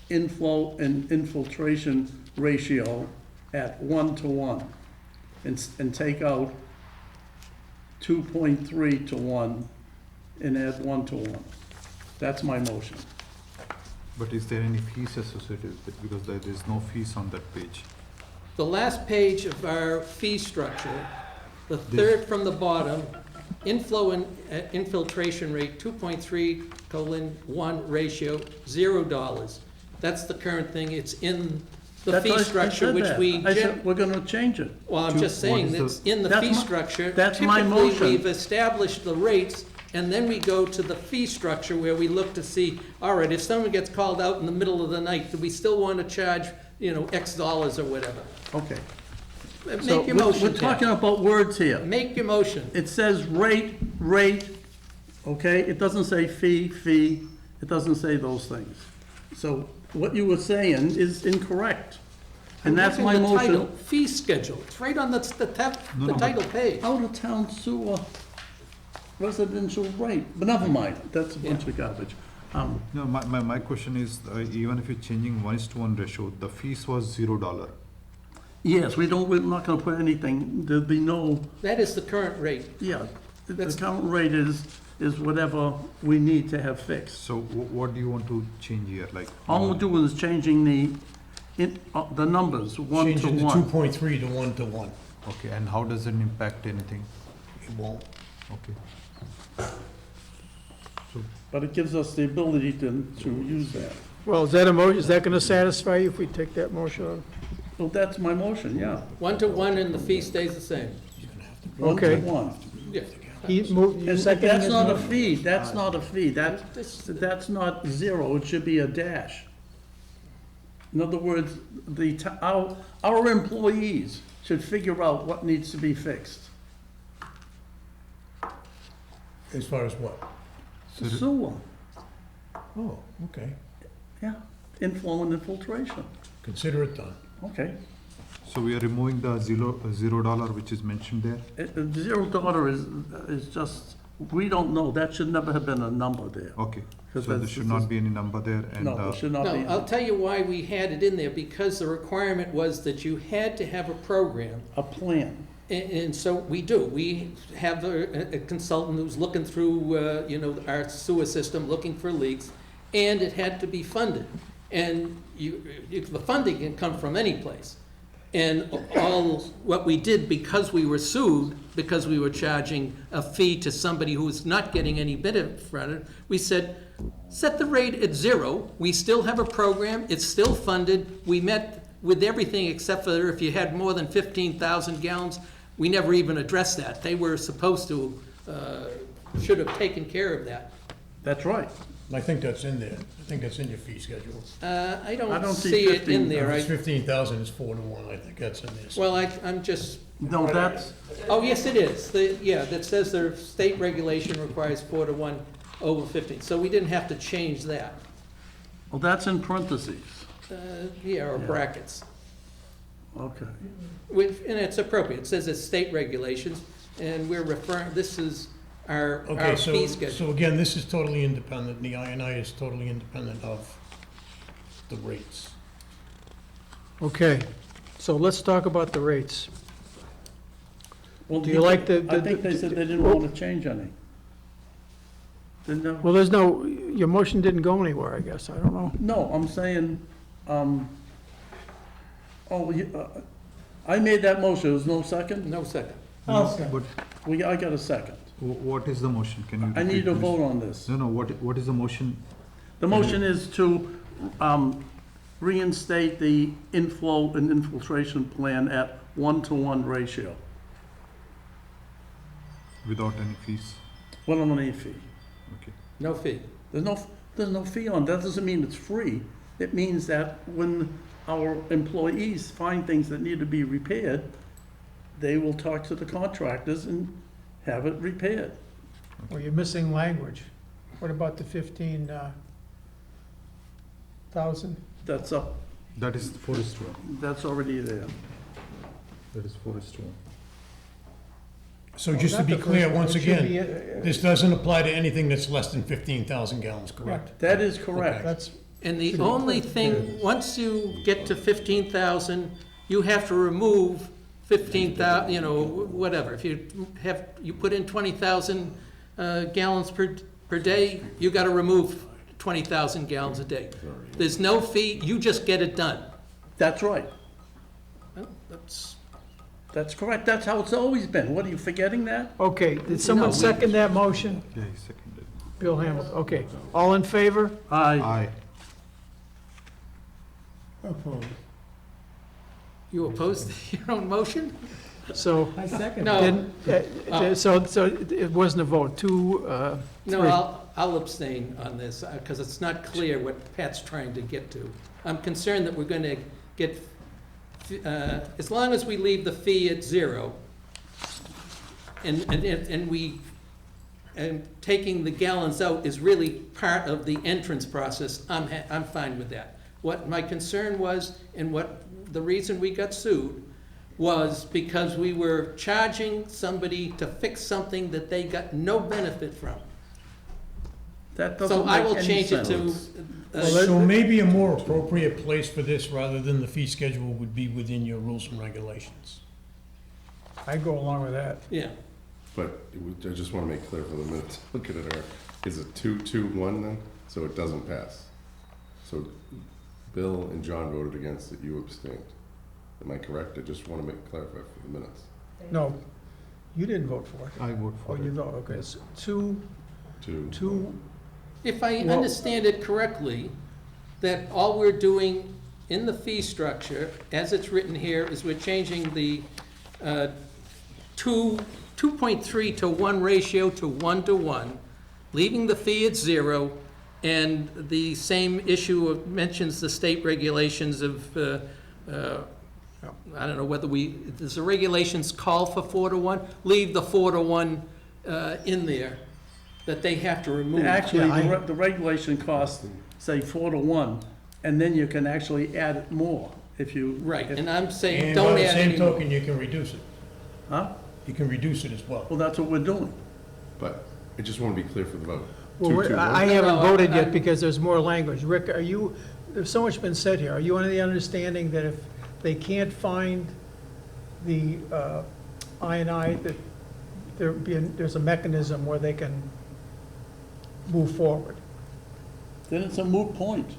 inflow and infiltration ratio at 1-to-1 and take out 2.3 to 1 and add 1-to-1. That's my motion. But is there any fees associated with it? Because there is no fees on that page. The last page of our fee structure, the third from the bottom, inflow and infiltration rate, 2.3:1 ratio, $0. That's the current thing. It's in the That's fee what I structure, said which that. we, I said, we're gonna change it. well, I'm just saying, that's in the That's fee my- structure. that's my motion. Typically, we've established the rates, and then we go to the fee structure where we look to see, all right, if someone gets called out in the middle of the night, do we still want to charge, X dollars or whatever? Okay. So Make your we're motion, talking Pat. about words here. Make your motion. It says rate, okay? It doesn't say fee. It doesn't say those things. So what you were saying is incorrect. And that's my I'm looking at the motion. title, fee schedule. It's right on the title page. Out-of-town sewer residential rate, but never mind, that's a bunch of garbage. No, my question is, even if you're changing 1:1 ratio, the fees was $0. Yes, we're not gonna put anything, there'll be no, That is the current rate. yeah, the That's- current rate is whatever we need to have fixed. So what do you want to change here, like? All we're doing is changing the numbers, 1 to Changing the 1. 2.3 to 1-to-1. Okay, and how does it impact anything? It won't. Okay. But it gives us the ability to use that. Well, is that a motion, is that going to satisfy you if we take that motion on? Well, that's my motion, yeah. 1-to-1 and the fee stays the same. One to Okay. one. Yeah. He moved, you And seconding that's his not a motion? fee, that's not a fee, that's not zero, it should be a dash. In other words, our employees should figure out what needs to be fixed. As far as what? The sewer, Oh, okay. yeah, inflow and infiltration, Consider it done. okay. So we are removing the $0 which is mentioned there? $0 is just, we don't know, that should never have been a number there. Okay, so 'Cause there that's- should not be any number there and, No, it should not No, be. I'll tell you why we had it in there, because the requirement was that you had to have a program. A plan. And so we do. We have a consultant who's looking through, our sewer system, looking for leaks, and it had to be funded. And the funding can come from any place. And what we did, because we were sued, because we were charging a fee to somebody who was not getting any benefit from it, we said, set the rate at 0. We still have a program. It's still funded. We met with everything except for if you had more than 15,000 gallons. We never even addressed that. They were supposed to, should have taken care of that. That's right. I think that's in there. I think that's in your fee schedule. I I don't don't see see it in 15. there. If it's I- 15,000, it's 4-to-1. I think that's in there. Well, I'm just, No, that's, oh, yes, it is. That says the state regulation requires 4-to-1 over 15. So we didn't have to change that. well, that's in parentheses. Or Yeah. brackets. Okay. And it's appropriate. It says it's state regulations, and we're referring, this is our Okay, fee so schedule. again, this is totally independent. The INI is totally independent of the rates. Okay, so let's talk about the rates. Well, Do you like the- I think they said they didn't want to change any. Didn't they? Well, your motion didn't go anywhere, I guess, I don't know. No, I'm saying, I made that motion, there's no second? No second. but I got a second. what is the motion? Can you? I need to repeat, please? vote on this. No, what is the motion? The motion is to reinstate the inflow and infiltration plan at 1-to-1 ratio. Without any fees? One on a fee. Okay. No fee. There's no fee on, that doesn't mean it's free. It means that when our employees find things that need to be repaired, they will talk to the contractors and have it repaired. Well, you're missing language. What about the 15,000? That's up, That is 4:1. that's already there. That is 4:1. So just to Not be the clear, first one. once It should again, be, this doesn't apply to anything that's less than 15,000 gallons, correct? That is correct. That's, And the only thing, once you get to 15,000, you have to remove 15,000, whatever. If you put in 20,000 gallons per day, you got to remove 20,000 gallons a day. There's no fee, you just get it done. That's right. Well, that's, That's correct. That's how it's always been. What, are you forgetting that? okay, did someone No, we- second that motion? Yeah, he seconded. Bill Hamilton, okay. All in favor? Aye. you opposed to your own motion? So, I second. No. so it wasn't a vote, No, three. I'll abstain on this, because it's not clear what Pat's trying to get to. I'm concerned that we're going to get, as long as we leave the fee at 0, and taking the gallons out is really part of the entrance process, I'm fine with that. What my concern was, and what the reason we got sued, was because we were charging somebody to fix something that they got no benefit from. That So doesn't I make will any change it to, sense. So maybe a more appropriate place for this, rather than the fee schedule, would be within your rules and regulations. I go along with that. yeah. But I just want to make clear for the minutes, looking at our, is it 2-2-1 then? So it doesn't pass. So Bill and John voted against it, you abstained. Am I correct? I just want to clarify for the minutes. No, you didn't vote for it. I vote Oh, for you it. vote, okay, so two, 2. If I Well- understand it correctly, that all we're doing in the fee structure, as it's written here, is we're changing the 2.3 to 1 ratio to 1 to 1, leaving the fee at 0, and the same issue mentions the state regulations of, I don't know whether does the regulations call for 4 to 1? Leave the 4 to 1 in there, that they have to remove. Actually, the regulation costs, say, 4 to 1, and then you can actually add more if you. Right, and I'm saying, And don't by the add same any more. token, you can reduce it. Huh? You can reduce it as well. Well, that's what we're doing. But I just want to be clear for the vote. Well, 2-2 I vote? haven't No, voted I- yet because there's more language. Rick, there's so much been said here. Are you under the understanding that if they can't find the I&I, that there's a mechanism where they can move forward? Then it's a moot point.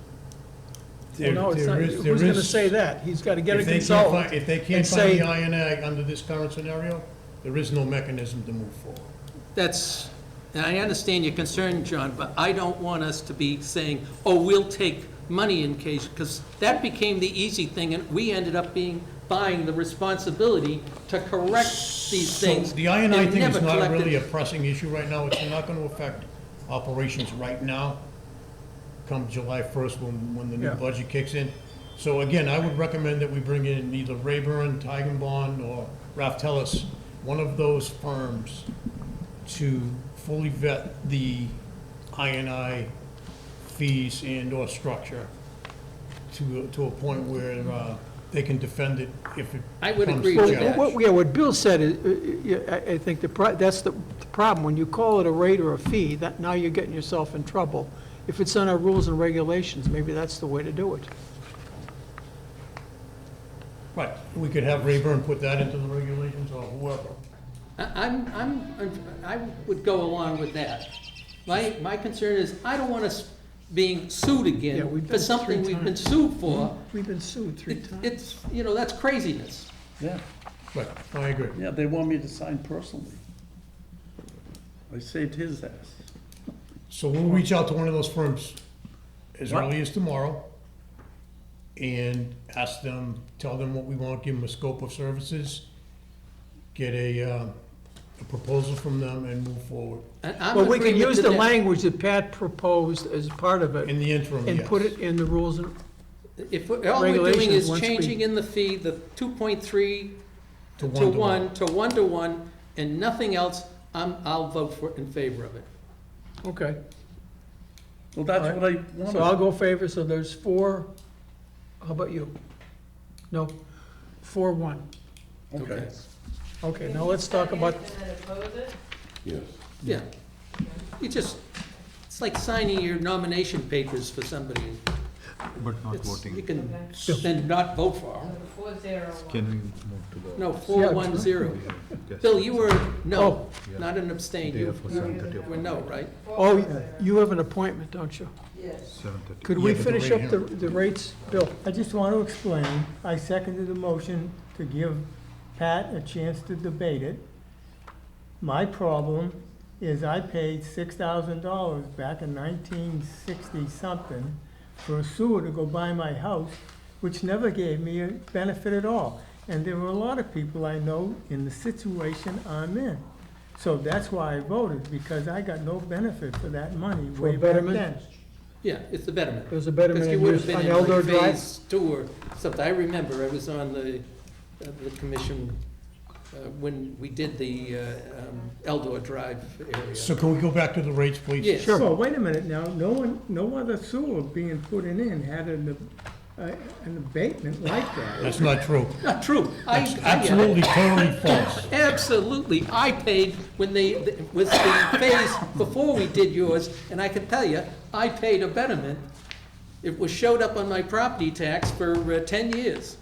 Well, no, it's There not. is- Who's there gonna is- say that? He's gotta get a If they can't consultant. find- If they can't and find say- the I&I under this current scenario, there is no mechanism to move forward. That's, and I understand your concern, John, but I don't want us to be saying, oh, we'll take money in case, because that became the easy thing, and we ended up buying the responsibility to correct these things. So the I&I and thing is never not collected- really a pressing issue right now. It's not going to affect operations right now, come July 1st when the new Yeah. budget kicks in. So again, I would recommend that we bring in either Rayburn, Tigenbond, or Ralph Tellis, one of those firms, to fully vet the I&I fees and/or structure to a point where they can defend it if it I would comes agree to with challenge. that. Yeah, what Bill said is, I think that's the problem. When you call it a rate or a fee, that, now you're getting yourself in trouble. If it's on our rules and regulations, maybe that's the way to do it. Right, we could have Rayburn put that into the regulations or whoever. I would go along with that. My concern is, I don't want us being sued Yeah, again we've for been something 3 we've been times. sued for. We've been sued 3 times. It's, that's craziness. Yeah, Right, I agree. yeah, they want me to sign personally. I saved his ass. So we'll reach out to one of those firms as What? early as tomorrow and ask them, tell them what we want, give them a scope of services, get a proposal from them and move forward. And I'm Well, we can agreeing use to the that. language that Pat proposed as part of it In the interim, yes. and put it in the rules and, If all we're doing regulations is once we- changing in the fee, the 2.3 To to 1 to 1 to 1, and nothing else, I'll vote in favor of it. okay. Well, that's All what I So I'll wanted. go favor, so there's 4, how about you? No, 4-1. Okay. Okay, now let's talk about, Yes. Yeah. It's like signing your nomination papers for somebody. But not It's- voting. You can then not vote for them. Can we move to the? No, 4-1-0. Yes. Bill, you were no, Oh. not an abstain. Day You for 7:30. were no, right? oh, you have an appointment, don't you? 7:30. Could we Yeah, but the finish rate up the rates? Bill? I just want to explain, I seconded the motion to give Pat a chance to debate it. My problem is I paid $6,000 back in 1960-something for a sewer to go by my house, which never gave me a benefit at all. And there were a lot of people I know in the situation I'm in. So that's why I voted, because I got no benefit for that money For way back betterment? then. Yeah, it's the betterment. There's a betterment Because you in would use have been on in Eldor like Drive? phase 2 or something. I remember, I was on the commission when we did the Eldor Drive area. So can we go back to the rates, please? Yes. Sure. Well, wait a minute now, no other sewer being put in had an abatement like that. That's not true. Not true. That's absolutely totally false. Absolutely. I paid when was the phase before we did yours, and I can tell you, I paid a betterment. It showed up on my property tax for 10 years.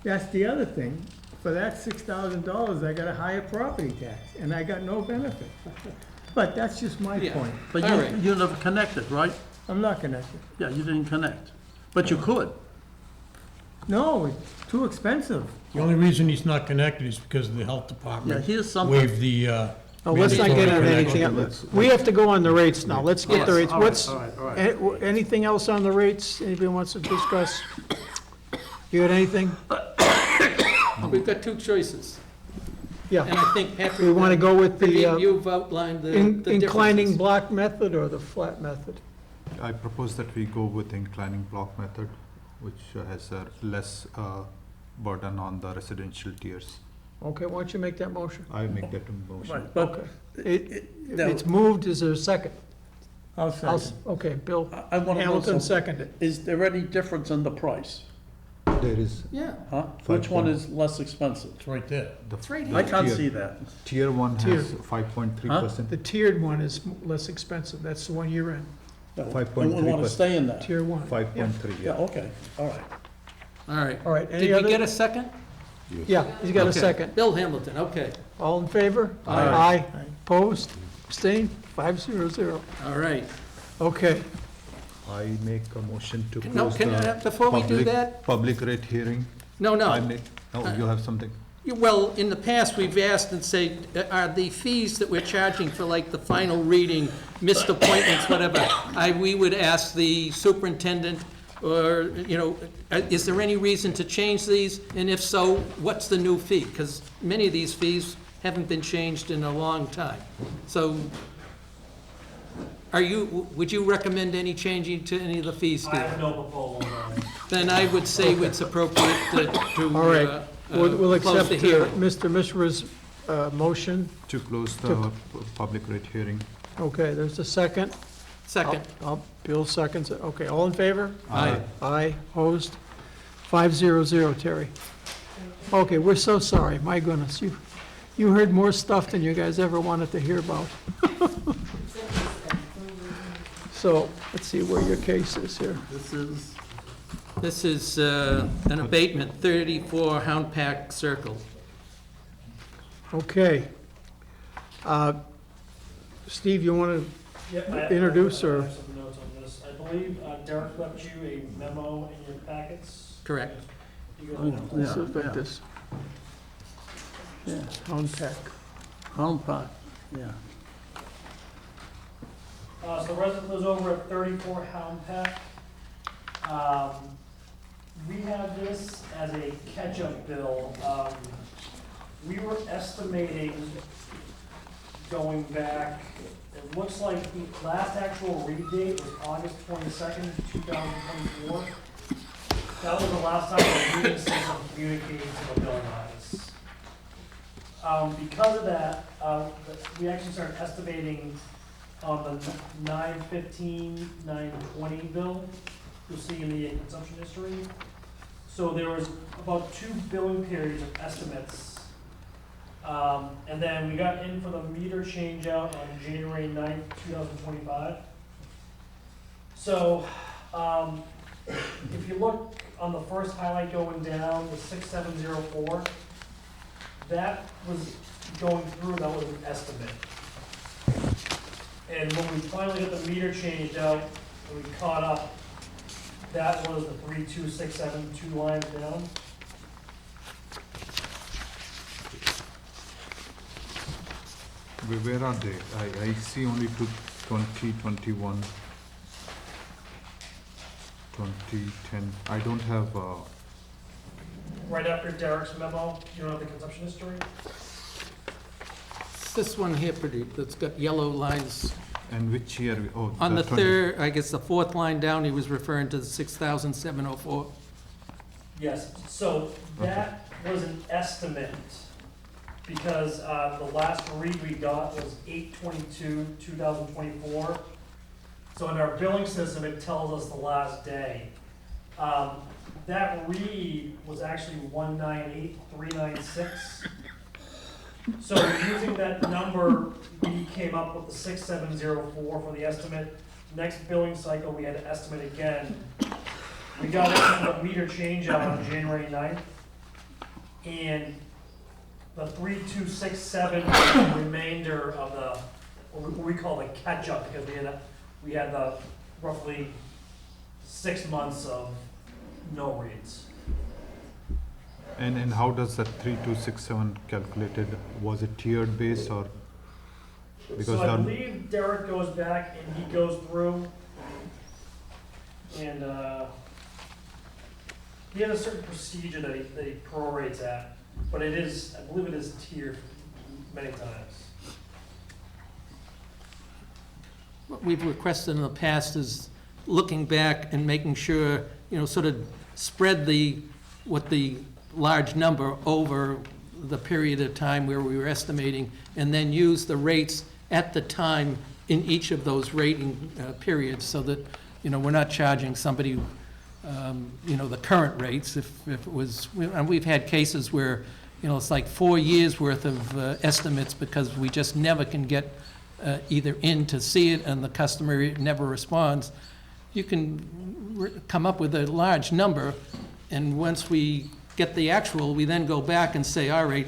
That's the other thing. For that $6,000, I got a higher property tax, and I got no benefit. But that's just my Yeah. point. But All right. you never connected, right? I'm not connected. Yeah, you didn't connect. But you could. No, it's too expensive. The only reason he's not connected is because the health Yeah, department here's something. waived the, Oh, let's not get into mandatory anything connection. else. We have to go on the rates now. Let's get the Yes. rates. All right, What's, all right, all right. anything else on the rates? Anybody wants to discuss? You got anything? We've got two choices, and Yeah. I think Patrick. We want to go with the You've outlined the inclining differences. block method or the flat method? I propose that we go with inclining block method, which has a less burden on the residential tiers. Okay, why don't you make that motion? I make that a motion. Right, but Okay. If now- it's moved, is there a second? I'll second. Okay, Bill I want to know Hamilton something. seconded. Is there any difference in the price? There is Yeah, Huh? Which one is less expensive? It's right there. it's right I here. can't Tier. see that. tier one Tier. has 5.3%. The tiered one is less expensive, that's the one you're in, No, 5.3%. We want to stay in that. tier one. 5.3, Yeah, yeah. okay, all right. All right. All right, any Did we get other? a second? Yeah, he's got a Okay. second. Bill Hamilton, okay. All in favor? Aye. Opposed? Abstained? 500. All right. Okay, I make a motion to No, close can, the before we do public- that, public rate hearing. no, I no. make, oh, you have something? Well, in the past, we've asked and say, are the fees that we're charging for like the final reading, missed appointments, whatever, we would ask the superintendent, or, you know, is there any reason to change these? And if so, what's the new fee? Because many of these fees haven't been changed in a long time. So would you recommend any changing to any of the fees, I Steve? have no proposal on it. Then I would say it's appropriate to all right. We'll close accept the hearing. Mr. Mishra's motion. To close the public rate hearing. Okay, there's a second. Second. Bill seconds it. Okay, all in favor? Aye. Aye, opposed? 500, Terry. Okay, we're so sorry, my goodness, you heard more stuff than you guys ever wanted to hear about. So, let's see where your case is here. This is an abatement, 34 Hound Pack Circle. Okay. Steve, you want Yep, to introduce I or? have some notes on this. I believe Derek left you a memo in your packets. Correct. You got Oh, it. Let's yeah, look at yeah. this. Yeah, Hound Pack. Hound Park, yeah. So the resident lives over at 34 Hound Pack. We have this as a catch-up bill. We were estimating going back, it looks like the last actual read date was August 22nd, 2024. That was the last time the reading system communicated to the billing office. Because of that, we actually started estimating on the 9/15, 9/20 bill, you'll see in the consumption history. So there was about 2 billing periods of estimates. And then we got in for the meter change out on January 9th, 2025. So, if you look on the first highlight going down, the 6704, that was going through, that was an estimate. And when we finally got the meter changed out, and we caught up, that was the 32672 2 lines down. Where are they? I see only 20, 21, 2010. I don't have, Right after Derek's memo, you know, the consumption history. It's this one here, that's got yellow lines. and which year? Oh, On the 20 third, I guess the fourth line down, he was referring to the 6,704. Yes, so that was an estimate, because the last read we got was 8/22/2024. So in our billing system, it tells us the last day. That read was actually 198,396. So using that number, we came up with the 6704 for the estimate. Next billing cycle, we had to estimate again. We got it from the meter change out on January 9th. And the 3267 was the remainder of the, what we call the catch-up, because we had the roughly 6 months of no reads. And how does that 3267 calculated? Was it tiered based or? Because So I the- believe Derek goes back and he goes through and he has a certain procedure that he prorates at, but it is, I believe it is tiered many times. What we've requested in the past is looking back and making sure, sort of spread what the large number over the period of time where we were estimating, and then use the rates at the time in each of those rating periods, so that, we're not charging somebody, the current rates. If it was, and we've had cases where, it's like 4 years' worth of estimates, because we just never can get either in to see it, and the customer never responds. You can come up with a large number, and once we get the actual, we then go back and say, all right,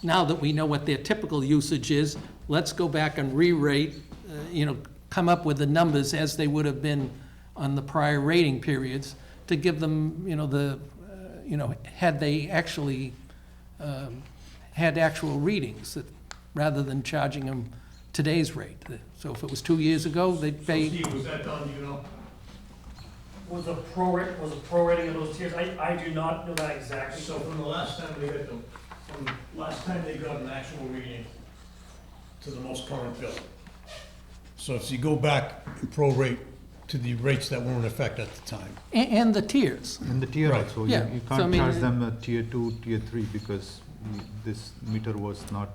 now that we know what their typical usage is, let's go back and re-rate, come up with the numbers as they would have been on the prior rating periods, to give them, had they actually had actual readings, rather than charging them today's rate. So if it was 2 years ago, they'd pay. Steve, was that done, Was a prorating of those tiers? I do not know that exactly. So from the last time they got from last time they got an actual reading to the most current bill. So if you go back and prorate to the rates that were in effect at the time. And the tiers. And the tier Right. also, Yeah. you So, I can't mean, charge them a tier 2, tier 3 because this meter was not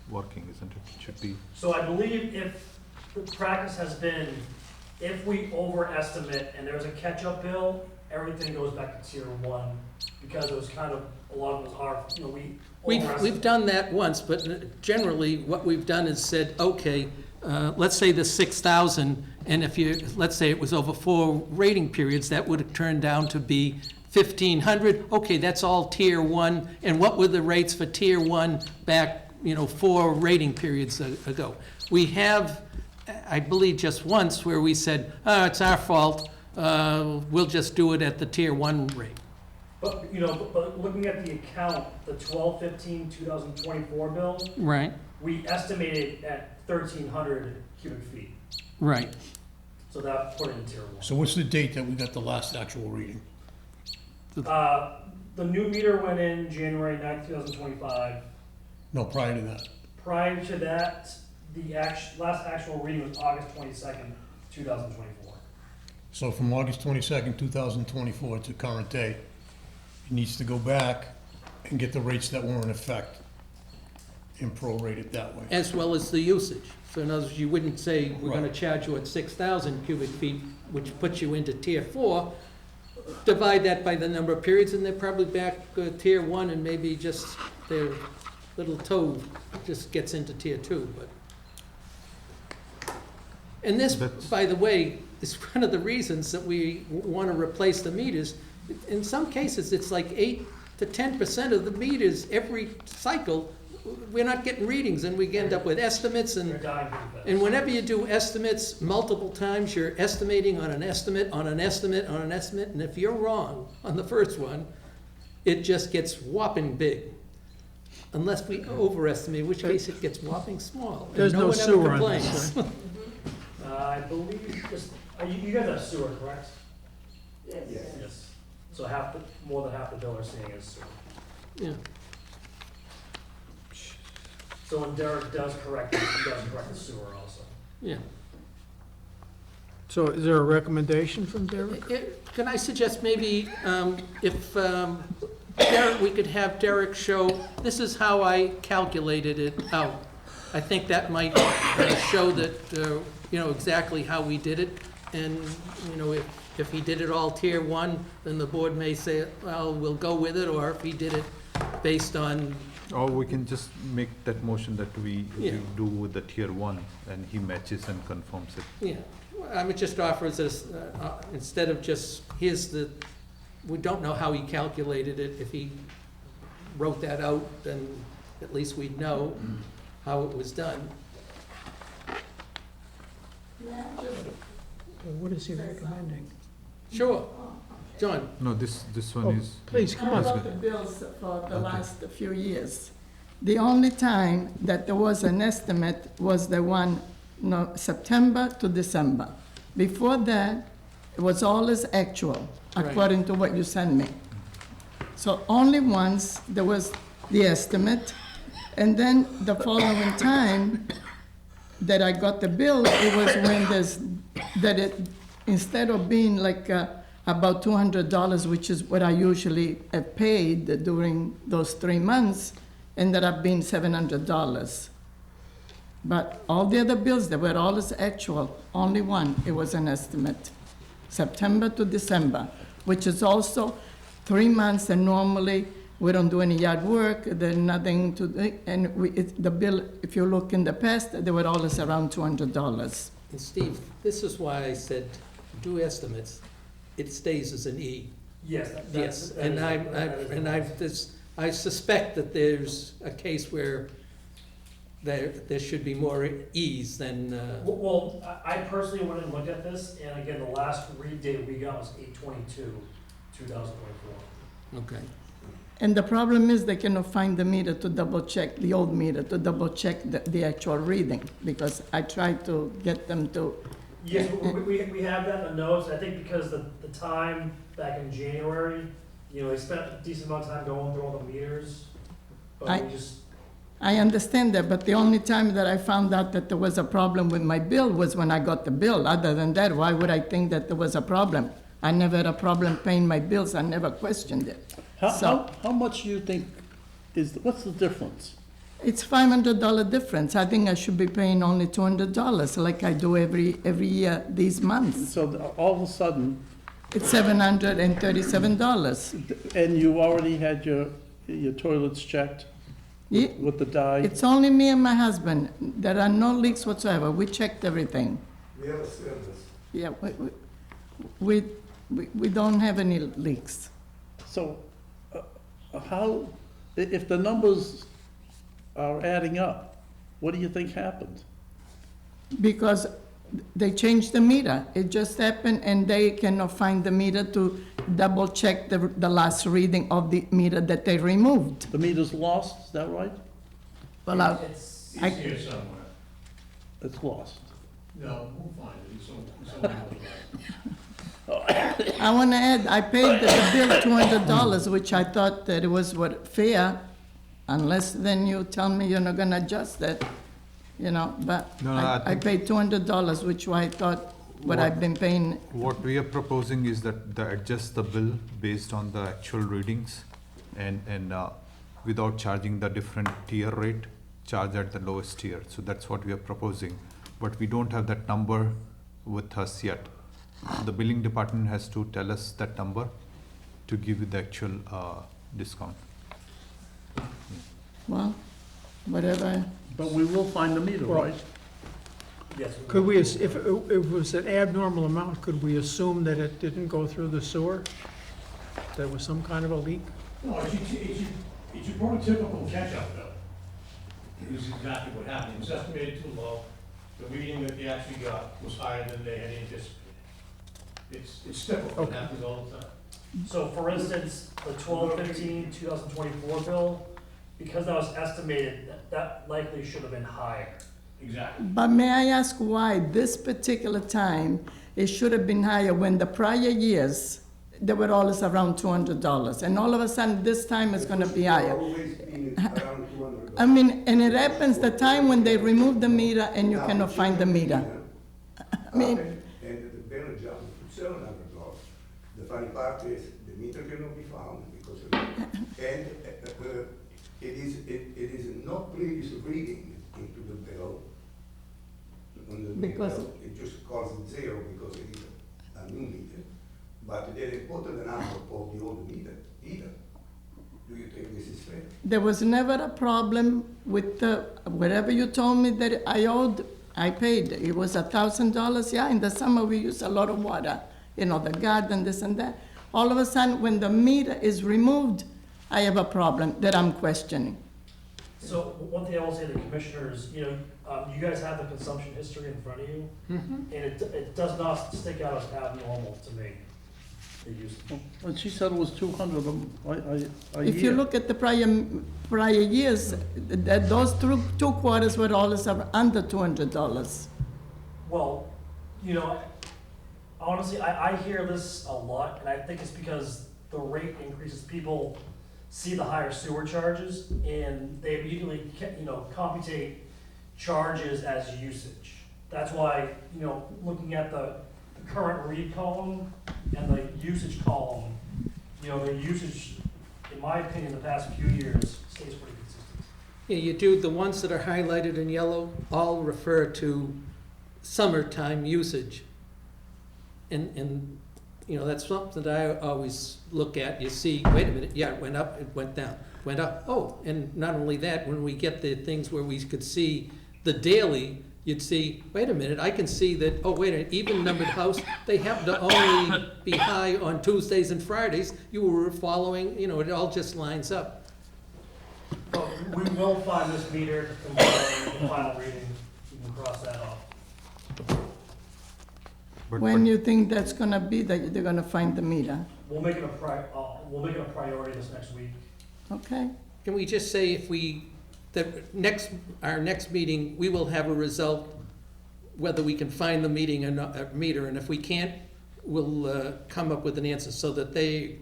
working, isn't it? It should be. So I believe if the practice has been, if we overestimate and there's a catch-up bill, everything goes back to tier 1, because it was kind of, a lot of us are, we We've overestimate. done that once, but generally, what we've done is said, okay, let's say the 6,000, and if let's say it was over 4 rating periods, that would have turned down to be 1,500. Okay, that's all tier 1, and what were the rates for tier 1 back, 4 rating periods ago? We have, I believe, just once where we said, it's our fault, we'll just do it at the tier 1 rate. But, but looking at the account, the 12/15/2024 bill, Right, we estimated at 1,300 cubic feet. right. So that put it in tier 1. So what's the date that we got the last actual reading? The new meter went in January 9th, 2025. No, prior to that. Prior to that, the last actual reading was August 22nd, 2024. So from August 22nd, 2024 to current day, he needs to go back and get the rates that were in effect and prorate it that way. As well as the usage. So in other words, you wouldn't say, we're gonna Right. charge you at 6,000 cubic feet, which puts you into tier 4. Divide that by the number of periods, and they're probably back tier 1, and maybe just their little toe just gets into tier 2, but. And this, That's- by the way, is one of the reasons that we wanna replace the meters. In some cases, it's like 8 to 10% of the meters every cycle, we're not getting readings, and we end up with estimates, They're and dying pretty fast. and whenever you do estimates multiple times, you're estimating on an estimate, on an estimate, on an estimate, and if you're wrong on the first one, it just gets whopping big. Unless we overestimate, in which case it gets whopping small. and There's no one ever sewer on complains. this, right? I believe, you guys have sewer, correct? Yes. So more than half the bill are seeing is sewer. Yeah. So when Derek does correct it, he does correct the sewer also. Yeah. So is there a recommendation from Derek? Can I suggest maybe if Derek, we could have Derek show, this is how I calculated it out. I think that might show that, exactly how we did it. And, if he did it all tier 1, then the board may say, well, we'll go with it, or if he did it based on, Or we can just make that motion that we Yeah. do with the tier 1 and he matches and confirms it. I would just offer this, instead of just, we don't know how he calculated it. If he wrote that out, then at least we'd know how it was done. What is he recommending? Sure. John? No, this Oh, one is. please, come How on. about the bills for the last few years? The only time that there was an estimate was the one, September to December. Before that, it was always actual, Right. according to what you sent me. So only once there was the estimate, and then the following time that I got the bill, it was when instead of being like about $200, which is what I usually have paid during those 3 months, ended up being $700. But all the other bills, they were always actual, only one, it was an estimate, September to December, which is also 3 months, and normally we don't do any yard work, there's nothing to do, and the bill, if you look in the past, they were always around $200. And Steve, this is why I said, do estimates. It stays as an E. Yes, Yes, I suspect that there's a case where there should be more E's than, Well, I personally went and looked at this, and again, the last read date we got was 8/22/2024. okay. And the problem is they cannot find the meter to double check, the old meter, to double check the actual reading, because I tried to get them to, Yes, we have that in the notes, I think because the time back in January, they spent a decent amount of time going through all the meters, but we just, I understand that, but the only time that I found out that there was a problem with my bill was when I got the bill. Other than that, why would I think that there was a problem? I never had a problem paying my bills, I never questioned it. How much do you think what's the difference? It's $500 difference. I think I should be paying only $200 like I do every year these months. So all of a sudden, It's $737. and you already had your toilets checked with the dye? It's only me and my husband. There are no leaks whatsoever. We checked everything. We have a service. Yeah, we don't have any leaks. So how, if the numbers are adding up, what do you think happened? Because they changed the meter. It just happened, and they cannot find the meter to double check the last reading of the meter that they removed. The meter's lost, is that right? Well, it's, I- It's here somewhere. It's lost. No, we'll find it. It's somewhere. I want to add, I paid the bill $200, which I thought that it was fair, unless then you tell me you're not going to adjust that, but No, I I think- paid $200, which I thought what I've been paying. What we are proposing is that adjust the bill based on the actual readings and without charging the different tier rate, charge at the lowest tier. So that's what we are proposing. But we don't have that number with us yet. The billing department has to tell us that number to give you the actual discount. Well, whatever. But we will find the meter, Well- right? yes. Could we, if it was an abnormal amount, could we assume that it didn't go through the sewer? There was some kind of a leak? No, it's your prototypical catch-up bill. Is exactly what happened. It was estimated too low. The reading that they actually got was higher than they had anticipated. It's typical, it happens all the time. So for instance, the 12/15/2024 bill, because that was estimated, that likely should have been higher. Exactly. But may I ask why this particular time, it should have been higher when the prior years, they were always around $200, and all of a sudden, this time it's gonna be higher? Always been around $200. I mean, and it happens the time when they remove the meter and you cannot find the meter. I mean, And the bill jumped to $700. The funny part is, the meter cannot be found because of it. And it is not previous reading into the bill. On the Because- meter. It just calls it zero because it is a new meter. But they didn't put the number of the old meter either. Do you think this is fair? there was never a problem with whatever you told me that I owed, I paid. It was $1,000, yeah, in the summer we use a lot of water, the garden, this and that. All of a sudden, when the meter is removed, I have a problem that I'm questioning. So one thing I will say to the commissioners, you guys have the consumption history in front of you, and it does not stick out as abnormal to me, the usage. And she said it was 200 a year. If you look at the prior years, those two quarters were always under $200. Well, honestly, I hear this a lot, and I think it's because the rate increases, people see the higher sewer charges, and they immediately, computate charges as usage. That's why, looking at the current read column and the usage column, the usage, in my opinion, the past few years stays pretty consistent. Yeah, you do, the ones that are highlighted in yellow all refer to summertime usage. And that's something that I always look at. You see, wait a minute, yeah, it went up, it went down, went up. Oh, and not only that, when we get the things where we could see the daily, you'd see, wait a minute, I can see that, oh, wait a minute, even numbered house, they happen to only be high on Tuesdays and Fridays. You were following, it all just lines up. But we will find this meter to compare the final reading, you can cross that off. When you think that's gonna be, that they're gonna find the meter? We'll make it a priority this next week. Okay, Can we just say our next meeting, we will have a result, whether we can find the meter, and if we can't, we'll come up with an answer so that they,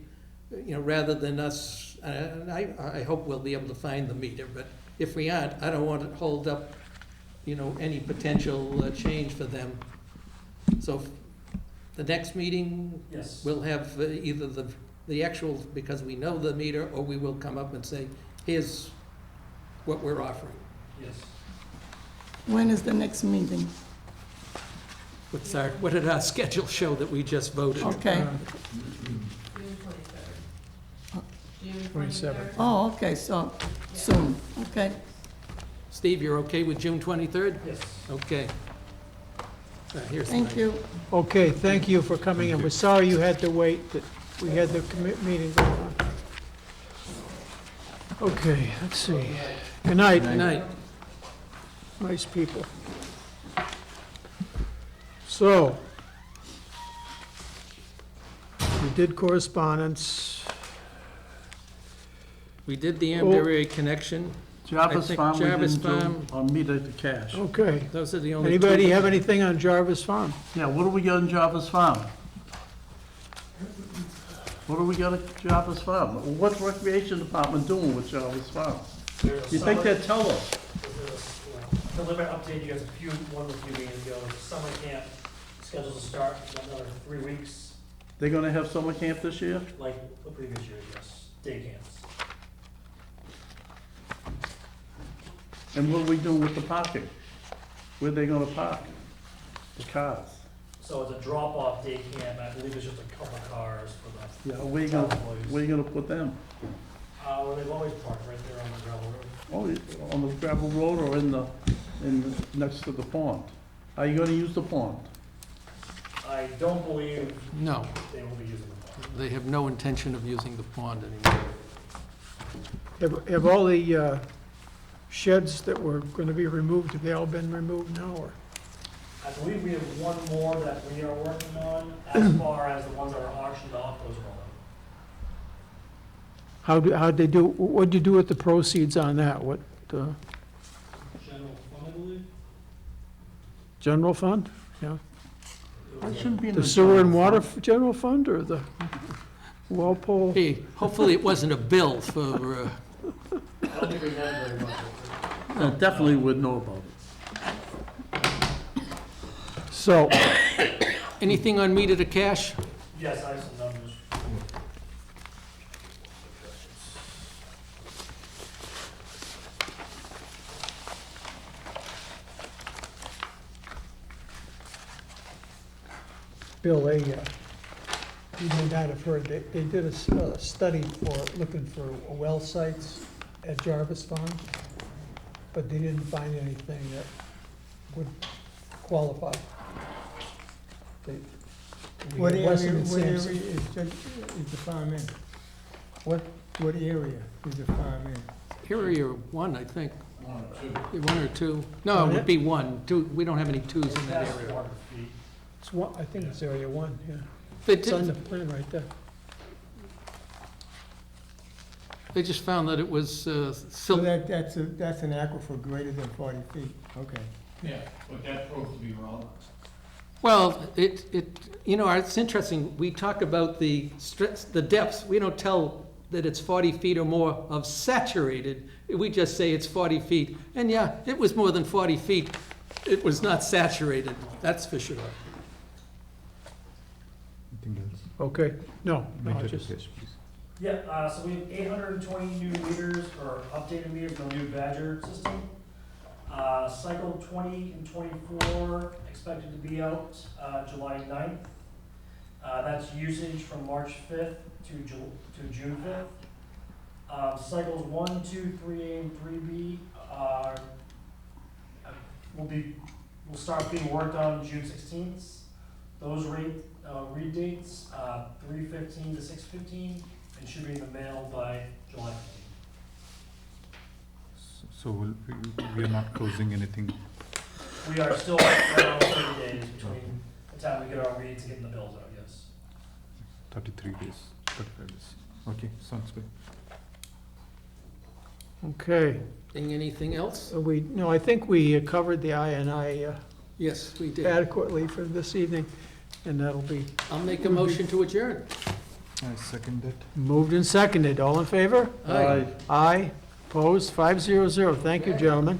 rather than us, I hope we'll be able to find the meter, but if we aren't, I don't want to hold up, any potential change for them. So the next meeting, Yes. we'll have either the actual, because we know the meter, or we will come up and say, here's what we're offering. Yes. when is the next meeting? What did our schedule show that we just voted? Okay, June 27th. oh, okay, so soon, okay. Steve, you're okay with June 23rd? Yes. Okay. Here's Thank mine. you. Okay, thank you for coming in. We're sorry you had to wait, that we had the meeting going on. Okay, let's see. Good night. Good night. Nice people. So, we did correspondence. We did the MWRA connection. Jarvis think Farm, we Jarvis didn't Farm- do, or meter to cash. Okay. Those are the only two. Anybody have anything on Jarvis Farm? Yeah, what do we got in Jarvis Farm? What do we got at Jarvis Farm? What's Recreation Department doing with Jarvis Farm? There's a You think summer- they'd tell us? Preliminary update, you guys, one a few meetings ago, summer camp scheduled to start in another 3 weeks, They're gonna have summer camp this year? like the previous year, yes, day camps. And what are we doing with the parking? Where they gonna park? The cars? So it's a drop-off day camp, I believe it's just a couple cars for the Yeah, where you town gonna, employees. where you gonna put them? Well, they've always parked right there on the gravel road. Oh, on the gravel road or next to the pond? How you gonna use the pond? I don't believe No, they will be using the park. they have no intention of using the pond anymore. Have all the sheds that were going to be removed, have they all been removed now, or? I believe we have one more that we are working on, as far as the ones that are auctioned off, those are all done. How'd they do, what'd you do with the proceeds on that? What, General fund, I believe? general fund? Yeah. That shouldn't be in The sewer and general water fund. general fund, or the Walpole? Hey, hopefully it wasn't a bill for, I don't think we had very much. No, definitely would know about it. So, anything on meter to cash? Yes, I have some numbers. Bill, you may not have heard, they did a study for, looking for well sites at Jarvis Farm, but they didn't find anything that would qualify. What area, Weston and what area Sampson. is the farm in? What? What area is the farm in? Area one, I think. One or two. No, it would be one. Two, we don't have any twos in that Past area. 400 feet. It's one, I think it's area one, yeah. They It's on the did, plan right there. they just found that it was, So silt. that's an aquifer greater than 40 feet, okay. Yeah, but that proved to be wrong. Well, it's interesting, we talk about the depths, we don't tell that it's 40 feet or more of saturated, we just say it's 40 feet. And yeah, it was more than 40 feet, it was not saturated, that's for sure. Anything else? Okay, no, Major just, request, please. Yeah, so we have 820 new meters, or updated meters, for the new Badger system. Cycle 20 and 24 expected to be out July 9th. That's usage from March 5th to June 5th. Cycles 1, 2, 3A, and 3B will start being worked on June 16th. Those read dates 3/15 to 6/15, and should be in the mail by July 15th. So we are not closing anything. We are still around 30 days between the time we get our reads and getting the bills out, yes. 33 days, 35 days. Okay, sounds good. okay. Anything else? No, I think we covered the I Yes, we did. adequately for this evening, and that'll be I'll make a motion to adjourn. I second that. moved and seconded. All in favor? Aye. Aye. Opposed? 500. Thank you, gentlemen.